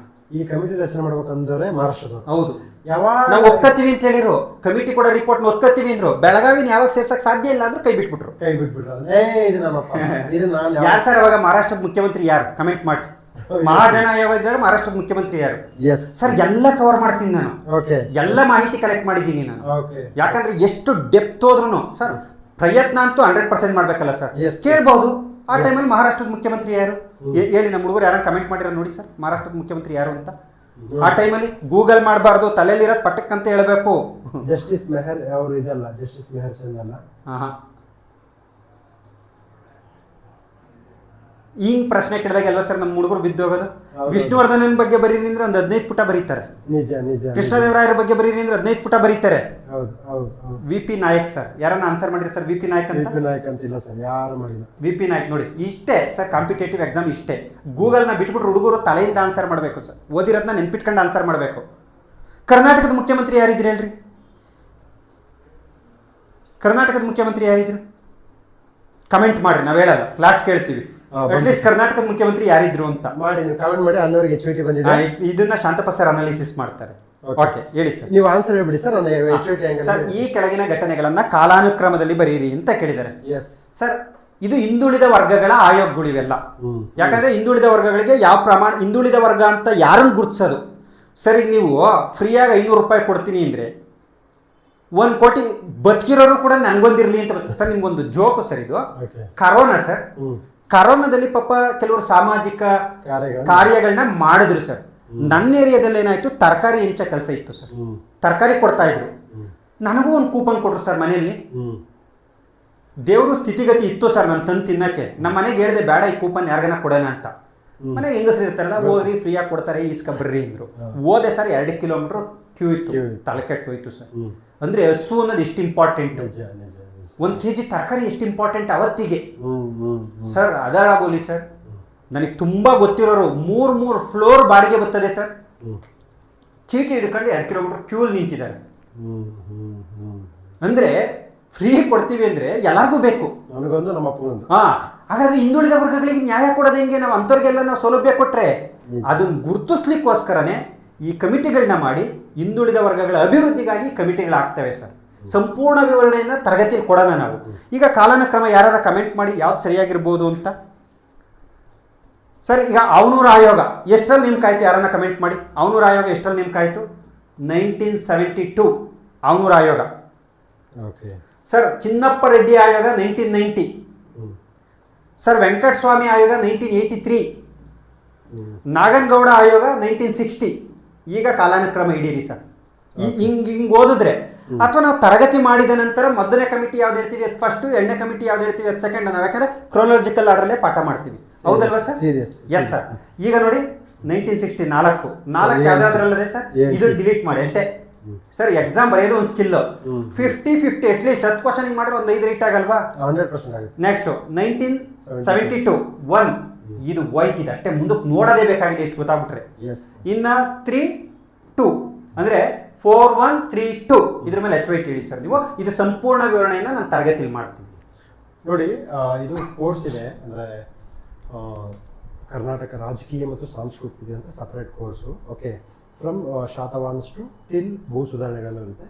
ಈ ಕಮಿಟಿ ರಚನೆ ಮಾಡ್ಬೇಕಂದ್ರೆ ಮಹಾರಾಷ್ಟ್ರದವರು. ಹೌದು, ಯಾವಾಗ ನಾವು ಒಪ್ಕೋತೀವಿ ಅಂತ ಹೇಳಿರು, ಕಮಿಟಿ ಕೂಡ ರಿಪೋರ್ಟ್ ಒಪ್ಕೋತೀವಿ ಅಂದ್ರು, ಬೆಳಗಾವಿನ ಯಾವಾಗ ಸೇರ್ಸಕ್ ಸಾಧ್ಯ ಇಲ್ಲ ಅಂದ್ರೂ ಕೈ ಬಿಟ್ಬಿಟ್ರು. ಯಾರು ಸರ್ ಅವಾಗ ಮಹಾರಾಷ್ಟ್ರದ ಮುಖ್ಯಮಂತ್ರಿ ಯಾರು? ಕಮೆಂಟ್ ಮಾಡಿ. ಮಹಾಜನ ಆಯೋಗ ಇದ್ದಾಗ ಮಹಾರಾಷ್ಟ್ರದ ಮುಖ್ಯಮಂತ್ರಿ ಯಾರು? ಸರ್ ಎಲ್ಲ ಕವರ್ ಮಾಡ್ತೀನಿ ನಾನು, ಎಲ್ಲ ಮಾಹಿತಿ ಕಲೆಕ್ಟ್ ಮಾಡಿದ್ದೀನಿ ನಾನು. ಯಾಕಂದ್ರೆ ಎಷ್ಟು ಡೆಪ್ತ್ ಹೋದ್ರು ಸರ್, ಪ್ರಯತ್ನ ಅಂತೂ 100% ಮಾಡ್ಬೇಕಲ್ಲ ಸರ್. ಕೇಳ್ಬಹುದು, ಆ ಟೈಮಲ್ಲಿ ಮಹಾರಾಷ್ಟ್ರದ ಮುಖ್ಯಮಂತ್ರಿ ಯಾರು ಹೇಳಿ? ನಮ್ಮ ಹುಡುಗರು ಯಾರು ಕಮೆಂಟ್ ಮಾಡಿರೋ ನೋಡಿ ಸರ್, ಮಹಾರಾಷ್ಟ್ರದ ಮುಖ್ಯಮಂತ್ರಿ ಯಾರು ಅಂತ. ಆ ಟೈಮಲ್ಲಿ ಗೂಗಲ್ ಮಾಡಬಾರ್ದು, ತಲೆಯಲ್ಲಿರೋದು ಪಟ್ಟಕ್ ಅಂತ ಹೇಳಬೇಕು. ಜಸ್ಟಿಸ್ ಮೆಹರ್ ಅವರು ಇದಲ್ಲ, ಜಸ್ಟಿಸ್ ಮೆಹರ್ ಚಂದ್ ಅಲ್ಲ. ಹಿಂಗ್ ಪ್ರಶ್ನೆ ಕೇಳಿದಾಗ ಅಲ್ವಾ ಸರ್ ನಮ್ಮ ಹುಡುಗರು ಬಿದ್ದೋಗೋದು. ವಿಷ್ಣುವರ್ಧನನ್ ಬಗ್ಗೆ ಬರೀರಿ ಅಂದ್ರೆ ಒಂದು 15 ಪುಟ ಬರೀತಾರೆ. ನಿಜ ನಿಜ. ಕೃಷ್ಣದೇವರಾಯರ ಬಗ್ಗೆ ಬರೀರಿ ಅಂದ್ರೆ 15 ಪುಟ ಬರೀತಾರೆ. ಹೌದು. VP ನಾಯಕ್ ಸರ್, ಯಾರನ್ನ ಆನ್ಸರ್ ಮಾಡಿರಿ ಸರ್? VP ನಾಯಕ್ ಅಂತ ಇಲ್ಲ ಸರ್, ಯಾರು ಮಾಡಿಲ್ಲ. VP ನಾಯಕ್ ನೋಡಿ, ಇಷ್ಟೇ ಸರ್ ಕಾಂಪಿಟೇಟಿವ್ ಎಕ್ಸಾಮ್ ಇಷ್ಟೇ. ಗೂಗಲ್ನ ಬಿಟ್ಬಿಟ್ಟು ಹುಡುಗರು ತಲೆಯಿಂದ ಆನ್ಸರ್ ಮಾಡಬೇಕು ಸರ್, ಓದಿರೋದನ್ನ ನೆನ್ಪಿಟ್ಕೊಂಡು ಆನ್ಸರ್ ಮಾಡಬೇಕು. ಕರ್ನಾಟಕದ ಮುಖ್ಯಮಂತ್ರಿ ಯಾರಿದ್ರು ಹೇಳ್ರಿ? ಕರ್ನಾಟಕದ ಮುಖ್ಯಮಂತ್ರಿ ಯಾರಿದ್ರು? ಕಮೆಂಟ್ ಮಾಡ್ರಿ, ನಾವ್ ಹೇಳಲ್ಲ, ಲಾಸ್ಟ್ ಕೇಳ್ತೀವಿ. ಅಟ್ಲೀಸ್ಟ್ ಕರ್ನಾಟಕದ ಮುಖ್ಯಮಂತ್ರಿ ಯಾರಿದ್ರು ಅಂತ ಮಾಡಿ, ನೀವು ಕಮೆಂಟ್ ಮಾಡಿ. ಅಲ್ಲಿವರೆಗೆ HYT ಬಂದಿದೆ, ಇದನ್ನ ಶಾಂತಪ್ಪ ಸರ್ ಅನಾಲಿಸಿಸ್ ಮಾಡ್ತಾರೆ. ಓಕೆ, ಹೇಳಿ ಸರ್, ನೀವು ಆನ್ಸರ್ ಹೇಳ್ಬಿಡಿ ಸರ್. ಸರ್, ಈ ಕೆಳಗಿನ ಘಟನೆಗಳನ್ನ ಕಾಲಾನುಕ್ರಮದಲ್ಲಿ ಬರೀರಿ ಅಂತ ಕೇಳಿದ್ದಾರೆ. ಸರ್, ಇದು ಹಿಂದುಳಿದ ವರ್ಗಗಳ ಆಯೋಗಗಳು ಇವೆಲ್ಲ. ಯಾಕಂದ್ರೆ ಹಿಂದುಳಿದ ವರ್ಗಗಳಿಗೆ ಯಾವ ಪ್ರಮಾಣ, ಹಿಂದುಳಿದ ವರ್ಗ ಅಂತ ಯಾರನ್ನು ಗುರುತಿಸೋದು ಸರ್? ಈಗ ನೀವು ಫ್ರೀಯಾಗಿ 500 ರೂಪಾಯಿ ಕೊಡ್ತೀನಿ ಅಂದ್ರೆ 1 ಕೋಟಿ ಬದುಕಿರೋರು ಕೂಡ ನನ್ಗೊಂದಿರ್ಲಿ ಅಂತ. ಸರ್ ನಿಮ್ಗೊಂದು ಜೋಕು ಸರ್, ಇದು ಕರೋನಾ ಸರ್. ಕರೋನಾದಲ್ಲಿ ಪಾಪ ಕೆಲವರು ಸಾಮಾಜಿಕ ಕಾರ್ಯಗಳನ್ನ ಮಾಡಿದ್ರು ಸರ್. ನನ್ನ ಏರಿಯಾದಲ್ಲಿ ಏನಾಯ್ತು, ತರಕಾರಿ ಹೆಂಚ ಕೆಲಸ ಇತ್ತು ಸರ್, ತರಕಾರಿ ಕೊಡ್ತಾ ಇದ್ರು. ನನಗೂ ಒಂದು ಕೂಪನ್ ಕೊಟ್ರು ಸರ್ ಮನೆಯಲ್ಲಿ. ಹ್ಮ್ ದೇವರು ಸ್ಥಿತಿಗತಿ ಇತ್ತು ಸರ್ ನಾನು ತಂದು ತಿನ್ನಕ್ಕೆ. ನಮ್ಮ ಮನೆಗೆ ಹೇಳಿದೆ ಬೇಡ ಈ ಕೂಪನ್ ಯಾರಿಗಾನ ಕೊಡೋಣ ಅಂತ. ಮನೆಗೆ ಹೆಂಗಸರು ಇರ್ತಾರಲ್ಲ, ಹೋಗ್ರಿ ಫ್ರೀಯಾಗಿ ಕೊಡ್ತಾರೆ ಇಸ್ಕೊಬರ್ರಿ ಅಂದರು. ಹೋದೆ ಸರ್, 2 ಕಿಲೋಮೀಟ್ರ್ ಕ್ಯೂ ಇತ್ತು, ತಲೆ ಕೆಟ್ಟೋಯ್ತು ಸರ್. ಅಂದರೆ ಹಸು ಅನ್ನೋದು ಎಷ್ಟು ಇಂಪಾರ್ಟೆಂಟ್, 1 kg ತರಕಾರಿ ಎಷ್ಟು ಇಂಪಾರ್ಟೆಂಟ್ ಅವತ್ತಿಗೆ ಸರ್. ಅದಾಗೋಲಿ ಸರ್, ನನಗೆ ತುಂಬ ಗೊತ್ತಿರೋರು 3 ಫ್ಲೋರ್ ಬಾಡಿಗೆ ಬರ್ತದೆ ಸರ್. ಚೀಟಿ ಹಿಡ್ಕೊಂಡು 2 ಕಿಲೋಮೀಟ್ರ್ ಕ್ಯೂಲ್ ನಿಂತಿದ್ದಾರೆ. ಅಂದರೆ ಫ್ರೀ ಕೊಡ್ತೀವಿ ಅಂದರೆ ಎಲ್ಲರಿಗೂ ಬೇಕು. ನನಗೊಂದು ನಮ್ಮ ಅಪ್ಪಗೊಂದು. ಹಾಂ, ಹಾಗಾದ್ರೆ ಹಿಂದುಳಿದ ವರ್ಗಗಳಿಗೆ ನ್ಯಾಯ ಕೊಡೋದು ಹೆಂಗೆ? ನಾವು ಅಂಥವ್ರಿಗೆಲ್ಲ ನಾವು ಸೌಲಭ್ಯ ಕೊಟ್ಟರೆ ಅದನ್ನು ಗುರುತಿಸ್ಲಿಕ್ಕೋಸ್ಕರನೇ ಈ ಕಮಿಟಿಗಳನ್ನ ಮಾಡಿ ಹಿಂದುಳಿದ ವರ್ಗಗಳ ಅಭಿವೃದ್ಧಿಗಾಗಿ ಕಮಿಟಿಗಳಾಗ್ತವೆ ಸರ್. ಸಂಪೂರ್ಣ ವಿವರಣೆಯನ್ನು ತರಗತಿಯಲ್ಲಿ ಕೊಡೋಣ ನಾವು. ಈಗ ಕಾಲನ ಕ್ರಮ ಯಾರು ಕಮೆಂಟ್ ಮಾಡಿ ಯಾವ್ದು ಸರಿಯಾಗಿರ್ಬೋದು ಅಂತ ಸರ್. ಈಗ ಅವನೂರು ಆಯೋಗ ಎಷ್ಟರಲ್ಲಿ ನೇಮಕ ಆಯಿತು? ಯಾರನ್ನ ಕಮೆಂಟ್ ಮಾಡಿ. ಅವನೂರು ಆಯೋಗ ಎಷ್ಟರಲ್ಲಿ ನೇಮಕ ಆಯಿತು? 1972 ಅವನೂರು ಆಯೋಗ. Okay sir. ಚಿನ್ನಪ್ಪ ರೆಡ್ಡಿ ಆಯೋಗ 1990. ಸರ್. ವೆಂಕಟಸ್ವಾಮಿ ಆಯೋಗ 1983. ನಾಗನಗೌಡ ಆಯೋಗ 1960. ಈಗ ಕಾಲಾನುಕ್ರಮ ಹಿಡೀರಿ ಸರ್. ಹಿಂಗೆ ಓದಿದ್ರೆ, ಅಥವಾ ನಾವು ತರಗತಿ ಮಾಡಿದ ನಂತರ ಮೊದಲನೇ ಕಮಿಟಿ ಯಾವ್ದು ಹೇಳ್ತೀವಿ ಅದು ಫಸ್ಟು, 2ನೇ ಕಮಿಟಿ ಯಾವ್ದು ಹೇಳ್ತೀವಿ ಅದು ಸೆಕೆಂಡ್. ನಾವು ಯಾಕಂದ್ರೆ ಕ್ರೋನಾಲಜಿಕಲ್ ಆರ್ಡರಲ್ಲೇ ಪಾಠ ಮಾಡ್ತೀವಿ, ಹೌದಲ್ವಾ ಸರ್? Yes sir. ಈಗ ನೋಡಿ 1960 4 ಯಾವ್ದಾದ್ರಲ್ಲದೆ ಸರ್, ಇದು ಡಿಲೀಟ್ ಮಾಡಿ ಅಷ್ಟೇ ಸರ್. ಎಕ್ಸಾಮ್ ಬರೆಯೋದು ಒಂದು ಸ್ಕಿಲ್. 50-50 ಅಟ್ಲೀಸ್ಟ್ 10 ಕ್ವಶನ್ ಮಾಡಿದ್ರೆ ಒಂದು 5 ರೀಟ್ ಆಗಲ್ವಾ? 100% ಆಗುತ್ತೆ. ನೆಕ್ಸ್ಟ್ 1972 1 ಇದು ಹೋಯ್ತಿದೆ ಅಷ್ಟೇ, ಮುಂದಕ್ಕೆ ನೋಡೋದೇ ಬೇಕಾಗಿದೆ ಎಷ್ಟು ಗೊತ್ತಾಗ್ಬಿಟ್ರೆ. ಇನ್ನ 3 2 ಅಂದರೆ 4 1 3 2 ಇದ್ರ ಮೇಲೆ HYT ಹೇಳಿ ಸರ್ ನೀವು. ಇದು ಸಂಪೂರ್ಣ ವಿವರಣೆಯನ್ನು ನಾನು ತರಗತಿಯಲ್ಲಿ ಮಾಡ್ತೀನಿ ನೋಡಿ. ಇದು ಕೋರ್ಸ್ ಇದೆ, ಅಂದರೆ ಕರ್ನಾಟಕ ರಾಜಕೀಯ ಮತ್ತು ಸಾಂಸ್ಕೃತಿಕ ಅಂತ separate course. Okay, from Satavahanas to till ಭೂ ಸುಧಾರಣೆಗಳಿರುತ್ತೆ.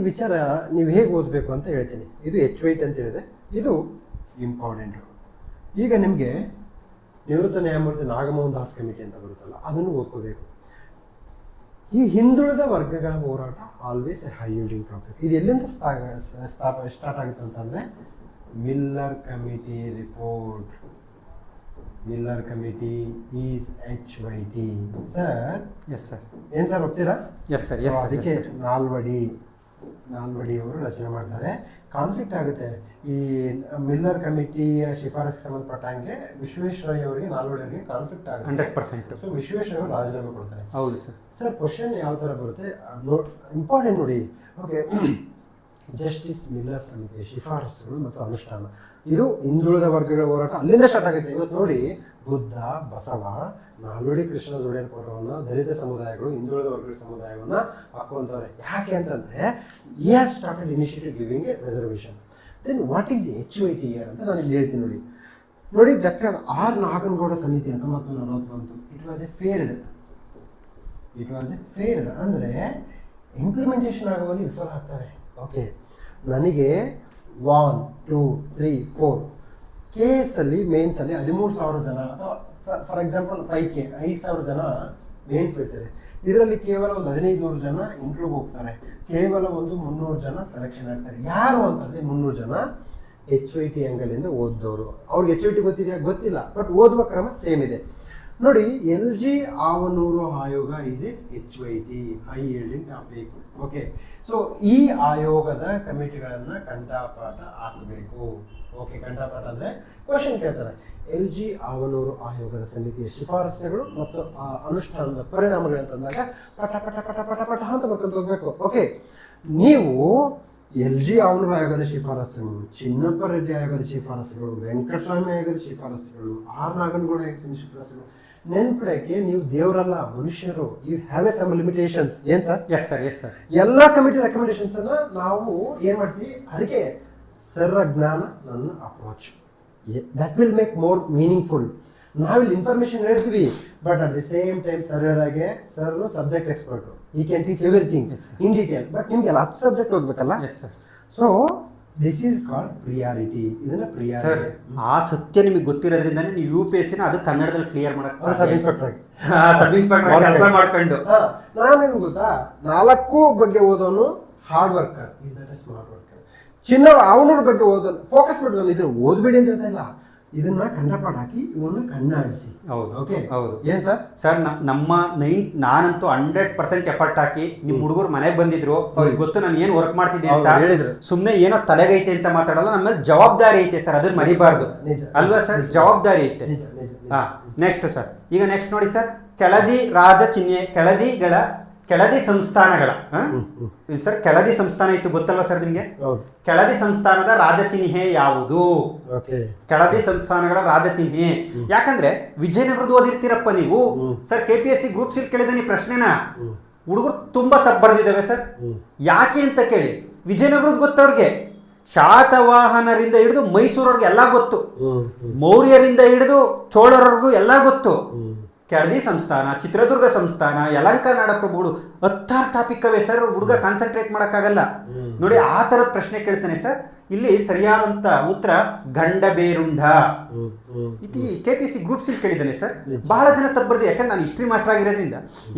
ವಿಚಾರ ನೀವು ಹೇಗೆ ಓದಬೇಕು ಅಂತ ಹೇಳ್ತೀನಿ. ಇದು HYT ಅಂತ ಹೇಳಿದೆ, ಇದು ಇಂಪಾರ್ಟೆಂಟು. ಈಗ ನಿಮಗೆ ನಿವೃತ್ತ ನ್ಯಾಯಮೂರ್ತಿ ನಾಗಮೋಹನ್ ದಾಸ್ ಕಮಿಟಿ ಅಂತ ಬರುತ್ತಲ್ಲ, ಅದನ್ನು ಓದ್ಕೋಬೇಕು. ಈ ಹಿಂದುಳಿದ ವರ್ಗಗಳ ಹೋರಾಟ always a high yielding topic. ಇದು ಎಲ್ಲಿಂದ ಸ್ಟಾರ್ಟ್ ಆಗುತ್ತೆ ಅಂತಂದರೆ Miller committee report. Miller committee is HYT sir. Yes sir. ಏನು ಸರ್ ಒಪ್ತೀರಾ? Yes sir. ಎಸ್. ಅದಕ್ಕೆ ನಾಲ್ವಡಿ ಅವರು ರಚನೆ ಮಾಡ್ತಾರೆ. ಕಾನ್ಫ್ಲಿಕ್ಟ್ ಆಗುತ್ತೆ. ಈ ಮಿಲ್ಲರ್ ಕಮಿಟಿಯ ಶಿಫಾರಸ್ಸಿಗೆ ಸಂಬಂಧಪಟ್ಟಂಗೆ ವಿಶ್ವೇಶ್ವರಯ್ಯ ಅವರಿಗೆ, ನಾಲ್ವಡಿ ಅವರಿಗೆ ಕಾನ್ಫ್ಲಿಕ್ಟ್ ಆಗುತ್ತೆ 100%. ಸೊ ವಿಶ್ವೇಶ್ವರಯ್ಯ ಅವರು ರಾಜೀನಾಮೆ ಕೊಡ್ತಾರೆ. ಹೌದು ಸರ್. ಸರ್ ಕ್ವಶನ್ ಯಾವ ಥರ ಬರುತ್ತೆ ಇಂಪಾರ್ಟೆಂಟ್ ನೋಡಿ. ಓಕೆ, ಜಸ್ಟಿಸ್ ಮಿಲ್ಲರ್ ಸಮಿತಿಯ ಶಿಫಾರಸುಗಳು ಮತ್ತು ಅನುಷ್ಠಾನ. ಇದು ಹಿಂದುಳಿದ ವರ್ಗಗಳ ಹೋರಾಟ ಅಲ್ಲಿಂದ ಸ್ಟಾರ್ಟ್ ಆಗುತ್ತೆ. ಇವತ್ತು ನೋಡಿ, ಬುದ್ಧ, ಬಸವ, ನಾಲ್ವಡಿ ಕೃಷ್ಣ ಜೋಡಿಯನ್ ಪೋಟವನ್ನು ದಲಿತ ಸಮುದಾಯಗಳು, ಹಿಂದುಳಿದ ವರ್ಗಗಳ ಸಮುದಾಯವನ್ನು ಹಾಕುವಂಥವ್ರೆ. ಯಾಕೆ ಅಂತಂದರೆ he has started initiative giving a reservation. Then what is HYT here ಅಂತ ನಾನು ಇಲ್ಲಿ ಹೇಳ್ತೀನಿ ನೋಡಿ. ಡಾಕ್ಟರ್ R ನಾಗನಗೌಡ ಸಮಿತಿ 1941. ಇಟ್ ವಾಸ್ ಎ ಫೇಲ್ಡ್ ಅಂದರೆ ಇಂಪ್ಲಿಮೆಂಟೇಷನ್ ಆಗುವಲ್ಲಿ ವಿಫಲ ಆಗ್ತವೆ. ಓಕೆ, ನನಗೆ 1 2 3 4 KS-ಅಲ್ಲಿ ಮೇನ್ಸಲ್ಲಿ 13,000 ಜನ, ಅಥವಾ ಫಾರ್ ಎಕ್ಸಾಂಪಲ್ 5K 5,000 ಜನ ಮೇನ್ಸ್ ಬೀಳ್ತಾರೆ. ಇದರಲ್ಲಿ ಕೇವಲ ಒಂದು 1,500 ಜನ ಇಂಟ್ರ್ಯೂಗೆ ಹೋಗ್ತಾರೆ. ಕೇವಲ ಒಂದು 300 ಜನ ಸೆಲೆಕ್ಷನ್ ಆಗ್ತಾರೆ. ಯಾರು ಅಂತಂದರೆ 300 ಜನ HYT ಆ್ಯಂಗಲಿಂದ ಓದಿದವರು. ಅವ್ರಿಗೆ HYT ಗೊತ್ತಿದೆಯಾ? ಗೊತ್ತಿಲ್ಲ, ಬಟ್ ಓದುವ ಕ್ರಮ ಸೇಮ್ ಇದೆ ನೋಡಿ. LG ಆವನೂರು ಆಯೋಗ is a HYT, high yielding topic. Okay, so ಈ ಆಯೋಗದ ಕಮಿಟಿಗಳನ್ನು ಕಂಠಪಾಠ ಹಾಕಬೇಕು. ಓಕೆ, ಕಂಠಪಾಠ ಅಂದರೆ ಕ್ವಶನ್ ಕೇಳ್ತಾರೆ. LG ಆವನೂರು ಆಯೋಗದ ಸಮಿತಿಯ ಶಿಫಾರಸುಗಳು ಮತ್ತು ಆ ಅನುಷ್ಠಾನದ ಪರಿಣಾಮಗಳಂತಂದಾಗ ಪಟ ಪಟ ಪಟ ಪಟ ಪಟ ಅಂತ ಬರ್ಕೊಂಡು ಹೋಗ್ಬೇಕು. ಓಕೆ, ನೀವು LG ಆವನೂರು ಆಯೋಗದ ಶಿಫಾರಸುಗಳು, ಚಿನ್ನಪ್ಪ ರೆಡ್ಡಿ ಆಯೋಗದ ಶಿಫಾರಸುಗಳು, ವೆಂಕಟಸ್ವಾಮಿ ಆಯೋಗದ ಶಿಫಾರಸುಗಳು, R ನಾಗನಗೌಡ ಆಯೋಗದ ಶಿಫಾರಸುಗಳು ನೆನ್ಪಿಡಕ್ಕೆ ನೀವು ದೇವರಲ್ಲ, ಮನುಷ್ಯರು. You have a some limitations. ಏನು sir? Yes sir. Yes sir. ಎಲ್ಲ ಕಮಿಟಿ ರೆಕಮೆಂಡೇಶನ್ಸ್ ಅನ್ನ ನಾವು ಏನು ಮಾಡ್ತೀವಿ, ಅದಕ್ಕೆ ಸರ್ರ ಜ್ಞಾನ ನನ್ನ approach. That will make more meaningful. ನಾವಿಲ್ಲಿ ಇನ್ಫಾರ್ಮೇಶನ್ ಹೇಳ್ತೀವಿ, but at the same time sir ಹೇಳಿದಾಗೆ ಸರ್ ಸಬ್ಜೆಕ್ಟ್ ಎಕ್ಸ್ಪರ್ಟು. ಈ can teach everything in detail, but ನಿಮ್ಗೆಲ್ಲ 10 ಸಬ್ಜೆಕ್ಟ್ ಓದ್ಬೇಕಲ್ಲ. Yes sir. So this is called priority. ಇದನ್ನ ಪ್ರಿಯಾರಿಟಿ. ಆ ಸತ್ಯ ನಿಮಗೆ ಗೊತ್ತಿರೋದ್ರಿಂದಾನೇ ನೀವು UPSC ಅದಕ್ಕೆ ಕನ್ನಡದಲ್ಲಿ ಕ್ಲಿಯರ್ ಮಾಡಕ್ಕೆ ಸಬ್ ಇನ್ಸ್ಪೆಕ್ಟರ್ ಕೆಲಸ ಮಾಡ್ಕೊಂಡು. ನಾನೇನು ಗೊತ್ತಾ, 4 ಬಗ್ಗೆ ಓದೋನು hard worker, is that a smart worker. ಚಿನ್ನ ಅವನವ್ರ ಬಗ್ಗೆ ಓದೋನು ಫೋಕಸ್ ಮಾಡಿ. ಇದು ಓದ್ಬೇಡಿ ಅಂತ ಹೇಳ್ತಾ ಇಲ್ಲ, ಇದನ್ನ ಕಂಡಪಾಠ ಹಾಕಿ ಇವನ್ನ ಕಣ್ಣಾಡಿಸಿ. ಹೌದು ಓಕೆ ಹೌದು ಏನ್ ಸರ್? ಸರ್ ನಾನಂತೂ 100% ಎಫರ್ಟ್ ಹಾಕಿ ನಿಮ್ಮ ಹುಡುಗರು ಮನೆಗೆ ಬಂದಿದ್ರು, ಅವ್ರಿಗೆ ಗೊತ್ತು ನಾನು ಏನು ವರ್ಕ್ ಮಾಡ್ತಿದ್ದೆ ಅಂತ. ಸುಮ್ಮನೆ ಏನೋ ತಲೆಗೈತೆ ಅಂತ ಮಾತಾಡಲ್ಲ, ನಮ್ಮ ಮೇಲೆ ಜವಾಬ್ದಾರಿ ಐತೆ ಸರ್, ಅದನ್ನ ಮರಿಬಾರ್ದು ಅಲ್ವಾ ಸರ್? ಜವಾಬ್ದಾರಿ ಐತೆ. ಹಾ, ನೆಕ್ಸ್ಟ್ ಸರ್, ಈಗ ನೆಕ್ಸ್ಟ್ ನೋಡಿ ಸರ್, ಕೆಳದಿ ರಾಜ ಚಿಹ್ನೆ, ಕೆಳದಿ ಸಂಸ್ಥಾನಗಳ ಸರ್, ಕೆಳದಿ ಸಂಸ್ಥಾನ ಇತ್ತು ಗೊತ್ತಲ್ವಾ ಸರ್ ನಿಮ್ಗೆ? ಕೆಳದಿ ಸಂಸ್ಥಾನದ ರಾಜಚಿಹ್ನೆ ಯಾವುದು? ಕೆಳದಿ ಸಂಸ್ಥಾನಗಳ ರಾಜಚಿಹ್ನೆ. ಯಾಕಂದ್ರೆ ವಿಜಯನಗರದ ಓದಿರ್ತೀರಪ್ಪ ನೀವು ಸರ್. KPSC ಗ್ರೂಪ್ ಸಿ ಕೇಳಿದ ಪ್ರಶ್ನೆನ ಹುಡುಗರು ತುಂಬಾ ತಪ್ಪು ಬರ್ದಿದ್ದಾವೆ ಸರ್. ಯಾಕೆ ಅಂತ ಕೇಳಿ, ವಿಜಯನಗರದ ಗೊತ್ತವ್ರಿಗೆ, ಶಾತವಾಹನರಿಂದ ಹಿಡಿದು ಮೈಸೂರವ್ರಿಗೆ ಎಲ್ಲ ಗೊತ್ತು, ಮೌರ್ಯರಿಂದ ಹಿಡಿದು ಚೋಳರವರೆಗೂ ಎಲ್ಲ ಗೊತ್ತು. ಕೆಳದಿ ಸಂಸ್ಥಾನ, ಚಿತ್ರದುರ್ಗ ಸಂಸ್ಥಾನ, ಯಲಹಂಕ ನಾಡಪ್ರಭುಗಳು 16 ಟಾಪಿಕ್ ಅವೇ ಸರ್. ಹುಡುಗ ಕಾನ್ಸಂಟ್ರೇಟ್ ಮಾಡೋಕ್ಕಾಗಲ್ಲ ನೋಡಿ. ಆ ಥರದ ಪ್ರಶ್ನೆ ಕೇಳ್ತಾನೆ ಸರ್. ಇಲ್ಲಿ ಸರಿಯಾದಂತ ಉತ್ತರ ಗಂಡಬೇರುಂಡ. ಇದು KPSC ಗ್ರೂಪ್ ಸಿ ಕೇಳಿದ್ದಾನೆ ಸರ್. ಬಹಳ ಜನ ತಪ್ಪು ಯಾಕಂದ್ರೆ ನಾನು ಹಿಸ್ಟ್ರಿ ಮಾಸ್ಟರ್ ಆಗಿರೋದ್ರಿಂದ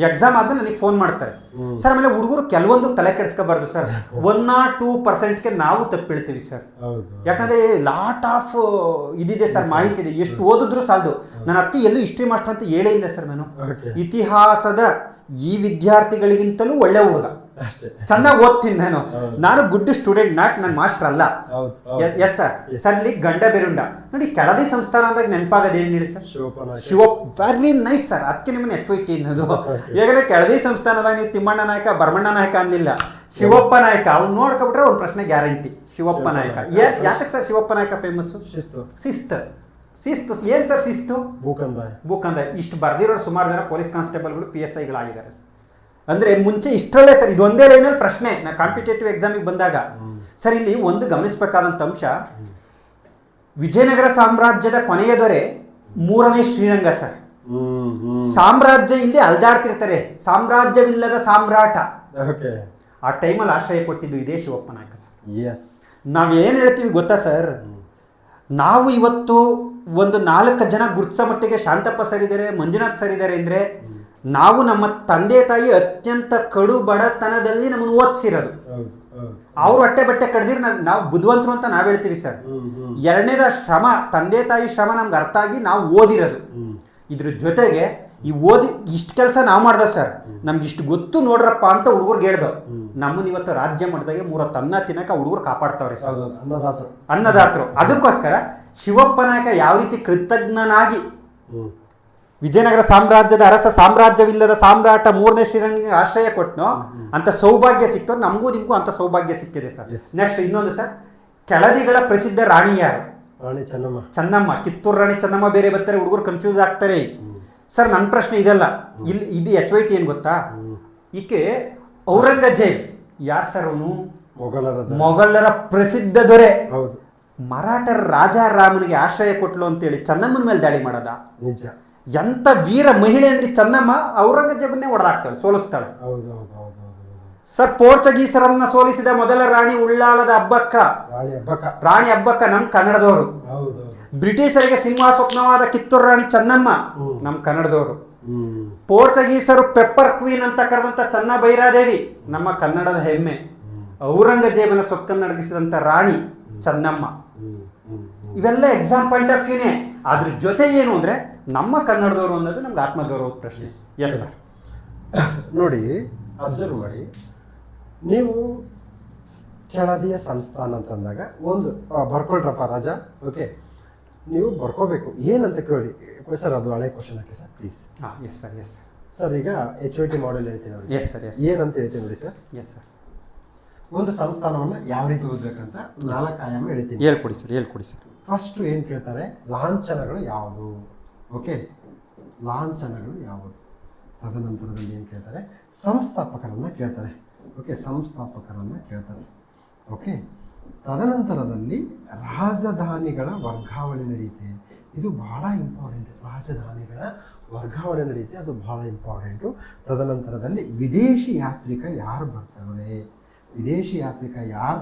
ಎಕ್ಸಾಮ್ ಆದ್ಮೇಲೆ ನನಗೆ ಫೋನ್ ಮಾಡ್ತಾರೆ ಸರ್. ಆಮೇಲೆ ಹುಡುಗರು ಕೆಲವೊಂದು ತಲೆ ಕೆಡಿಸ್ಕೋಬಾರ್ದು ಸರ್. 1-2%ಗೆ ನಾವು ತಪ್ಪು ಹೇಳ್ತೀವಿ ಸರ್. ಯಾಕಂದ್ರೆ ಲಾಟ್ ಆಫ್ ಇದಿದೆ ಸರ್, ಮಾಹಿತಿ ಇದೆ. ಎಷ್ಟು ಓದಿದ್ರು ಸಾಲದು. ನನ್ನ ಅತ್ತಿ ಎಲ್ಲೂ ಹಿಸ್ಟ್ರಿ ಮಾಸ್ಟರ್ ಅಂತ ಹೇಳೇ ಇಲ್ಲ ಸರ್. ನಾನು ಇತಿಹಾಸದ ಈ ವಿದ್ಯಾರ್ಥಿಗಳಿಗಿಂತಲೂ ಒಳ್ಳೆ ಹುಡುಗ, ಚೆನ್ನಾಗಿ ಓದ್ತೀನಿ ನಾನು ಗುಡ್ ಸ್ಟೂಡೆಂಟ್, ನನ್ನ ಮಾಸ್ಟರ್ ಅಲ್ಲ. Yes sir. ಸರ್ ಇಲ್ಲಿ ಗಂಡಬೇರುಂಡ ನೋಡಿ, ಕೆಳದಿ ಸಂಸ್ಥಾನ ಅಂದಾಗ ನೆನಪಾಗದ ಏನ್ ಹೇಳಿ ಸರ್? Very nice sir. ಅದಕ್ಕೆ ನಿಮ್ಮನ್ನ HYT ಅನ್ನೋದು. ಯಾಕಂದ್ರೆ ಕೆಳದಿ ಸಂಸ್ಥಾನದಾಗ ನೀವು ತಿಮ್ಮಣ್ಣ ನಾಯಕ, ಭರಮಣ್ಣ ನಾಯಕ ಅನ್ನಲಿಲ್ಲ, ಶಿವಪ್ಪ ನಾಯಕ. ಅವ್ನು ನೋಡ್ಕೊಬಿಟ್ರೆ ಅವ್ನ ಪ್ರಶ್ನೆ ಗ್ಯಾರಂಟಿ. ಶಿವಪ್ಪ ನಾಯಕ ಯಾತಕ್ಕೆ ಸರ್ ಶಿವಪ್ಪ ನಾಯಕ ಫೇಮಸ್? ಶಿಸ್ತು. ಏನ್ ಸರ್ ಶಿಸ್ತು? ಭೂಕಂದಾಯ. ಇಷ್ಟು ಬರ್ದಿರೋರು ಸುಮಾರು ಜನ ಪೊಲೀಸ್ ಕಾನ್ಸ್ಟೇಬಲ್ಗಳು, PSIಗಳಾಗಿದ್ದಾರೆ ಸರ್. ಅಂದ್ರೆ ಮುಂಚೆ ಇಷ್ಟರಲ್ಲೇ ಸರ್, ಇದೊಂದೇ ಲೈನಲ್ಲಿ ಪ್ರಶ್ನೆ ನಾ ಕಾಂಪಿಟೇಟಿವ್ ಎಕ್ಸಾಮಿಗೆ ಬಂದಾಗ ಸರ್. ಇಲ್ಲಿ ಒಂದು ಗಮನಿಸಬೇಕಾದಂಥ ಅಂಶ, ವಿಜಯನಗರ ಸಾಮ್ರಾಜ್ಯದ ಕೊನೆಯ ದೊರೆ 3ನೇ ಶ್ರೀರಂಗ ಸರ್. ಸಾಮ್ರಾಜ್ಯ ಇಲ್ಲಿ ಅಲ್ದಾಡ್ತಿರ್ತಾರೆ, ಸಾಮ್ರಾಜ್ಯವಿಲ್ಲದ ಸಾಮ್ರಾಟ. ಆ ಟೈಮಲ್ಲಿ ಆಶ್ರಯ ಕೊಟ್ಟಿದ್ದು ಇದೇ ಶಿವಪ್ಪ ನಾಯಕ ಸರ್. ನಾವೇನು ಹೇಳ್ತೀವಿ ಗೊತ್ತಾ ಸರ್? ನಾವು ಇವತ್ತು ಒಂದು 4 ಜನ ಗುರ್ತಿಸೋ ಮಟ್ಟಿಗೆ ಶಾಂತಪ್ಪ ಸರ್ ಇದ್ದಾರೆ, ಮಂಜುನಾಥ್ ಸರ್ ಇದ್ದಾರೆ ಅಂದರೆ ನಾವು ನಮ್ಮ ತಂದೆ ತಾಯಿ ಅತ್ಯಂತ ಕಡು ಬಡತನದಲ್ಲಿ ನಮ್ಮನ್ನು ಓದಿಸಿರೋದು. ಅವ್ರು ಹೊಟ್ಟೆ ಬಟ್ಟೆ ಕಡ್ದಿರು ನಾವು ಬುದ್ಧಿವಂತರು ಅಂತ ನಾವು ಹೇಳ್ತೀವಿ ಸರ್. ಎರಡನೇದ ಶ್ರಮ, ತಂದೆ ತಾಯಿ ಶ್ರಮ ನಮ್ಗೆ ಅರ್ಥ ಆಗಿ ನಾವು ಓದಿರೋದು. ಇದ್ರ ಜೊತೆಗೆ ಈ ಓದಿ ಇಷ್ಟು ಕೆಲಸ ನಾವು ಮಾಡ್ದ ಸರ್, ನಮ್ಗೆ ಇಷ್ಟು ಗೊತ್ತು ನೋಡ್ರಪ್ಪ ಅಂತ ಹುಡುಗರ್ಗೆ ಹೇಳ್ದೋ. ನಮ್ಮನ್ನ ಇವತ್ತು ರಾಜ್ಯ ಮಟ್ಟದಾಗೆ 3 ಹೊತ್ತು ಅನ್ನ ತಿನ್ನಕ ಹುಡುಗರು ಕಾಪಾಡ್ತಾವ್ರೆ ಸರ್, ಅನ್ನದಾತರು. ಅದಕ್ಕೋಸ್ಕರ ಶಿವಪ್ಪ ನಾಯಕ ಯಾವ ರೀತಿ ಕೃತಜ್ಞನಾಗಿ ವಿಜಯನಗರ ಸಾಮ್ರಾಜ್ಯದ ಅರಸ, ಸಾಮ್ರಾಜ್ಯವಿಲ್ಲದ ಸಾಮ್ರಾಟ, 3ನೇ ಶ್ರೀರಂಗ ಆಶ್ರಯ ಕೊಟ್ಟನೋ ಅಂತ ಸೌಭಾಗ್ಯ ಸಿಕ್ತೋ. ನಮಗೂ ನಿಮಗೂ ಅಂತ ಸೌಭಾಗ್ಯ ಸಿಕ್ಕಿದೆ ಸರ್. ನೆಕ್ಸ್ಟ್ ಇನ್ನೊಂದು ಸರ್, ಕೆಳದಿಗಳ ಪ್ರಸಿದ್ಧ ರಾಣಿ ಯಾರು? ರಾಣಿ ಚೆನ್ನಮ್ಮ. ಕಿತ್ತೂರು ರಾಣಿ ಚೆನ್ನಮ್ಮ ಬೇರೆ ಬರ್ತಾರೆ, ಹುಡುಗರು ಕನ್ಫ್ಯೂಸ್ ಆಗ್ತಾರೆ ಸರ್. ನನ್ನ ಪ್ರಶ್ನೆ ಇದಲ್ಲ, ಇಲ್ಲಿ ಇದು HYT ಏನು ಗೊತ್ತಾ? ಈಕೆ ಔರಂಗಜೇಬ್ ಯಾರು ಸರ್? ಅವನು ಮೊಘಲರ ಪ್ರಸಿದ್ಧ ದೊರೆ. ಮರಾಠರ ರಾಜಾರಾಮನಿಗೆ ಆಶ್ರಯ ಕೊಟ್ಲು ಅಂತೇಳಿ ಚೆನ್ನಮ್ಮನ ಮೇಲೆ ದಾಳಿ ಮಾಡೋದ? ಎಂತ ವೀರ ಮಹಿಳೆ ಅಂದ್ರೆ ಚೆನ್ನಮ್ಮ ಔರಂಗಜೇಬನ್ನೇ ಹೊಡೆದಾಕ್ತಾಳೆ, ಸೋಲಿಸ್ತಾಳೆ ಸರ್. ಪೋರ್ಚುಗೀಸರನ್ನ ಸೋಲಿಸಿದ ಮೊದಲ ರಾಣಿ ಉಳ್ಳಾಲದ ರಾಣಿ ಅಬ್ಬಕ್ಕ ನಮ್ಮ ಕನ್ನಡದವರು. ಬ್ರಿಟಿಷರಿಗೆ ಸಿಂಹಾಸನವಾದ ಕಿತ್ತೂರು ರಾಣಿ ಚೆನ್ನಮ್ಮ ನಮ್ಮ ಕನ್ನಡದವರು. ಪೋರ್ಚುಗೀಸರು ಪೆಪ್ಪರ್ ಕ್ವೀನ್ ಅಂತ ಕರೆದಂತ ಚೆನ್ನ ಭೈರಾದೇವಿ ನಮ್ಮ ಕನ್ನಡದ ಹೆಮ್ಮೆ. ಔರಂಗಜೇಬನ ಸೊಕ್ಕನ್ನಡಗಿಸಿದಂತ ರಾಣಿ ಚೆನ್ನಮ್ಮ. ಇವೆಲ್ಲ ಎಕ್ಸಾಮ್ ಪಾಯಿಂಟ್ ಆಫ್ ವ್ಯೂನೇ. ಅದ್ರ ಜೊತೆ ಏನು ಅಂದ್ರೆ ನಮ್ಮ ಕನ್ನಡದವರು ಅನ್ನೋದು ನಮ್ಗೆ ಆತ್ಮಗೌರವದ ಪ್ರಶ್ನೆ. Yes sir. ನೋಡಿ, ಅಬ್ಸರ್ವ್ ಮಾಡಿ, ನೀವು ಕೆಳದಿಯ ಸಂಸ್ಥಾನ ಅಂತಂದಾಗ ಒಂದು ಬರ್ಕೊಳ್ರಪ್ಪ ರಾಜ. ಓಕೆ, ನೀವು ಬರ್ಕೋಬೇಕು ಏನಂತ ಕೇಳಿ ಸರ್. ಅದು ಹಳೆ question hockey sir please. S sir. Yes sir. ಈಗ HYT ಮಾಡೆಲ್ ಹೇಳ್ತೀನಿ ನೋಡಿ. S sir. ಎಸ್ ಏನಂತ ಹೇಳ್ತೀನಿ ನೋಡಿ ಸರ್. Yes sir. ಒಂದು ಸಂಸ್ಥಾನವನ್ನು ಯಾವ ರೀತಿ ಓದಬೇಕಂತ 4 ಆಯಾಮ ಹೇಳ್ತೀನಿ. ಹೇಳ್ಕೊಡಿ ಸರ್. ಫಸ್ಟ್ ಏನು ಕೇಳ್ತಾರೆ? ಲಾಂಛನಗಳು ಯಾವುದು? ಓಕೆ, ಲಾಂಛನಗಳು ಯಾವುದು? ತದನಂತರದಲ್ಲಿ ಏನು ಕೇಳ್ತಾರೆ? ಸಂಸ್ಥಾಪಕರನ್ನು ಕೇಳ್ತಾರೆ. ಓಕೆ, ಸಂಸ್ಥಾಪಕರನ್ನು ಕೇಳ್ತಾರೆ. ಓಕೆ, ತದನಂತರದಲ್ಲಿ ರಾಜಧಾನಿಗಳ ವರ್ಗಾವಣೆ ನಡೆಯುತ್ತೆ. ಇದು ಬಹಳ ಇಂಪಾರ್ಟೆಂಟ್. ರಾಜಧಾನಿಗಳ ವರ್ಗಾವಣೆ ನಡೆಯುತ್ತೆ, ಅದು ಬಹಳ ಇಂಪಾರ್ಟೆಂಟು. ತದನಂತರದಲ್ಲಿ ವಿದೇಶಿ ಯಾತ್ರಿಕ ಯಾರು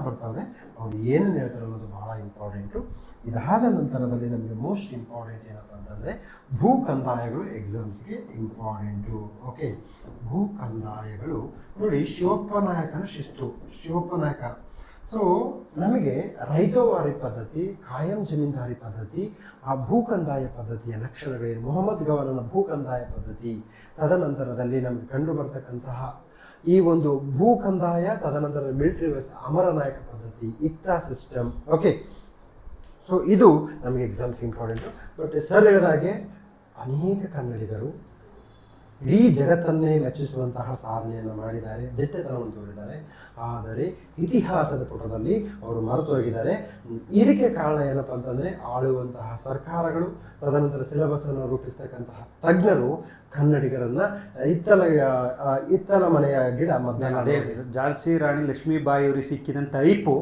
ಬರ್ತಾರೆ, ಅವ್ರು ಏನನ್ನು ಹೇಳ್ತಾರೆ ಅನ್ನೋದು ಬಹಳ ಇಂಪಾರ್ಟೆಂಟು. ಇದಾದ ನಂತರದಲ್ಲಿ ನಮಗೆ ಮೋಸ್ಟ್ ಇಂಪಾರ್ಟೆಂಟ್ ಏನಪ್ಪ ಅಂತಂದರೆ ಭೂ ಕಂದಾಯಗಳು ಎಕ್ಸಾಮ್ಸ್ಗೆ ಇಂಪಾರ್ಟೆಂಟು. ಓಕೆ, ಭೂ ಕಂದಾಯಗಳು ನೋಡಿ. ಶಿವಪ್ಪ ನಾಯಕನ ಶಿಸ್ತು. ಶಿವಪ್ಪ ನಾಯಕ ಸೊ ನಮಗೆ ರೈತವಾರಿ ಪದ್ಧತಿ, ಕಾಯಂ ಜಮೀನ್ದಾರಿ ಪದ್ಧತಿ, ಆ ಭೂಕಂದಾಯ ಪದ್ಧತಿಯ ಲಕ್ಷಣಗಳೇನು, ಮೊಹಮ್ಮದ್ ಗವರ್ನನ ಭೂಕಂದಾಯ ಪದ್ಧತಿ, ತದನಂತರದಲ್ಲಿ ನಮಗೆ ಕಂಡು ಬರ್ತಕ್ಕಂತಹ ಈ ಒಂದು ಭೂಕಂದಾಯ, ತದನಂತರ ಮಿಲಿಟರಿ ವ್ಯವಸ್ಥೆ, ಅಮರನಾಯಕ ಪದ್ಧತಿ, ಇಕ್ತಾ ಸಿಸ್ಟಮ್. ಓಕೆ, ಸೊ ಇದು ನಮಗೆ ಎಕ್ಸಾಮ್ಸ್ ಇಂಪಾರ್ಟೆಂಟು. ಬಟ್ ಸರ್ ಹೇಳಿದಾಗೆ ಅನೇಕ ಕನ್ನಡಿಗರು ಇಡೀ ಜಗತ್ತನ್ನೇ ಮೆಚ್ಚಿಸುವಂತಹ ಸಾಧನೆಯನ್ನು ಮಾಡಿದ್ದಾರೆ, ದಿಟ್ಟತನವನ್ನು ತೋರಿದ್ದಾರೆ. ಆದರೆ ಇತಿಹಾಸದ ಪುಟದಲ್ಲಿ ಅವರು ಮರೆತು ಹೋಗಿದ್ದಾರೆ. ಇದಕ್ಕೆ ಕಾರಣ ಏನಪ್ಪ ಅಂತಂದರೆ ಆಳುವಂತಹ ಸರ್ಕಾರಗಳು, ತದನಂತರ ಸಿಲೆಬಸ್ಸನ್ನು ರೂಪಿಸ್ತಕ್ಕಂತಹ ತಜ್ಞರು ಕನ್ನಡಿಗರನ್ನ ಇತ್ತಲ ಮನೆಯ ಗಿಡ ಝಾನ್ಸಿ ರಾಣಿ ಲಕ್ಷ್ಮೀಬಾಯಿ ಅವರಿಗೆ ಸಿಕ್ಕಿದಂತ ಐಪು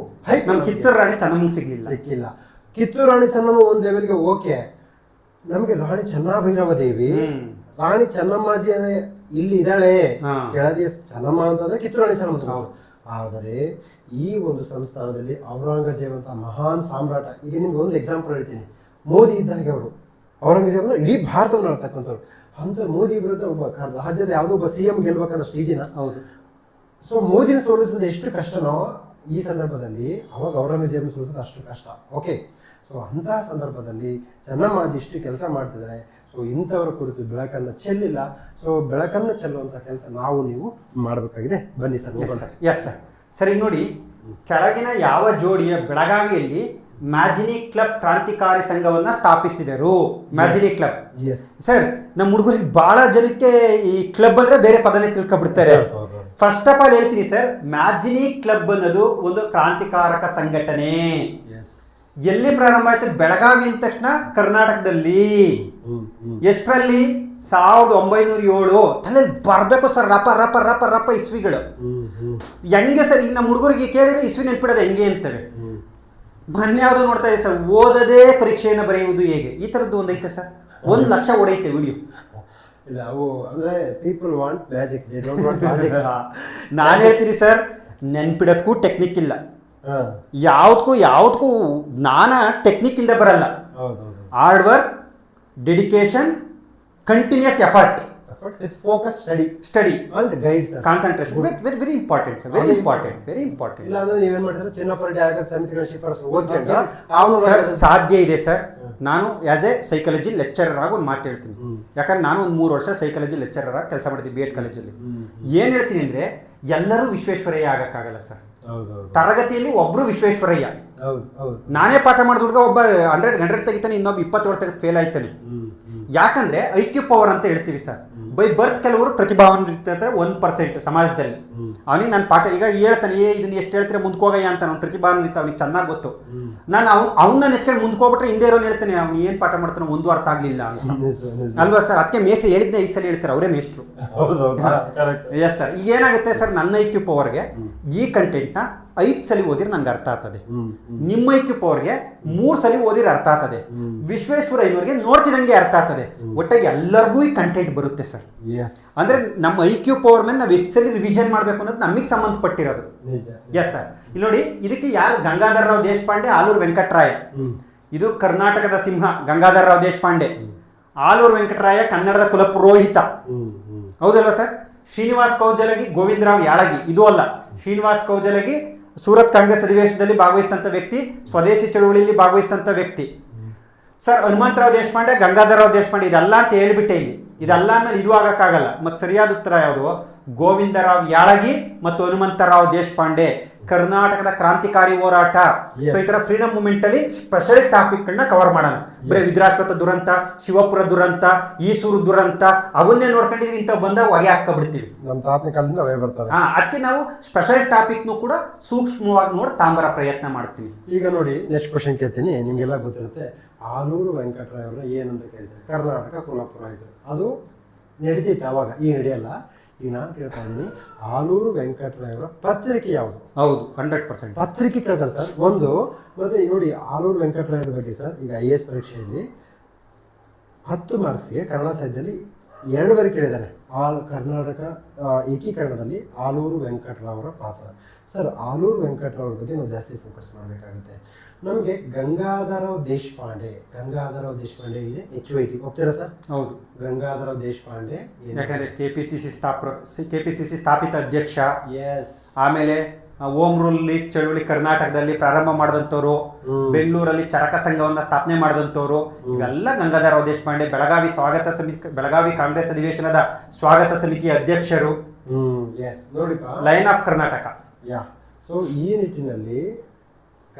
ನಮ್ಮ ಕಿತ್ತೂರು ರಾಣಿ ಚೆನ್ನಮ್ಮ ಸಿಕ್ಕಿಲ್ಲ. ಕಿತ್ತೂರು ರಾಣಿ ಚೆನ್ನಮ್ಮ ಒಂದು ಲೆವೆಲ್ಗೆ ಓಕೆ, ನಮಗೆ ರಾಣಿ ಚೆನ್ನಭೈರವ ದೇವಿ, ರಾಣಿ ಚೆನ್ನಮ್ಮಾಜಿ ಇಲ್ಲಿ ಇದ್ದಾಳೆ, ಕೆಳದಿ ಚೆನ್ನಮ್ಮ ಅಂತಂದ್ರೆ ಕಿತ್ತೂರು ರಾಣಿ ಚೆನ್ನಮ್ಮ. ಆದರೆ ಈ ಒಂದು ಸಂಸ್ಥಾನದಲ್ಲಿ ಔರಂಗಜೇಬ್ ಅಂತ ಮಹಾನ್ ಸಾಮ್ರಾಟ, ಈಗ ನಿಮ್ಗೆ ಒಂದು ಎಕ್ಸಾಂಪಲ್ ಹೇಳ್ತೀನಿ. ಮೋದಿ ಇದ್ದಾಗೆ ಅವರು ಔರಂಗಜೇಬ್ ಅಂದ್ರೆ ಇಡೀ ಭಾರತವನ್ನು ಆಳ್ತಕ್ಕಂಥವ್ರು. ಅಂತ ಮೋದಿ ವಿರುದ್ಧ ಒಬ್ಬ ರಾಜ್ಯದ ಯಾವುದೋ ಒಬ್ಬ CM ಗೆಲ್ಬೇಕಂದ್ರೆ ಸ್ಟೇಜಿನ. ಹೌದು. ಸೊ ಮೋದಿನ ಸೋಲಿಸೋದು ಎಷ್ಟು ಕಷ್ಟನೋ ಈ ಸಂದರ್ಭದಲ್ಲಿ ಅವಾಗ ಔರಂಗಜೇಬ್ ಸೋಲಿಸೋದು ಅಷ್ಟು ಕಷ್ಟ. ಓಕೆ, ಸೊ ಅಂತಹ ಸಂದರ್ಭದಲ್ಲಿ ಚೆನ್ನಮ್ಮಾಜಿ ಇಷ್ಟು ಕೆಲಸ ಮಾಡ್ತಿದ್ದಾರೆ. ಸೊ ಇಂಥವರ ಕುರಿತು ಬೆಳಕನ್ನು ಚೆಲ್ಲಿಲ್ಲ. ಸೊ ಬೆಳಕನ್ನು ಚೆಲ್ಲುವಂಥ ಕೆಲಸ ನಾವು ನೀವು ಮಾಡಬೇಕಾಗಿದೆ. ಬನ್ನಿ ಸರ್. Yes sir. ಸರಿ, ನೋಡಿ, ಕೆಳಗಿನ ಯಾವ ಜೋಡಿಯ ಬೆಳಗಾವಿಯಲ್ಲಿ ಮ್ಯಾಜಿನಿ ಕ್ಲಬ್ ಕ್ರಾಂತಿಕಾರಿ ಸಂಘವನ್ನ ಸ್ಥಾಪಿಸಿದರು? Mazzini club. ಸರ್, ನಮ್ಮ ಹುಡುಗರಿಗೆ ಬಹಳ ಜನಕ್ಕೆ ಈ ಕ್ಲಬ್ ಅಂದ್ರೆ ಬೇರೆ ಪದನೇ ತಿಳ್ಕೊಬಿಡ್ತಾರೆ. ಫಸ್ಟ್ ಆಫ್ ಆಲ್ ಹೇಳ್ತೀನಿ ಸರ್, ಮ್ಯಾಜಿನಿ ಕ್ಲಬ್ ಅನ್ನೋದು ಒಂದು ಕ್ರಾಂತಿಕಾರಕ ಸಂಘಟನೆ. ಎಲ್ಲಿ ಪ್ರಾರಂಭ ಆಯ್ತು? ಬೆಳಗಾವಿ ಅಂದ ತಕ್ಷಣ ಕರ್ನಾಟಕದಲ್ಲಿ. ಎಷ್ಟರಲ್ಲಿ? 1907. ತಲೆ ಬರ್ಬೇಕು ಸರ್, ರಪ ರಪ ರಪ ರಪ ಇಸ್ವಿಗಳು. ಹೆಂಗೆ ಸರ್? ಈಗ ನಮ್ಮ ಹುಡುಗರಿಗೆ ಕೇಳಿದ್ರೆ ಇಸ್ವಿ ನೆನ್ಪಿಡೋದು ಹೆಂಗೆ ಅಂತವೆ. ಮೊನ್ನೆ ಯಾವುದು ನೋಡ್ತಾ ಇದೆ ಸರ್, ಓದದೇ ಪರೀಕ್ಷೆಯನ್ನು ಬರೆಯುವುದು ಹೇಗೆ, ಈ ಥರದ್ದು ಒಂದು ಐತೆ ಸರ್. 1 ಲಕ್ಷ ಹೊಡೆಯುತ್ತೆ ವಿಡಿಯೋ. ಇಲ್ಲ, ಅವು ಅಂದ್ರೆ people want magic, they don't want magic. ನಾನು ಹೇಳ್ತೀನಿ ಸರ್, ನೆನ್ಪಿಡೋದಕ್ಕೂ ಟೆಕ್ನಿಕ್ ಇಲ್ಲ. ಯಾವುದಕ್ಕೂ ಜ್ಞಾನ ಟೆಕ್ನಿಕ್ ಇಂದ ಬರಲ್ಲ. Hard work, dedication, continuous effort, focus, study and guides, concentration, very important sir. Very important. ಇಲ್ಲ ಅಂದ್ರೆ ನೀವೇನ್ ಮಾಡ್ತಾರೆ, ಚಿನ್ನಪ್ಪರೆಡ್ಡಿ ಆಗದ ಸಮಿತಿಗಳ ಶಿಫಾರಸು ಓದ್ಕೊಂಡು ಸಾಧ್ಯ ಇದೆ ಸರ್. ನಾನು ಆಸ್ ಎ ಸೈಕಾಲಜಿ ಲೆಕ್ಚರರ್ ಆಗಿ ಒಂದು ಮಾತು ಹೇಳ್ತೀನಿ. ಯಾಕಂದ್ರೆ ನಾನು ಒಂದು 3 ವರ್ಷ ಸೈಕಾಲಜಿ ಲೆಕ್ಚರರ್ ಆಗಿ ಕೆಲಸ ಮಾಡಿದ್ದೀನಿ BEd ಕಾಲೇಜಲ್ಲಿ. ಏನ್ ಹೇಳ್ತೀನಿ ಅಂದ್ರೆ, ಎಲ್ಲರೂ ವಿಶ್ವೇಶ್ವರಯ್ಯ ಆಗಕ್ಕಾಗಲ್ಲ ಸರ್. ತರಗತಿಯಲ್ಲಿ ಒಬ್ರು ವಿಶ್ವೇಶ್ವರಯ್ಯ. ನಾನೇ ಪಾಠ ಮಾಡಿದ ಹುಡುಗ ಒಬ್ಬ 100 ತೆಗಿತಾನೆ, ಇನ್ನೊಬ್ಬ 20 ತೆಗೆದು ಫೇಲ್ ಆಯ್ತಾನೆ. ಯಾಕಂದ್ರೆ IQ ಪವರ್ ಅಂತ ಹೇಳ್ತೀವಿ ಸರ್. ಬೈ ಬರ್ತ್ ಕೆಲವರು ಪ್ರತಿಭಾನ್ವಿತ 1% ಸಮಾಜದಲ್ಲಿ. ಅವನಿಗೆ ನಾನು ಪಾಠ ಈಗ ಹೇಳ್ತಾನೆ, ಇದನ್ನ ಎಷ್ಟು ಹೇಳ್ತೀರಾ ಮುಂದ್ಕೋಗಯ್ಯ ಅಂತ. ಅವ್ನು ಪ್ರತಿಭಾನ್ವಿತ, ಅವನಿಗೆ ಚೆನ್ನಾಗಿ ಗೊತ್ತು. ನಾನು ಅವನ್ನ ನೆಚ್ಕೊಂಡು ಮುಂದ್ಕೋಗ್ಬಿಟ್ರೆ ಹಿಂದೆ ಇರೋನು ಹೇಳ್ತಾನೆ, ಅವ್ನು ಏನ್ ಪಾಠ ಮಾಡ್ತಾನೆ ಒಂದು ಅರ್ಥ ಆಗ್ಲಿಲ್ಲ ಅಂತ. ಅಲ್ವಾ ಸರ್? ಅದಕ್ಕೆ ಮೇಷ್ಟ್ರು ಹೇಳಿದ್ನೆ 5 ಸಲ ಹೇಳ್ತಾರೆ, ಅವರೇ ಮೇಷ್ಟ್ರು. Yes sir. ಈಗ ಏನಾಗುತ್ತೆ ಸರ್, ನನ್ನ IQ ಪವರ್ಗೆ ಈ ಕಂಟೆಂಟ್ನ 5 ಸಲ ಓದಿದ್ರೆ ನನ್ಗೆ ಅರ್ಥ ಆಗ್ತದೆ. ನಿಮ್ಮ IQ ಪವರ್ಗೆ 3 ಸಲ ಓದಿದ್ರೆ ಅರ್ಥ ಆಗ್ತದೆ. ವಿಶ್ವೇಶ್ವರಯ್ಯನವ್ರಿಗೆ ನೋಡ್ತಿದಂಗೆ ಅರ್ಥ ಆಗ್ತದೆ. ಒಟ್ಟಾಗಿ ಎಲ್ಲರಿಗೂ ಈ ಕಂಟೆಂಟ್ ಬರುತ್ತೆ ಸರ್. ಅಂದ್ರೆ ನಮ್ಮ IQ ಪವರ್ ಮೇಲೆ ನಾವು ಎಷ್ಟು ಸಲ ರಿವಿಷನ್ ಮಾಡಬೇಕು ಅನ್ನೋದು ನಮಗೆ ಸಂಬಂಧಪಟ್ಟಿರೋದು. S sir. ಇಲ್ಲಿ ನೋಡಿ, ಇದಕ್ಕೆ ಯಾರು? ಗಂಗಾಧರರಾವ್ ದೇಶಪಾಂಡೆ, ಆಲೂರು ವೆಂಕಟರಾಯ. ಇದು ಕರ್ನಾಟಕದ ಸಿಂಹ ಗಂಗಾಧರರಾವ್ ದೇಶಪಾಂಡೆ. ಆಲೂರು ವೆಂಕಟರಾಯ ಕನ್ನಡದ ಕುಲಪುರೋಹಿತ. ಹೌದಲ್ವಾ ಸರ್? ಶ್ರೀನಿವಾಸ್ ಕೌಜಲಗಿ, ಗೋವಿಂದರಾವ್ ಯಾಳಗಿ. ಇದು ಅಲ್ಲ, ಶ್ರೀನಿವಾಸ್ ಕೌಜಲಗಿ ಸೂರತ್ ಕಾಂಗ್ರೆಸ್ ಅಧಿವೇಶನದಲ್ಲಿ ಭಾಗವಹಿಸಿದಂಥ ವ್ಯಕ್ತಿ, ಸ್ವದೇಶಿ ಚಳುವಳಿಯಲ್ಲಿ ಭಾಗವಹಿಸಿದಂಥ ವ್ಯಕ್ತಿ ಸರ್. ಹನುಮಂತರಾವ್ ದೇಶಪಾಂಡೆ, ಗಂಗಾಧರರಾವ್ ದೇಶಪಾಂಡೆ. ಇದಲ್ಲ ಅಂತ ಹೇಳ್ಬಿಟ್ಟೆ ಇಲ್ಲಿ. ಇದಲ್ಲ ಮೇಲೆ ಇದು ಆಗಕ್ಕಾಗಲ್ಲ. ಮತ್ತೆ ಸರಿಯಾದ ಉತ್ತರ ಯಾವುದು? ಗೋವಿಂದರಾವ್ ಯಾಳಗಿ ಮತ್ತು ಹನುಮಂತರಾವ್ ದೇಶಪಾಂಡೆ. ಕರ್ನಾಟಕದ ಕ್ರಾಂತಿಕಾರಿ ಹೋರಾಟ. ಸೊ ಈ ತರ ಫ್ರೀಡಮ್ ಮೂವ್ಮೆಂಟ್ ಅಲ್ಲಿ ಸ್ಪೆಷಲ್ ಟಾಪಿಕ್ ಗಳನ್ನ ಕವರ್ ಮಾಡೋಣ. ಬರೀ ವಿದ್ರಾಶ್ವತ ದುರಂತ, ಶಿವಪುರ ದುರಂತ, ಈಸೂರು ದುರಂತ ಅವನ್ನೇ ನೋಡ್ಕೊಂಡಿದ್ವಿ. ಇಂಥ ಬಂದಾಗ ಹೊಗೆ ಹಾಕಬಿಡ್ತೀವಿ. ಅದಕ್ಕೆ ನಾವು ಸ್ಪೆಷಲ್ ಟಾಪಿಕ್ನು ಕೂಡ ಸೂಕ್ಷ್ಮವಾಗಿ ನೋಡಿ ತಾಂಬರ ಪ್ರಯತ್ನ ಮಾಡ್ತೀವಿ. ಈಗ ನೋಡಿ, ನೆಕ್ಸ್ಟ್ ಕ್ವಶನ್ ಕೇಳ್ತೀನಿ. ನಿಮ್ಗೆಲ್ಲ ಗೊತ್ತಿರುತ್ತೆ, ಆಲೂರು ವೆಂಕಟರಾಯ ಅವ್ರನ್ನ ಏನಂತ ಕೇಳ್ತಾರೆ? ಕರ್ನಾಟಕ ಕುಲಪುರೋಹಿತರು. ಅದು ನಡೀತೈತೆ ಅವಾಗ, ಈಗ ನಡೆಯಲ್ಲ. ಈಗ ನಾನು ಕೇಳ್ತಾ ಇದ್ದೀನಿ, ಆಲೂರು ವೆಂಕಟರಾಯ ಅವರ ಪತ್ರಿಕೆ ಯಾವುದು? ಹೌದು, 100% ಪತ್ರಿಕೆ ಕೇಳ್ತಾರೆ ಸರ್. ಒಂದು ಮತ್ತೆ ನೋಡಿ, ಆಲೂರು ವೆಂಕಟರಾಯರ ಬಗ್ಗೆ ಸರ್, ಈಗ IAS ಪರೀಕ್ಷೆಯಲ್ಲಿ 10 ಮಾರ್ಕ್ಸ್ಗೆ ಕನ್ನಡ ಸಾಹಿತ್ಯದಲ್ಲಿ 2 ಬಾರಿ ಕೇಳಿದ್ದಾರೆ. ಕರ್ನಾಟಕ ಏಕೀಕರಣದಲ್ಲಿ ಆಲೂರು ವೆಂಕಟರಾವರ ಪಾತ್ರ. ಸರ್, ಆಲೂರು ವೆಂಕಟರಾವ್ ಬಗ್ಗೆ ನಾವು ಜಾಸ್ತಿ ಫೋಕಸ್ ಮಾಡಬೇಕಾಗುತ್ತೆ. ನಮಗೆ ಗಂಗಾಧರರಾವ್ ದೇಶಪಾಂಡೆ ಈಸ್ HYT ಒಪ್ತೀರಾ ಸರ್? ಹೌದು, ಗಂಗಾಧರರಾವ್ ದೇಶಪಾಂಡೆ. ಯಾಕಂದ್ರೆ KPCC ಸ್ಥಾಪಿತ ಅಧ್ಯಕ್ಷ. ಎಸ್. ಆಮೇಲೆ ಹೋಮ್ ರೂಲ್ ಲೀಗ್ ಚಳುವಳಿ ಕರ್ನಾಟಕದಲ್ಲಿ ಪ್ರಾರಂಭ ಮಾಡಿದಂಥವ್ರು, ಬೆಂಗಳೂರಲ್ಲಿ ಚರಕ ಸಂಘವನ್ನ ಸ್ಥಾಪನೆ ಮಾಡಿದಂಥವ್ರು, ಇವೆಲ್ಲ ಗಂಗಾಧರರಾವ್ ದೇಶಪಾಂಡೆ. ಬೆಳಗಾವಿ ಕಾಂಗ್ರೆಸ್ ಅಧಿವೇಶನದ ಸ್ವಾಗತ ಸಮಿತಿಯ ಅಧ್ಯಕ್ಷರು. Lion of Karnataka. ಸೊ ಈ ನಿಟ್ಟಿನಲ್ಲಿ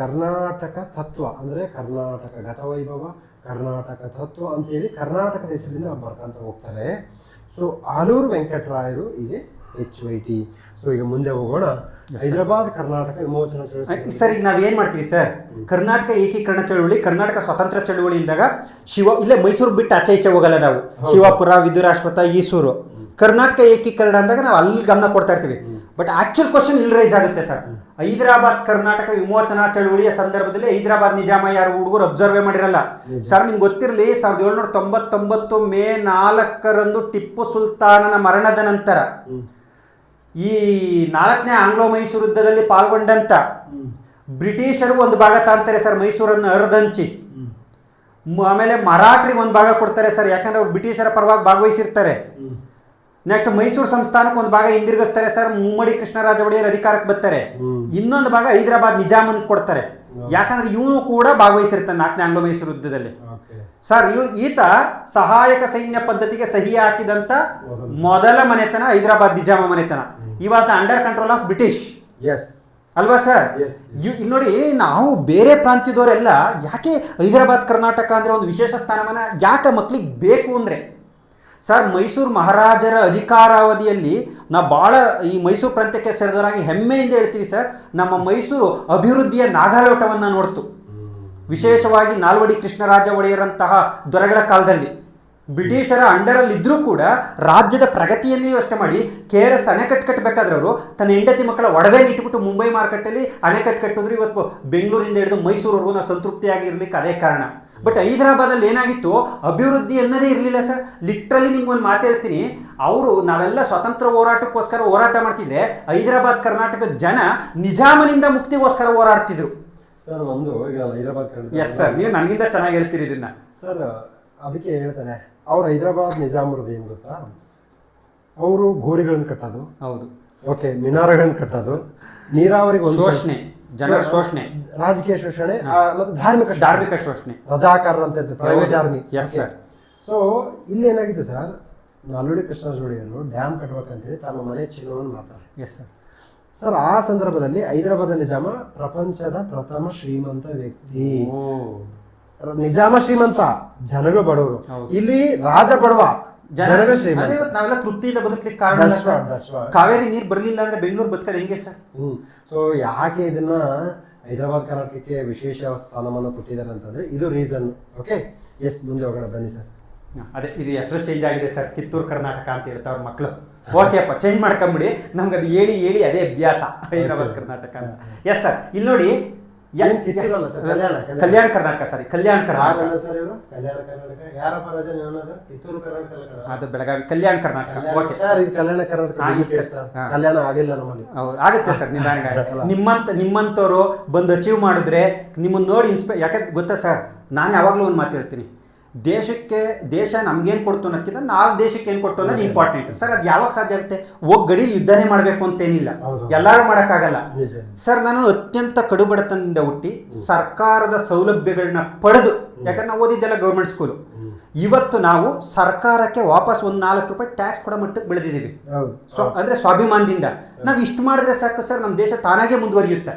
ಕರ್ನಾಟಕ ತತ್ವ ಅಂದರೆ ಕರ್ನಾಟಕ ಗತವೈಭವ, ಕರ್ನಾಟಕ ತತ್ವ ಅಂತೇಳಿ ಕರ್ನಾಟಕದ ಹೆಸರಿಂದ ಬರ್ಕೊಂತ ಹೋಗ್ತಾರೆ. ಸೊ ಆಲೂರು ವೆಂಕಟರಾಯರು ಈಸ್ ಎ HYT. ಸೊ ಈಗ ಮುಂದೆ ಹೋಗೋಣ. ಹೈದರಾಬಾದ್ ಕರ್ನಾಟಕ ವಿಮೋಚನಾ ಚಳವಳಿ. ಸರ್ ಈಗ ನಾವೇನ್ ಮಾಡ್ತೀವಿ ಸರ್, ಕರ್ನಾಟಕ ಏಕೀಕರಣ ಚಳವಳಿ, ಕರ್ನಾಟಕ ಸ್ವಾತಂತ್ರ್ಯ ಚಳವಳಿ ಇಂದಾಗ ಇಲ್ಲೇ ಮೈಸೂರು ಬಿಟ್ಟು ಆಚೆ ಈಚೆ ಹೋಗಲ್ಲ ನಾವು. ಶಿವಪುರ, ವಿದುರಾಶ್ವತ, ಈಸೂರು. ಕರ್ನಾಟಕ ಏಕೀಕರಣ ಅಂದಾಗ ನಾವು ಅಲ್ಲಿ ಗಮನ ಕೊಡ್ತಾ ಇರ್ತೀವಿ. ಬಟ್ ಆಕ್ಚುಲ್ ಕ್ವಶನ್ ಇಲ್ಲಿ ರೈಸ್ ಆಗುತ್ತೆ ಸರ್. ಹೈದರಾಬಾದ್ ಕರ್ನಾಟಕ ವಿಮೋಚನಾ ಚಳವಳಿಯ ಸಂದರ್ಭದಲ್ಲಿ ಹೈದರಾಬಾದ್ ನಿಜಾಮ ಯಾರು ಹುಡುಗರು ಅಬ್ಸರ್ವೇ ಮಾಡಿರಲ್ಲ ಸರ್. ನಿಮ್ಗೆ ಗೊತ್ತಿರಲಿ, 1799 ಮೇ 4 ಟಿಪ್ಪು ಸುಲ್ತಾನನ ಮರಣದ ನಂತರ ಈ 4ನೇ ಆಂಗ್ಲೋ ಮೈಸೂರು ಯುದ್ಧದಲ್ಲಿ ಪಾಲ್ಗೊಂಡಂತ ಬ್ರಿಟಿಷರು ಒಂದು ಭಾಗ ತಾಂತಾರೆ ಸರ್, ಮೈಸೂರನ್ನು ಅರ್ಧಂಚಿ. ಆಮೇಲೆ ಮರಾಠರಿಗೆ ಒಂದು ಭಾಗ ಕೊಡ್ತಾರೆ ಸರ್, ಯಾಕಂದ್ರೆ ಅವ್ರು ಬ್ರಿಟಿಷರ ಪರವಾಗಿ ಭಾಗವಹಿಸಿರ್ತಾರೆ. ನೆಕ್ಸ್ಟ್ ಮೈಸೂರು ಸಂಸ್ಥಾನಕ್ಕೆ ಒಂದು ಭಾಗ ಹಿಂದಿರುಗಿಸ್ತಾರೆ ಸರ್, ಮುಮ್ಮಡಿ ಕೃಷ್ಣರಾಜ ಒಡೆಯರ್ ಅಧಿಕಾರಕ್ಕೆ ಬರ್ತಾರೆ. ಇನ್ನೊಂದು ಭಾಗ ಹೈದರಾಬಾದ್ ನಿಜಾಮನ್ ಕೊಡ್ತಾರೆ, ಯಾಕಂದ್ರೆ ಇವನು ಕೂಡ ಭಾಗವಹಿಸಿರ್ತಾನೆ 4ನೇ ಆಂಗ್ಲೋ ಮೈಸೂರು ಯುದ್ಧದಲ್ಲಿ ಸರ್. ಈತ ಸಹಾಯಕ ಸೈನ್ಯ ಪದ್ಧತಿಗೆ ಸಹಿ ಹಾಕಿದಂತ ಮೊದಲ ಮನೆತನ ಹೈದರಾಬಾದ್ ನಿಜಾಮ ಮನೆತನ. ಈ was the under control of British ಅಲ್ವಾ ಸರ್? ಇಲ್ಲಿ ನೋಡಿ, ನಾವು ಬೇರೆ ಪ್ರಾಂತ್ಯದವರೆಲ್ಲ ಯಾಕೆ ಹೈದರಾಬಾದ್ ಕರ್ನಾಟಕ ಅಂದ್ರೆ ಒಂದು ವಿಶೇಷ ಸ್ಥಾನಮಾನ ಯಾಕೆ ಮಕ್ಳಿಗೆ ಬೇಕು ಅಂದ್ರೆ ಸರ್, ಮೈಸೂರು ಮಹಾರಾಜರ ಅಧಿಕಾರಾವಧಿಯಲ್ಲಿ ನಾವು ಭಾಳ ಈ ಮೈಸೂರು ಪ್ರಾಂತ್ಯಕ್ಕೆ ಸೇರಿದವರಾಗಿ ಹೆಮ್ಮೆಯಿಂದ ಹೇಳ್ತೀವಿ ಸರ್, ನಮ್ಮ ಮೈಸೂರು ಅಭಿವೃದ್ಧಿಯ ನಾಗಾಲೋಟವನ್ನು ನೋಡ್ತು. ವಿಶೇಷವಾಗಿ ನಾಲ್ವಡಿ ಕೃಷ್ಣರಾಜ ಒಡೆಯರಂತಹ ದೊರೆಗಳ ಕಾಲದಲ್ಲಿ ಬ್ರಿಟಿಷರ ಅಂಡರಲ್ಲಿ ಇದ್ರೂ ಕೂಡ ರಾಜ್ಯದ ಪ್ರಗತಿಯನ್ನೇ ಯೋಚನೆ ಮಾಡಿ KRS ಅಣೆಕಟ್ಟು ಕಟ್ಟಬೇಕಾದ್ರೆ ಅವರು ತನ್ನ ಹೆಂಡತಿ ಮಕ್ಕಳ ಒಡವೆನ ಇಟ್ಬಿಟ್ಟು ಮುಂಬೈ ಮಾರ್ಕೆಟಲ್ಲಿ ಅಣೆಕಟ್ಟು ಕಟ್ಟಿದ್ರು. ಇವತ್ತು ಬೆಂಗಳೂರಿಂದ ಹಿಡಿದು ಮೈಸೂರವರೆಗೂ ನಾವು ಸಂತೃಪ್ತಿಯಾಗಿ ಇರ್ಲಿಕ್ಕೆ ಅದೇ ಕಾರಣ. ಬಟ್ ಹೈದರಾಬಾದಲ್ಲಿ ಏನಾಗಿತ್ತು, ಅಭಿವೃದ್ಧಿ ಅನ್ನೋದೇ ಇರಲಿಲ್ಲ ಸರ್. ಲಿಟ್ರಲಿ ನಿಮ್ಗೊಂದು ಮಾತು ಹೇಳ್ತೀನಿ, ಅವರು ನಾವೆಲ್ಲ ಸ್ವತಂತ್ರ ಹೋರಾಟಕ್ಕೋಸ್ಕರ ಹೋರಾಟ ಮಾಡ್ತಿದ್ರೆ ಹೈದರಾಬಾದ್ ಕರ್ನಾಟಕದ ಜನ ನಿಜಾಮನಿಂದ ಮುಕ್ತಿಗೋಸ್ಕರ ಹೋರಾಡ್ತಿದ್ರು ಸರ್. ಒಂದು ಈಗ ಹೈದರಾಬಾದ್ ಎಸ್ ಸರ್, ನೀವು ನನಗಿಂತ ಚೆನ್ನಾಗಿ ಹೇಳ್ತೀರಿ ಇದನ್ನ ಸರ್. ಅದಕ್ಕೆ ಹೇಳ್ತಾರೆ ಅವ್ರು ಹೈದರಾಬಾದ್ ನಿಜಾಮರದ್ದು ಏನು ಗೊತ್ತಾ, ಅವರು ಗೋರಿಗಳನ್ನು ಕಟ್ಟೋದು, ಹೌದು, ಓಕೆ, ಮಿನಾರಗಳನ್ನು ಕಟ್ಟೋದು, ನೀರಾವರಿಗೆ ಶೋಷಣೆ, ಜನರ ಶೋಷಣೆ, ರಾಜಕೀಯ ಶೋಷಣೆ ಮತ್ತು ಧಾರ್ಮಿಕ ಶೋಷಣೆ, ರಜಾಕಾರರು ಅಂತ private army. S sir. So ಇಲ್ಲಿ ಏನಾಗಿದೆ ಸರ್, ನಾಲ್ವಡಿ ಕೃಷ್ಣರಾಜ ಒಡೆಯರು ಡ್ಯಾಮ್ ಕಟ್ಬೇಕಂತೇಳಿ ತಮ್ಮ ಮನೆ ಚಿನ್ನವನ್ನು ಮಾಡ್ತಾರೆ. Yes sir. ಸರ್ ಆ ಸಂದರ್ಭದಲ್ಲಿ ಹೈದರಾಬಾದ್ ನಿಜಾಮ ಪ್ರಪಂಚದ ಪ್ರಥಮ ಶ್ರೀಮಂತ ವ್ಯಕ್ತಿ. ನಿಜಾಮ ಶ್ರೀಮಂತ, ಜನಗಳು ಬಡವರು. ಇಲ್ಲಿ ರಾಜ ಬಡವ, ಜನಗಳು ಶ್ರೀಮಂತ. ನಾವೆಲ್ಲ ತೃಪ್ತಿಯಿಂದ ಬದುಕಲಿಕ್ಕೆ ಕಾರಣ ಕಾವೇರಿ ನೀರು ಬರಲಿಲ್ಲ ಅಂದ್ರೆ ಬೆಂಗಳೂರು ಬದುಕೋದು ಹೆಂಗೆ ಸರ್? ಸೊ ಯಾಕೆ ಇದನ್ನ ಹೈದರಾಬಾದ್ ಕರ್ನಾಟಕಕ್ಕೆ ವಿಶೇಷ ಸ್ಥಾನಮಾನ ಕೊಟ್ಟಿದ್ದಾರೆ ಅಂತಂದ್ರೆ ಇದು ರೀಸನ್. ಓಕೆ, ಎಸ್, ಮುಂದೆ ಹೋಗೋಣ ಬನ್ನಿ ಸರ್. ಅದೇ ಇದು ಹೆಸರು ಚೇಂಜ್ ಆಗಿದೆ ಸರ್, ಕಿತ್ತೂರು ಕರ್ನಾಟಕ ಅಂತ ಹೇಳ್ತಾವ್ರ ಮಕ್ಕಳು. ಓಕೆ ಅಪ್ಪ, ಚೇಂಜ್ ಮಾಡ್ಕೊಂಬಿಡಿ, ನಮ್ಗೆ ಅದು ಹೇಳಿ ಅದೇ ಅಭ್ಯಾಸ, ಹೈದರಾಬಾದ್ ಕರ್ನಾಟಕ ಅಂತ. S sir. ಇಲ್ಲಿ ನೋಡಿ, ಕಲ್ಯಾಣ ಕರ್ನಾಟಕ, ಸಾರಿ, ಕಲ್ಯಾಣ ಕರ್ನಾಟಕ, ಅದು ಬೆಳಗಾವಿ, ಕಲ್ಯಾಣ ಕರ್ನಾಟಕ. ಓಕೆ ಸರ್, ಕಲ್ಯಾಣ ಕರ್ನಾಟಕ ಕಲ್ಯಾಣ ಆಗಿಲ್ಲ ನಮ್ಮಲ್ಲಿ. ಆಗುತ್ತೆ ಸರ್, ನಿಮ್ಮಂಥವ್ರು ಬಂದು ಅಚೀವ್ ಮಾಡಿದ್ರೆ ನಿಮ್ಮನ್ನು ನೋಡಿ ಯಾಕಂದ್ರೆ ಗೊತ್ತಾ ಸರ್, ನಾನು ಯಾವಾಗಲೂ ಒಂದು ಮಾತು ಹೇಳ್ತೀನಿ, ದೇಶ ನಮ್ಗೇನು ಕೊಡ್ತು ಅನ್ನೋದಕ್ಕಿಂತ ನಾವು ದೇಶಕ್ಕೆ ಏನು ಕೊಟ್ಟು ಅನ್ನೋದು ಇಂಪಾರ್ಟೆಂಟ್ ಸರ್. ಅದು ಯಾವಾಗ ಸಾಧ್ಯ ಆಗುತ್ತೆ? ಹೋಗಿ ಗಡಿಲಿ ಯುದ್ಧನೇ ಮಾಡಬೇಕು ಅಂತೇನಿಲ್ಲ, ಎಲ್ಲರೂ ಮಾಡೋಕ್ಕಾಗಲ್ಲ ಸರ್. ನಾನು ಅತ್ಯಂತ ಕಡುಬಡತನದಿಂದ ಹುಟ್ಟಿ ಸರ್ಕಾರದ ಸೌಲಭ್ಯಗಳನ್ನ ಪಡೆದು, ಯಾಕಂದ್ರೆ ನಾವು ಓದಿದ್ದೆಲ್ಲ ಗೌರ್ಮೆಂಟ್ ಸ್ಕೂಲು, ಇವತ್ತು ನಾವು ಸರ್ಕಾರಕ್ಕೆ ವಾಪಸ್ ಒಂದು 4 ರೂಪಾಯಿ ಟ್ಯಾಕ್ಸ್ ಕೊಡೋ ಮಟ್ಟಕ್ಕೆ ಬೆಳೆದಿದ್ದೀವಿ. ಅಂದ್ರೆ ಸ್ವಾಭಿಮಾನದಿಂದ ನಾವು ಇಷ್ಟು ಮಾಡಿದ್ರೆ ಸಾಕು ಸರ್, ನಮ್ಮ ದೇಶ ತಾನಾಗೆ ಮುಂದುವರಿಯುತ್ತೆ.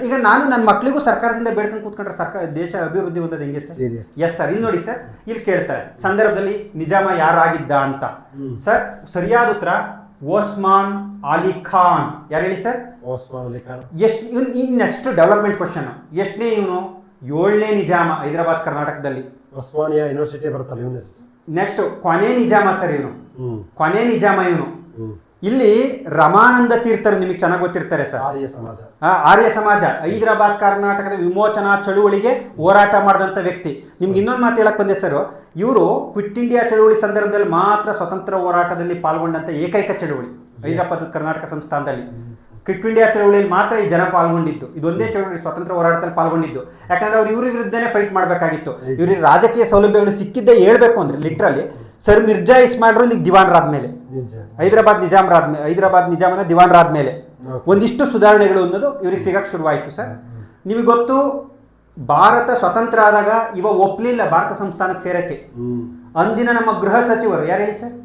ಈಗ ನಾನು ನನ್ನ ಮಕ್ಕಳಿಗೂ ಸರ್ಕಾರದಿಂದ ಬೇಡ್ಕೊಂಡು ಕೂತ್ಕೊಂಡ್ರೆ ದೇಶ ಅಭಿವೃದ್ಧಿ ಹೊಂದೋದು ಹೆಂಗೆ ಸರ್? Yes sir. ಇಲ್ಲಿ ನೋಡಿ ಸರ್, ಇಲ್ಲಿ ಕೇಳ್ತಾರೆ ಸಂದರ್ಭದಲ್ಲಿ ನಿಜಾಮ ಯಾರಾಗಿದ್ದ ಅಂತ ಸರ್. ಸರಿಯಾದ ಉತ್ತರ ಓಸ್ಮಾನ್ ಅಲಿ ಖಾನ್. ಯಾರು ಹೇಳಿ ಸರ್? ಓಸ್ಮಾನ್ ಅಲಿ ಖಾನ್. ಎಷ್ಟು ಈ ನೆಕ್ಸ್ಟ್ ಡೆವಲಪ್ಮೆಂಟ್ ಕ್ವಶನ್, ಎಷ್ಟನೇ ಇವನು? 7ನೇ ನಿಜಾಮ ಹೈದರಾಬಾದ್ ಕರ್ನಾಟಕದಲ್ಲಿ. ಉಸ್ಮಾನಿಯಾ ಯೂನಿವರ್ಸಿಟಿ ಬರ್ತಲ್ಲ. ನೆಕ್ಸ್ಟ್ ಕೊನೆ ನಿಜಾಮ ಸರ್ ಇವನು, ಕೊನೆ ನಿಜಾಮ ಇವನು. ಇಲ್ಲಿ ರಮಾನಂದ ತೀರ್ಥರು ನಿಮಗೆ ಚೆನ್ನಾಗಿ ಗೊತ್ತಿರ್ತಾರೆ ಸರ್. ಆರ್ಯ ಸಮಾಜ ಹೈದರಾಬಾದ್ ಕರ್ನಾಟಕದ ವಿಮೋಚನಾ ಚಳುವಳಿಗೆ ಹೋರಾಟ ಮಾಡಿದಂಥ ವ್ಯಕ್ತಿ. ನಿಮ್ಗೆ ಇನ್ನೊಂದು ಮಾತು ಹೇಳಕ್ ಬಂದೆ ಸರ್, ಇವರು ಕ್ವಿಟ್ ಇಂಡಿಯಾ ಚಳುವಳಿ ಸಂದರ್ಭದಲ್ಲಿ ಮಾತ್ರ ಸ್ವತಂತ್ರ ಹೋರಾಟದಲ್ಲಿ ಪಾಲ್ಗೊಂಡಂಥ ಏಕೈಕ ಚಳುವಳಿ ಹೈದರಾಬಾದ್ ಕರ್ನಾಟಕ ಸಂಸ್ಥಾನದಲ್ಲಿ. ಕ್ವಿಟ್ ಇಂಡಿಯಾ ಚಳುವಳಿಯಲ್ಲಿ ಮಾತ್ರ ಈ ಜನ ಪಾಲ್ಗೊಂಡಿದ್ದು, ಇದೊಂದೇ ಚಳುವಳಿ ಸ್ವತಂತ್ರ ಹೋರಾಟದಲ್ಲಿ ಪಾಲ್ಗೊಂಡಿದ್ದು. ಯಾಕಂದ್ರೆ ಅವ್ರು ಇವ್ರ ವಿರುದ್ಧನೇ ಫೈಟ್ ಮಾಡಬೇಕಾಗಿತ್ತು. ಇವ್ರಿಗೆ ರಾಜಕೀಯ ಸೌಲಭ್ಯಗಳು ಸಿಕ್ಕಿದ್ದೇ ಹೇಳ್ಬೇಕು ಅಂದ್ರೆ ಲಿಟ್ರಲಿ ಸರ್ ಮಿರ್ಜಾ ಇಸ್ಮಾಯಿಲ್ರು ಇಲ್ಲಿ ದಿವಾನರಾದ ಮೇಲೆ, ಹೈದರಾಬಾದ್ ನಿಜಾಮನ ದಿವಾನರಾದ ಮೇಲೆ ಒಂದಿಷ್ಟು ಸುಧಾರಣೆಗಳು ಅನ್ನೋದು ಇವ್ರಿಗೆ ಸಿಗಕ್ಕೆ ಶುರುವಾಯಿತು ಸರ್. ನಿಮಗೆ ಗೊತ್ತು, ಭಾರತ ಸ್ವತಂತ್ರ ಆದಾಗ ಇವ ಒಪ್ಲಿಲ್ಲ ಭಾರತ ಸಂಸ್ಥಾನಕ್ಕೆ ಸೇರಕ್ಕೆ. ಅಂದಿನ ನಮ್ಮ ಗೃಹ ಸಚಿವರು ಯಾರು ಹೇಳಿ ಸರ್?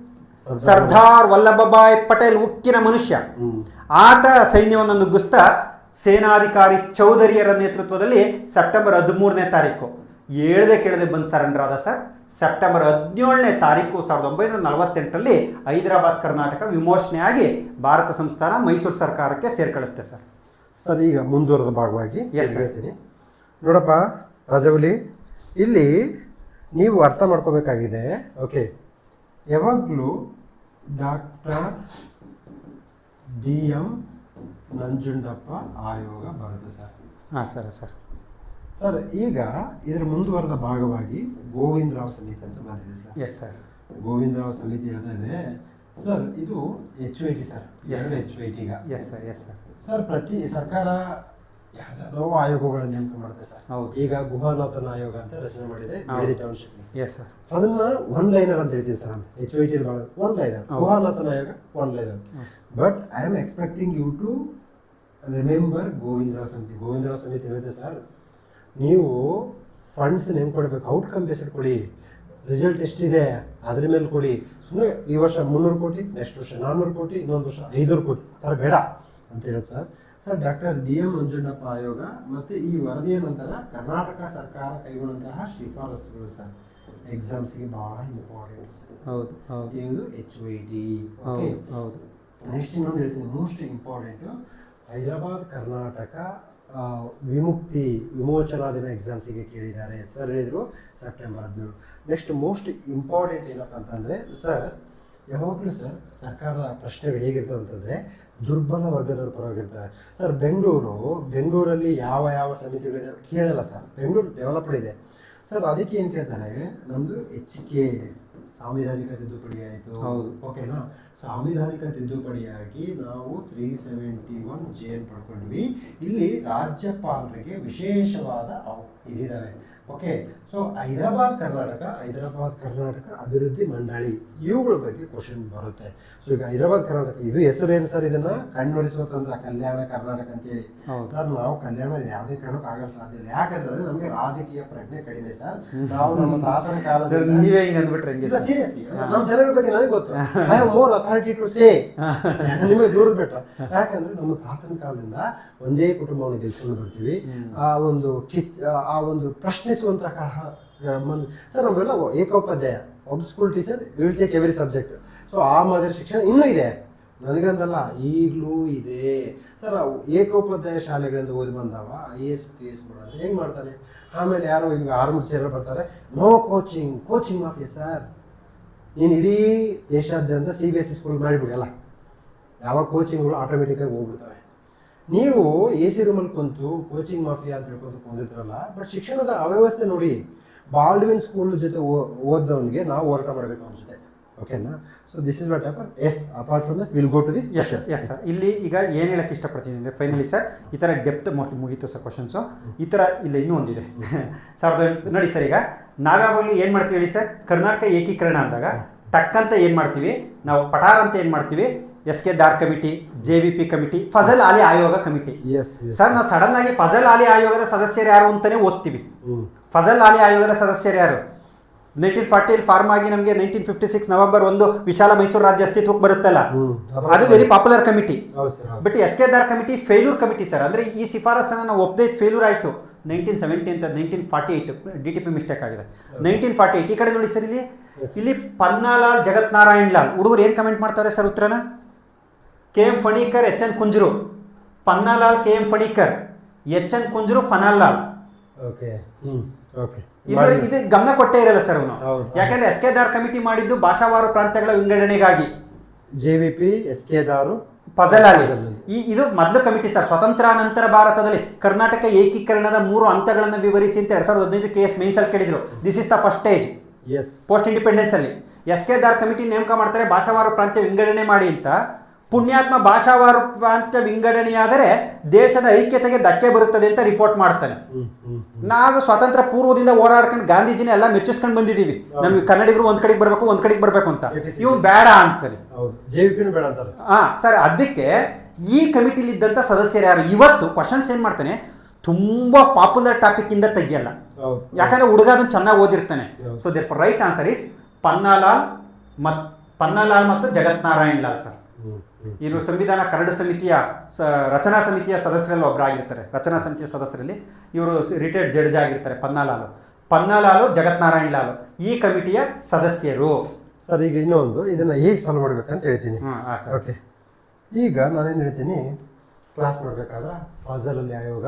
ಸರ್ದಾರ್ ವಲ್ಲಭಭಾಯ್ ಪಟೇಲ್, ಉಕ್ಕಿನ ಮನುಷ್ಯ. ಆತ ಸೈನ್ಯವನ್ನು ನುಗ್ಗಿಸ್ತಾ ಸೇನಾಧಿಕಾರಿ ಚೌಧರಿಯರ ನೇತೃತ್ವದಲ್ಲಿ ಸೆಪ್ಟೆಂಬರ್ 13ನೇ ತಾರೀಕು ಹೇಳ್ದೆ ಕೇಳದೆ ಬಂದು ಸರೆಂಡರ್ ಆದ ಸರ್. ಸೆಪ್ಟೆಂಬರ್ 17ನೇ ತಾರೀಕು 1948ರಲ್ಲಿ ಹೈದರಾಬಾದ್ ಕರ್ನಾಟಕ ವಿಮೋಚನೆಯಾಗಿ ಭಾರತ ಸಂಸ್ಥಾನ ಮೈಸೂರು ಸರ್ಕಾರಕ್ಕೆ ಸೇರ್ಕೊಳ್ಳುತ್ತೆ ಸರ್. ಸರ್, ಈಗ ಮುಂದುವರೆದ ಭಾಗವಾಗಿ Yes, sir. ಹೇಳ್ತೀನಿ ನೋಡಪ್ಪ ರಾಜವಲಿ, ಇಲ್ಲಿ ನೀವು ಅರ್ಥ ಮಾಡ್ಕೋಬೇಕಾಗಿದೆ. ಓಕೆ, ಯಾವಾಗಲೂ ಡಾಕ್ಟರ್ DM ನಂಜುಂಡಪ್ಪ ಆಯೋಗ ಬರುತ್ತೆ ಸರ್. ಹಾಂ ಸರ್. ಸರ್, ಈಗ ಇದರ ಮುಂದುವರೆದ ಭಾಗವಾಗಿ ಗೋವಿಂದರಾವ್ ಸಮಿತಿ ಅಂತ ಬಂದಿದೆ ಸರ್. Yes sir. ಗೋವಿಂದರಾವ್ ಸಮಿತಿ ಹೇಳ್ತಾ ಇದೆ ಸರ್, ಇದು HYT ಸರ್. Yes. HYT ಈಗ S sir. Yes sir. Sir, ಪ್ರತಿ ಸರ್ಕಾರ ಯಾವುದಾದ್ರೂ ಆಯೋಗಗಳನ್ನ ನೇಮಕ ಮಾಡುತ್ತೆ ಸರ್. ಹೌದು. ಈಗ ಗುಹಾನಾಥನ ಆಯೋಗ ಅಂತ ರಚನೆ ಮಾಡಿದೆ ಬಿಡದಿ ಟೌನ್ಶಿಪ್. Yes sir. ಅದನ್ನ ಒನ್ ಲೈನರ್ ಅಂತ ಹೇಳ್ತೀನಿ ಸರ್. HYT ಒನ್ ಲೈನರ್, ಗುಹಾನಾಥನ ಆಯೋಗ one liner. But I am expecting you to remember Govind Rao ಸಮಿತಿ. ಗೋವಿಂದರಾವ್ ಸಮಿತಿ ಹೇಳಿದೆ ಸರ್, ನೀವು ಫಂಡ್ಸ್ ಕೊಡಬೇಕು, ಔಟ್ಕಮ್ ಬೇಸ್ಡ್ ಕೊಡಿ, ರಿಸಲ್ಟ್ ಎಷ್ಟಿದೆ ಅದ್ರ ಮೇಲೆ ಕೊಡಿ. ಸುಮ್ಮನೆ ಈ ವರ್ಷ 300 ಕೋಟಿ, ನೆಕ್ಸ್ಟ್ ವರ್ಷ 400 ಕೋಟಿ, ಇನ್ನೊಂದು ವರ್ಷ 500 ಕೋಟಿ ಥರ ಬೇಡ ಅಂತ ಹೇಳೋದು sir. Sir, doctor DM Nanjundappa ಆಯೋಗ ಮತ್ತು ಈ ವರದಿಯ ನಂತರ ಕರ್ನಾಟಕ ಸರ್ಕಾರ ಕೈಗೊಂಡಂತಹ ಶಿಫಾರಸುಗಳು ಸರ್ ಎಕ್ಸಾಮ್ಸ್ಗೆ ಭಾಳ ಇಂಪಾರ್ಟೆಂಟ್. ಹೌದು ಹೌದು. ಇದು HYT. ಓಕೆ, ಹೌದು ಹೌದು. ನೆಕ್ಸ್ಟ್ ಇನ್ನೊಂದು ಹೇಳ್ತೀನಿ, ಮೋಸ್ಟ್ ಇಂಪಾರ್ಟೆಂಟು ಹೈದರಾಬಾದ್ ಕರ್ನಾಟಕ ವಿಮೋಚನಾ ದಿನ ಎಕ್ಸಾಮ್ಸಿಗೆ ಕೇಳಿದ್ದಾರೆ ಸರ್. ಹೇಳಿದರು ಸೆಪ್ಟೆಂಬರ್ 17. ನೆಕ್ಸ್ಟ್ ಮೋಸ್ಟ್ ಇಂಪಾರ್ಟೆಂಟ್ ಏನಪ್ಪ ಅಂತಂದರೆ ಸರ್, ಯಾವಾಗಲೂ ಸರ್ ಸರ್ಕಾರದ ಪ್ರಶ್ನೆಗಳು ಹೇಗಿರ್ತವೆ ಅಂತಂದರೆ ದುರ್ಬಲ ವರ್ಗದವ್ರ ಪರವಾಗಿರ್ತವೆ ಸರ್. ಬೆಂಗಳೂರಲ್ಲಿ ಯಾವ ಸಮಿತಿಗಳಿದೆ ಕೇಳಲ್ಲ ಸರ್. ಬೆಂಗಳೂರು ಡೆವಲಪ್ಡ್ ಇದೆ ಸರ್. ಅದಕ್ಕೆ ಏನು ಕೇಳ್ತಾರೆ, ನಮ್ಮದು HK ಸಾಂವಿಧಾನಿಕ ತಿದ್ದುಪಡಿ ಆಯಿತು. ಹೌದು. ಓಕೆನಾ? ಸಾಂವಿಧಾನಿಕ ತಿದ್ದುಪಡಿಯಾಗಿ ನಾವು 371 J ಪಡ್ಕೊಂಡ್ವಿ. ಇಲ್ಲಿ ರಾಜ್ಯಪಾಲರಿಗೆ ವಿಶೇಷವಾದ ಇದಿದ್ದಾವೆ. ಓಕೆ, ಸೊ ಹೈದರಾಬಾದ್ ಕರ್ನಾಟಕ ಅಭಿವೃದ್ಧಿ ಮಂಡಳಿ ಇವುಗಳ ಬಗ್ಗೆ ಕ್ವಶನ್ ಬರುತ್ತೆ. ಸೊ ಈಗ ಹೈದರಾಬಾದ್ ಕರ್ನಾಟಕ ಇದು ಹೆಸರೇನು ಸರ್? ಇದನ್ನ ಕಣ್ಣೊರೆಸುವ ತಂತ್ರ ಕಲ್ಯಾಣ ಕರ್ನಾಟಕ ಅಂತೇಳಿ. ಸರ್, ನಾವು ಕಲ್ಯಾಣ ಯಾವುದೇ ಕಾರಣಕ್ಕೂ ಆಗಲು ಸಾಧ್ಯ ಇಲ್ಲ. ಯಾಕಂತಂದ್ರೆ ನಮಗೆ ರಾಜಕೀಯ ಪ್ರಜ್ಞೆ ಕಡಿಮೆ ಸರ್. ನಾವು ನಮ್ಮ ತಾತನ ಕಾಲದಲ್ಲಿ ನೀವೇ ಹಿಂಗೆ ಅಂದ್ಬಿಟ್ರೆ ಸೀರಿಯಸ್ಲಿ ನಮ್ಮ ಜನಗಳ ಬಗ್ಗೆ ನನಗೆ ಗೊತ್ತು. I have more authority to say. ನಿಮಗೆ ದೂರದ ಬೆಟ್ಟ. ಯಾಕಂದ್ರೆ ನಮ್ಮ ತಾತನ ಕಾಲದಿಂದ ಒಂದೇ ಕುಟುಂಬವನ್ನು ಗೆಲ್ಸ್ಕೊಂಡು ಬರ್ತೀವಿ. ಆ ಒಂದು ಪ್ರಶ್ನಿಸುವಂತಹ ಸರ್, ನಮ್ಮೆಲ್ಲ ಏಕೋಪಾಧ್ಯಾಯ, ಒಬ್ಬ school teacher will take every subject. So ಆ ಮಾದರಿ ಶಿಕ್ಷಣ ಇನ್ನೂ ಇದೆ, ನನಗಂದಲ್ಲ ಈಗಲೂ ಇದೆ ಸರ್. ಏಕೋಪಾಧ್ಯಾಯ ಶಾಲೆಗಳಿಂದ ಓದಿ ಬಂದವ IAS PS ಮಾಡೋದು ಹೆಂಗೆ ಮಾಡ್ತಾನೆ? ಆಮೇಲೆ ಯಾರೋ ಹಿಂಗೆ 6 ಚೇರ್ ಬರ್ತಾರೆ, ನೋ ಕೋಚಿಂಗ್ ಮಾಫಿಯಾ ಸರ್. ನೀನು ಇಡೀ ದೇಶಾದ್ಯಂತ CBSE ಸ್ಕೂಲ್ ಮಾಡಿಬಿಡಲ್ಲ, ಯಾವ ಕೋಚಿಂಗ್ಗಳು ಆಟೋಮೆಟಿಕ್ಕಾಗಿ ಹೋಗ್ಬಿಡ್ತವೆ. ನೀವು AC ರೂಮಲ್ಲಿ ಕುಂತು ಕೋಚಿಂಗ್ ಮಾಫಿಯಾ ಅಂತ ಹೇಳ್ಕೊಂಡು ಕುಂದಿರ್ತಾರಲ್ಲ. ಬಟ್ ಶಿಕ್ಷಣದ ಅವ್ಯವಸ್ಥೆ ನೋಡಿ, ಬಾಲ್ಡ್ವಿನ್ ಸ್ಕೂಲ್ ಜೊತೆ ಓದೋನಿಗೆ ನಾವು ಹೋರಾಟ ಮಾಡಬೇಕು ಅನ್ಸುತ್ತೆ. ಓಕೆನಾ? So this is what happen. Yes, apart from that will go to the yes sir. ಇಲ್ಲಿ ಈಗ ಏನು ಹೇಳಕ್ಕೆ ಇಷ್ಟಪಡ್ತೀನಿ ಅಂದರೆ ಫೈನಲಿ ಸರ್, ಈ ಥರ ಡೆಪ್ತ್ ಮೋಸ್ಟ್ಲಿ ಮುಗೀತು ಸರ್ ಕ್ವಶನ್ಸು. ಈ ಥರ ಇಲ್ಲ ಇನ್ನೂ ಒಂದಿದೆ ನೋಡಿ ಸರ್. ಈಗ ನಾವ್ಯಾವಾಗಲೂ ಏನು ಮಾಡ್ತೀವಿ ಹೇಳಿ ಸರ್, ಕರ್ನಾಟಕ ಏಕೀಕರಣ ಅಂದಾಗ ಟಕ್ಕಂತ ಏನು ಮಾಡ್ತೀವಿ ನಾವು, ಪಟಾರ್ ಅಂತ ಏನು ಮಾಡ್ತೀವಿ, SK Dar committee, JVP committee, Fazal ಆಲಿ ಆಯೋಗ ಕಮಿಟಿ. ಸರ್, ನಾವು ಸಡನ್ ಆಗಿ ಫಜಲ್ ಆಲಿ ಆಯೋಗದ ಸದಸ್ಯರು ಯಾರು ಅಂತಾನೆ ಓದ್ತೀವಿ. ಫಜಲ್ ಆಲಿ ಆಯೋಗದ ಸದಸ್ಯರು ಯಾರು? 1940 ಫಾರ್ಮ್ ಆಗಿ ನಮಗೆ 1956 ನವೆಂಬರ್ 1 ವಿಶಾಲ ಮೈಸೂರು ರಾಜ್ಯ ಅಸ್ತಿತ್ವಕ್ಕೆ ಬರುತ್ತಲ್ಲ, ಅದು very popular committee. But SK Dar committee failure committee sir. ಅಂದರೆ ಈ ಶಿಫಾರಸನ್ನು ನಾವು ಒಪ್ಪದೆ ಫೇಲ್ಯೂರ್ ಆಯಿತು 1970 ಅಂತ 1948 DTP ಮಿಸ್ಟೇಕ್ ಆಗಿದೆ. 1948 ಈ ಕಡೆ ನೋಡಿ ಸರ್, ಇಲ್ಲಿ ಪನ್ನಾಲಾಲ್ ಜಗತ್ನಾರಾಯಣ್ ಲಾಲ್ ಹುಡುಗರು ಏನು ಕಮೆಂಟ್ ಮಾಡ್ತಾರೆ ಸರ್ ಉತ್ತರನ? KM ಫಣೀಕರ್, HN Kunjru. ಪನ್ನಾಲಾಲ್ KM ಫಣೀಕರ್, HN Kunjru ಫನಾಲಾಲ್. ಇದು ಗಮನ ಕೊಟ್ಟೇ ಇರಲ್ಲ ಸರ್ ಅವನು. ಯಾಕಂದ್ರೆ SK ದಾರ್ ಕಮಿಟಿ ಮಾಡಿದ್ದು ಭಾಷಾವಾರು ಪ್ರಾಂತ್ಯಗಳ ವಿಂಗಡಣೆಗಾಗಿ. JVP SK ದಾರು ಫಜಲ್ ಆಲಿ ಇದು ಮೊದಲು ಕಮಿಟಿ ಸರ್. ಸ್ವತಂತ್ರಾನಂತರ ಭಾರತದಲ್ಲಿ ಕರ್ನಾಟಕ ಏಕೀಕರಣದ 3 ಹಂತಗಳನ್ನು ವಿವರಿಸಿ ಅಂತ 2015 KS ಮೇನ್ಸ್ ಅಲ್ಲಿ ಕೇಳಿದ್ರು. This is the first stage post independence ಅಲ್ಲಿ. SK ದಾರ್ ಕಮಿಟಿ ನೇಮಕ ಮಾಡ್ತಾರೆ ಭಾಷಾವಾರು ಪ್ರಾಂತ್ಯ ವಿಂಗಡಣೆ ಮಾಡಿ ಅಂತ. ಪುಣ್ಯಾತ್ಮ ಭಾಷಾವಾರು ಪ್ರಾಂತ್ಯ ವಿಂಗಡಣೆಯಾದರೆ ದೇಶದ ಐಕ್ಯತೆಗೆ ಧಕ್ಕೆ ಬರುತ್ತದೆ ಅಂತ ರಿಪೋರ್ಟ್ ಮಾಡ್ತಾನೆ. ನಾವು ಸ್ವಾತಂತ್ರ್ಯ ಪೂರ್ವದಿಂದ ಓಡಾಡ್ಕೊಂಡು ಗಾಂಧೀಜಿನ ಎಲ್ಲ ಮೆಚ್ಚಿಸ್ಕೊಂಡು ಬಂದಿದ್ದೀವಿ, ನಮ್ಗೆ ಕನ್ನಡಿಗರು ಒಂದ್ ಕಡೆಗೆ ಬರ್ಬೇಕು ಅಂತ. ಇವ್ ಬೇಡ ಅಂತಾರೆ. JVP ಬೇಡ ಅಂತಾರೆ. ಸರ್, ಅದಕ್ಕೆ ಈ ಕಮಿಟಿಲಿ ಇದ್ದಂಥ ಸದಸ್ಯರು ಯಾರು ಇವತ್ತು ಕ್ವಶನ್ಸ್ ಏನು ಮಾಡ್ತಾನೆ ತುಂಬ ಪಾಪ್ಯುಲರ್ ಟಾಪಿಕ್ಕಿಂದ ತೆಗಿಯಲ್ಲ, ಯಾಕಂದರೆ ಹುಡುಗ ಅದನ್ನು ಚೆನ್ನಾಗಿ ಓದಿರ್ತಾನೆ. So there for right answer is Pannalal ಮತ್ತು ಜಗತ್ನಾರಾಯಣ್ ಲಾಲ್ ಸರ್. ಇವರು ಸಂವಿಧಾನ ಕರಡು ಸಮಿತಿಯ ರಚನಾ ಸಮಿತಿಯ ಸದಸ್ಯರಲ್ಲಿ ಒಬ್ಬರಾಗಿರ್ತಾರೆ. ರಚನಾ ಸಮಿತಿಯ ಸದಸ್ಯರಲ್ಲಿ ಇವರು ರಿಟೈರ್ಡ್ ಜಡ್ಜ್ ಆಗಿರ್ತಾರೆ. ಪನ್ನಾಲಾಲು ಜಗತ್ನಾರಾಯಣ್ ಲಾಲ್ ಈ ಕಮಿಟಿಯ ಸದಸ್ಯರು. ಸರ್ ಈಗ ಇನ್ನೊಂದು ಇದನ್ನು ಹೇಗೆ ಸಾಲ್ವ್ ಮಾಡ್ಬೇಕಂತ ಹೇಳ್ತೀನಿ. ಓಕೆ, ಈಗ ನಾನೇನು ಹೇಳ್ತೀನಿ, ಕ್ಲಾಸ್ ಮಾಡಬೇಕಾದ್ರೆ ಫಜಲ್ ಅಲಿ ಆಯೋಗ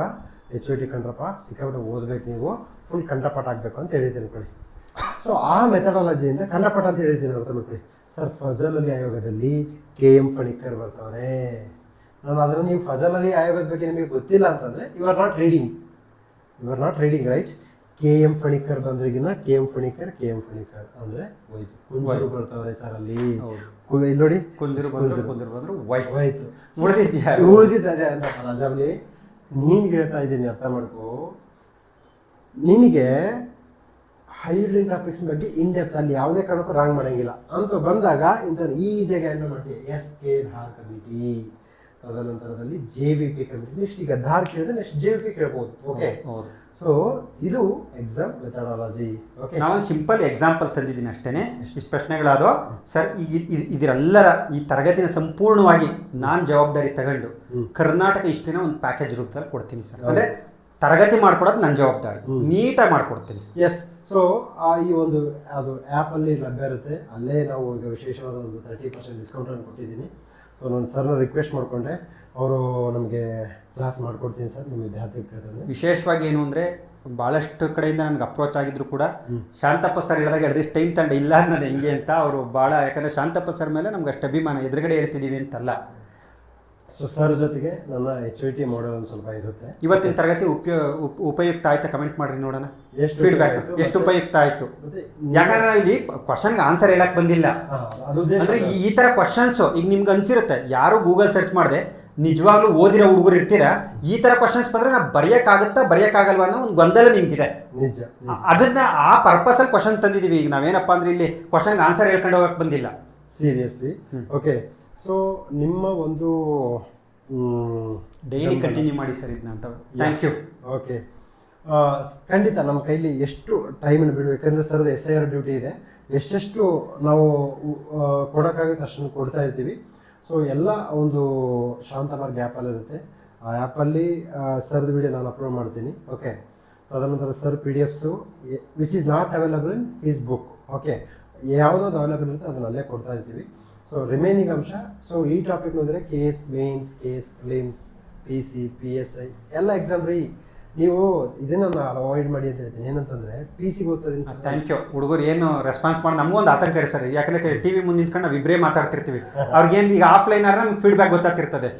HOT ಕಂಡ್ರಪ್ಪ ಸಿಕ್ಕಾಬಿಟ್ಟು ಓದ್ಬೇಕು, ನೀವು ಫುಲ್ ಕಂಠಪಾಠ ಆಗಬೇಕು ಅಂತ ಹೇಳಿದ್ದೀನಿ ಕೊಡಿ. ಸೊ ಆ ಮೆಥಡಾಲಜಿಯಿಂದ ಕಂಠಪಾಠ ಅಂತ ಹೇಳ್ತೀನಿ ಅರ್ಥ ಮಾಡ್ಕೊಳ್ಳಿ. ಸರ್ ಫಜಲ್ ಅಲಿ ಆಯೋಗದಲ್ಲಿ KM ಫಣಿಕ್ಕರ್ ಬರ್ತಾವ್ರೆ. ನಾನು ಅದನ್ನು ನೀವು ಫಜಲ್ ಅಲಿ ಆಯೋಗದ ಬಗ್ಗೆ ನಿಮಗೆ ಗೊತ್ತಿಲ್ಲ ಅಂತಂದರೆ you are not reading right. KM Panikkar ಬಂದ್ರಿಗಿನ KM ಫಣಿಕ್ಕರ್ ಅಂದರೆ ಹೋಯ್ತು. ಕುಂಜರು ಬರ್ತಾವ್ರೆ ಸರ್ ಅಲ್ಲಿ, ಇಲ್ಲಿ ನೋಡಿ ಕುಂಜರು ಬಂದರು ಹೋಯ್ತು. ಉಳಿದಿದ್ದಾರೆ ಅಂತ ರಾಜಾವಲಿ ನೀನು ಹೇಳ್ತಾ ಇದ್ದೀನಿ, ಅರ್ಥ ಮಾಡ್ಕೋ. ನಿನಗೆ ಹೈಡ್ರಿಂಗ್ ಟಾಪಿಕ್ಸ್ ಬಗ್ಗೆ ಇನ್ ಡೆಪ್ತ್ ಅಲ್ಲಿ ಯಾವುದೇ ಕಾರಣಕ್ಕೂ ರಾಂಗ್ ಮಾಡಂಗಿಲ್ಲ ಅಂತ ಬಂದಾಗ ಇಂಥ ಈಸಿಯಾಗಿ ಹ್ಯಾಂಡಲ್ ಮಾಡ್ತೀವಿ. SK ಧಾರ್ ಕಮಿಟಿ, ತದನಂತರದಲ್ಲಿ JVP ಕಮಿಟಿ. ನೆಕ್ಸ್ಟ್ ಈಗ ಧಾರ್ ಕೇಳಿದ್ರೆ ನೆಕ್ಸ್ಟ್ JVP ಕೇಳ್ಬೋದು. ಓಕೆ, ಸೊ ಇದು ಎಕ್ಸಾಮ್ ಮೆಥಡಾಲಜಿ. ಓಕೆ, ನಾವೊಂದು ಸಿಂಪಲ್ ಎಕ್ಸಾಂಪಲ್ ತಂದಿದ್ದೀನಿ ಅಷ್ಟೇ. ಇಷ್ಟು ಪ್ರಶ್ನೆಗಳಾದೋ ಸರ್. ಈಗ ಇದರೆಲ್ಲರ ಈ ತರಗತಿನ ಸಂಪೂರ್ಣವಾಗಿ ನಾನು ಜವಾಬ್ದಾರಿ ತಗೊಂಡು ಕರ್ನಾಟಕ ಹಿಸ್ಟ್ರಿನ ಒಂದು ಪ್ಯಾಕೇಜ್ ರೂಪದಲ್ಲಿ ಕೊಡ್ತೀನಿ ಸರ್. ಅಂದರೆ ತರಗತಿ ಮಾಡ್ಕೊಡೋದು ನನ್ನ ಜವಾಬ್ದಾರಿ, ನೀಟಾಗಿ ಮಾಡ್ಕೊಡ್ತೀನಿ. ಎಸ್, ಸೊ ಈ ಒಂದು ಅದು ಆ್ಯಪಲ್ಲಿ ಲಭ್ಯ ಇರುತ್ತೆ. ಅಲ್ಲೇ ನಾವು ಈಗ ವಿಶೇಷವಾದ ಒಂದು 30% ಡಿಸ್ಕೌಂಟನ್ನು ಕೊಟ್ಟಿದ್ದೀನಿ. ಸೊ ನಾನು ಸರ್ನ ರಿಕ್ವೆಸ್ಟ್ ಮಾಡಿಕೊಂಡೆ, ಅವರು ನಮಗೆ ಕ್ಲಾಸ್ ಮಾಡಿಕೊಡ್ತೀನಿ ಸರ್ ನಿಮ್ಮ ವಿದ್ಯಾರ್ಥಿಗಳಿಗೆ. ವಿಶೇಷವಾಗಿ ಏನು ಅಂದರೆ ಭಾಳಷ್ಟು ಕಡೆಯಿಂದ ನನಗೆ ಅಪ್ರೋಚ್ ಆಗಿದ್ರು ಕೂಡ ಶಾಂತಪ್ಪ ಸರ್ ಹೇಳಿದಾಗ ಎರಡಿಷ್ಟು ಟೈಮ್ ತಂಡ ಇಲ್ಲ ಅನ್ನೋದು ಹೆಂಗೆ ಅಂತ ಅವರು ಭಾಳ, ಯಾಕಂದರೆ ಶಾಂತಪ್ಪ ಸರ್ ಮೇಲೆ ನಮ್ಗೆ ಅಷ್ಟು ಅಭಿಮಾನ, ಎದುರುಗಡೆ ಹೇಳ್ತಿದ್ದೀವಿ ಅಂತಲ್ಲ. ಸೊ ಸರ್ ಜೊತೆಗೆ ನನ್ನ HOT ಮಾಡಲ್ ಒಂದು ಸ್ವಲ್ಪ ಇರುತ್ತೆ. ಇವತ್ತಿನ ತರಗತಿ ಉಪಯುಕ್ತ ಆಯ್ತಾ? ಕಮೆಂಟ್ ಮಾಡಿರಿ ನೋಡೋಣ. ಎಷ್ಟು ಫೀಡ್ಬ್ಯಾಕ್, ಎಷ್ಟು ಉಪಯುಕ್ತ ಆಯಿತು? ಯಾಕಂದ್ರೆ ನಾವು ಇಲ್ಲಿ ಕ್ವಶನ್ಗೆ ಆನ್ಸರ್ ಹೇಳಕ್ಕೆ ಬಂದಿಲ್ಲ. ಅಂದರೆ ಈ ಥರ ಕ್ವಶನ್ಸು ಈಗ ನಿಮ್ಗೆ ಅನಿಸಿರುತ್ತೆ, ಯಾರು ಗೂಗಲ್ ಸರ್ಚ್ ಮಾಡಿದೆ ನಿಜವಾಗ್ಲೂ ಓದಿರೋ ಹುಡುಗರು ಇರ್ತೀರಾ, ಈ ಥರ ಕ್ವಶನ್ಸ್ ಬಂದರೆ ನಾವು ಬರೆಯೋಕ್ಕಾಗಲ್ವಾ ಅನ್ನೋ ಒಂದು ಗೊಂದಲ ನಿಮ್ಗಿದೆ. ನಿಜ, ಅದನ್ನ ಆ ಪರ್ಪಸಲ್ಲಿ ಕ್ವಶನ್ ತಂದಿದ್ದೀವಿ. ಈಗ ನಾವೇನಪ್ಪ ಅಂದ್ರೆ ಇಲ್ಲಿ ಕ್ವಶನ್ಗೆ ಆನ್ಸರ್ ಹೇಳ್ಕೊಂಡು ಹೋಗಕ್ಕೆ ಬಂದಿಲ್ಲ, ಸೀರಿಯಸ್ಲಿ. ಓಕೆ, ಸೊ ನಿಮ್ಮ ಒಂದು ಡೈಲಿ ಕಂಟಿನ್ಯೂ ಮಾಡಿ ಸರ್ ಇದನ್ನ ಅಂತ. Thank you. ಓಕೆ, ಖಂಡಿತ ನಮ್ಮ ಕೈಲಿ ಎಷ್ಟು ಟೈಮನ್ನು ಬಿಡಬೇಕು, ಯಾಕಂದರೆ ಸರ್ದು SIR ಡ್ಯೂಟಿ ಇದೆ. ಎಷ್ಟೆಷ್ಟು ನಾವು ಕೊಡೋಕ್ಕಾಗುತ್ತೆ ಅಷ್ಟನ್ನು ಕೊಡ್ತಾ ಇರ್ತೀವಿ. ಸೊ ಎಲ್ಲ ಒಂದು ಶಾಂತಮಾರ್ಗ್ ಆ್ಯಪಲ್ಲಿ ಇರುತ್ತೆ. ಆ ಆ್ಯಪಲ್ಲಿ ಸರ್ದು ವಿಡಿಯೋ ನಾನು ಅಪ್ಲೋಡ್ ಮಾಡ್ತೀನಿ. ಓಕೆ, ತದನಂತರ sir PDFs which is not available in his book. Okay, ಯಾವುದಾದ್ರು ಅವೈಲಬಲ್ ಇರುತ್ತೆ ಅದನ್ನ ಅಲ್ಲೇ ಕೊಡ್ತಾ ಇರ್ತೀವಿ. ಸೊ ರಿಮೈನಿಂಗ್ ಅಂಶ, ಸೊ ಈ ಟಾಪಿಕ್ ನೋಡಿದ್ರೆ KS mains, KS prelims, PC, PSI ಎಲ್ಲ ಎಕ್ಸಾಮ್ ರೀ. ನೀವು ಇದನ್ನ ಅವಾಯ್ಡ್ ಮಾಡಿ ಅಂತ ಹೇಳ್ತೀನಿ. ಏನಂತಂದ್ರೆ PC ಓದ್ತದೆ. Thank you. ಹುಡುಗರು ಏನು ರೆಸ್ಪಾನ್ಸ್ ಮಾಡಿ ನಮಗೂ ಒಂದು ಆತಂಕ ಇದೆ ಸರ್, ಯಾಕಂದ್ರೆ TV ಮುಂದೆ ನಿಂತ್ಕೊಂಡು ನಾವು ಇಬ್ಬರೇ ಮಾತಾಡ್ತಿರ್ತೀವಿ. ಅವ್ರಿಗೇನು ಈಗ ಆಫ್ಲೈನ್ ಆದ್ರೆ ನಮ್ಗೆ ಫೀಡ್ಬ್ಯಾಕ್ ಗೊತ್ತಾಗ್ತಿರ್ತದೆ.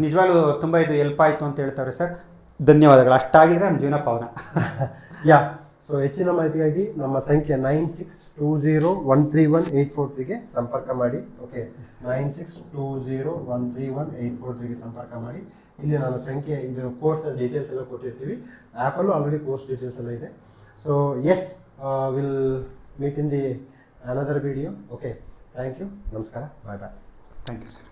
ನಿಜವಾಗ್ಲೂ ತುಂಬ ಇದು ಹೆಲ್ಪ್ ಆಯಿತು ಅಂತ ಹೇಳ್ತಾರೆ ಸರ್. ಧನ್ಯವಾದಗಳು. ಅಷ್ಟಾಗಿದ್ರೆ ನಮ್ಮ ಜೀವನ ಪಾವನ. ಯಾ, ಸೊ ಹೆಚ್ಚಿನ ಮಾಹಿತಿಗಾಗಿ ನಮ್ಮ ಸಂಖ್ಯೆ 9620131843ಗೆ ಸಂಪರ್ಕ ಮಾಡಿ. ಓಕೆ, 9620131843ಗೆ ಸಂಪರ್ಕ ಮಾಡಿ. ಇಲ್ಲಿ ನಾನು ಸಂಖ್ಯೆ ಇದು ಕೋರ್ಸ್ ಡೀಟೇಲ್ಸ್ ಎಲ್ಲ ಕೊಟ್ಟಿರ್ತೀವಿ. ಆ್ಯಪಲ್ಲೂ ಆಲ್ರೆಡಿ ಕೋರ್ಸ್ ಡೀಟೇಲ್ಸ್ ಎಲ್ಲ ಇದೆ. So yes, will meet in the another video. Okay, thank you, ನಮಸ್ಕಾರ, bye bye. Thank you sir.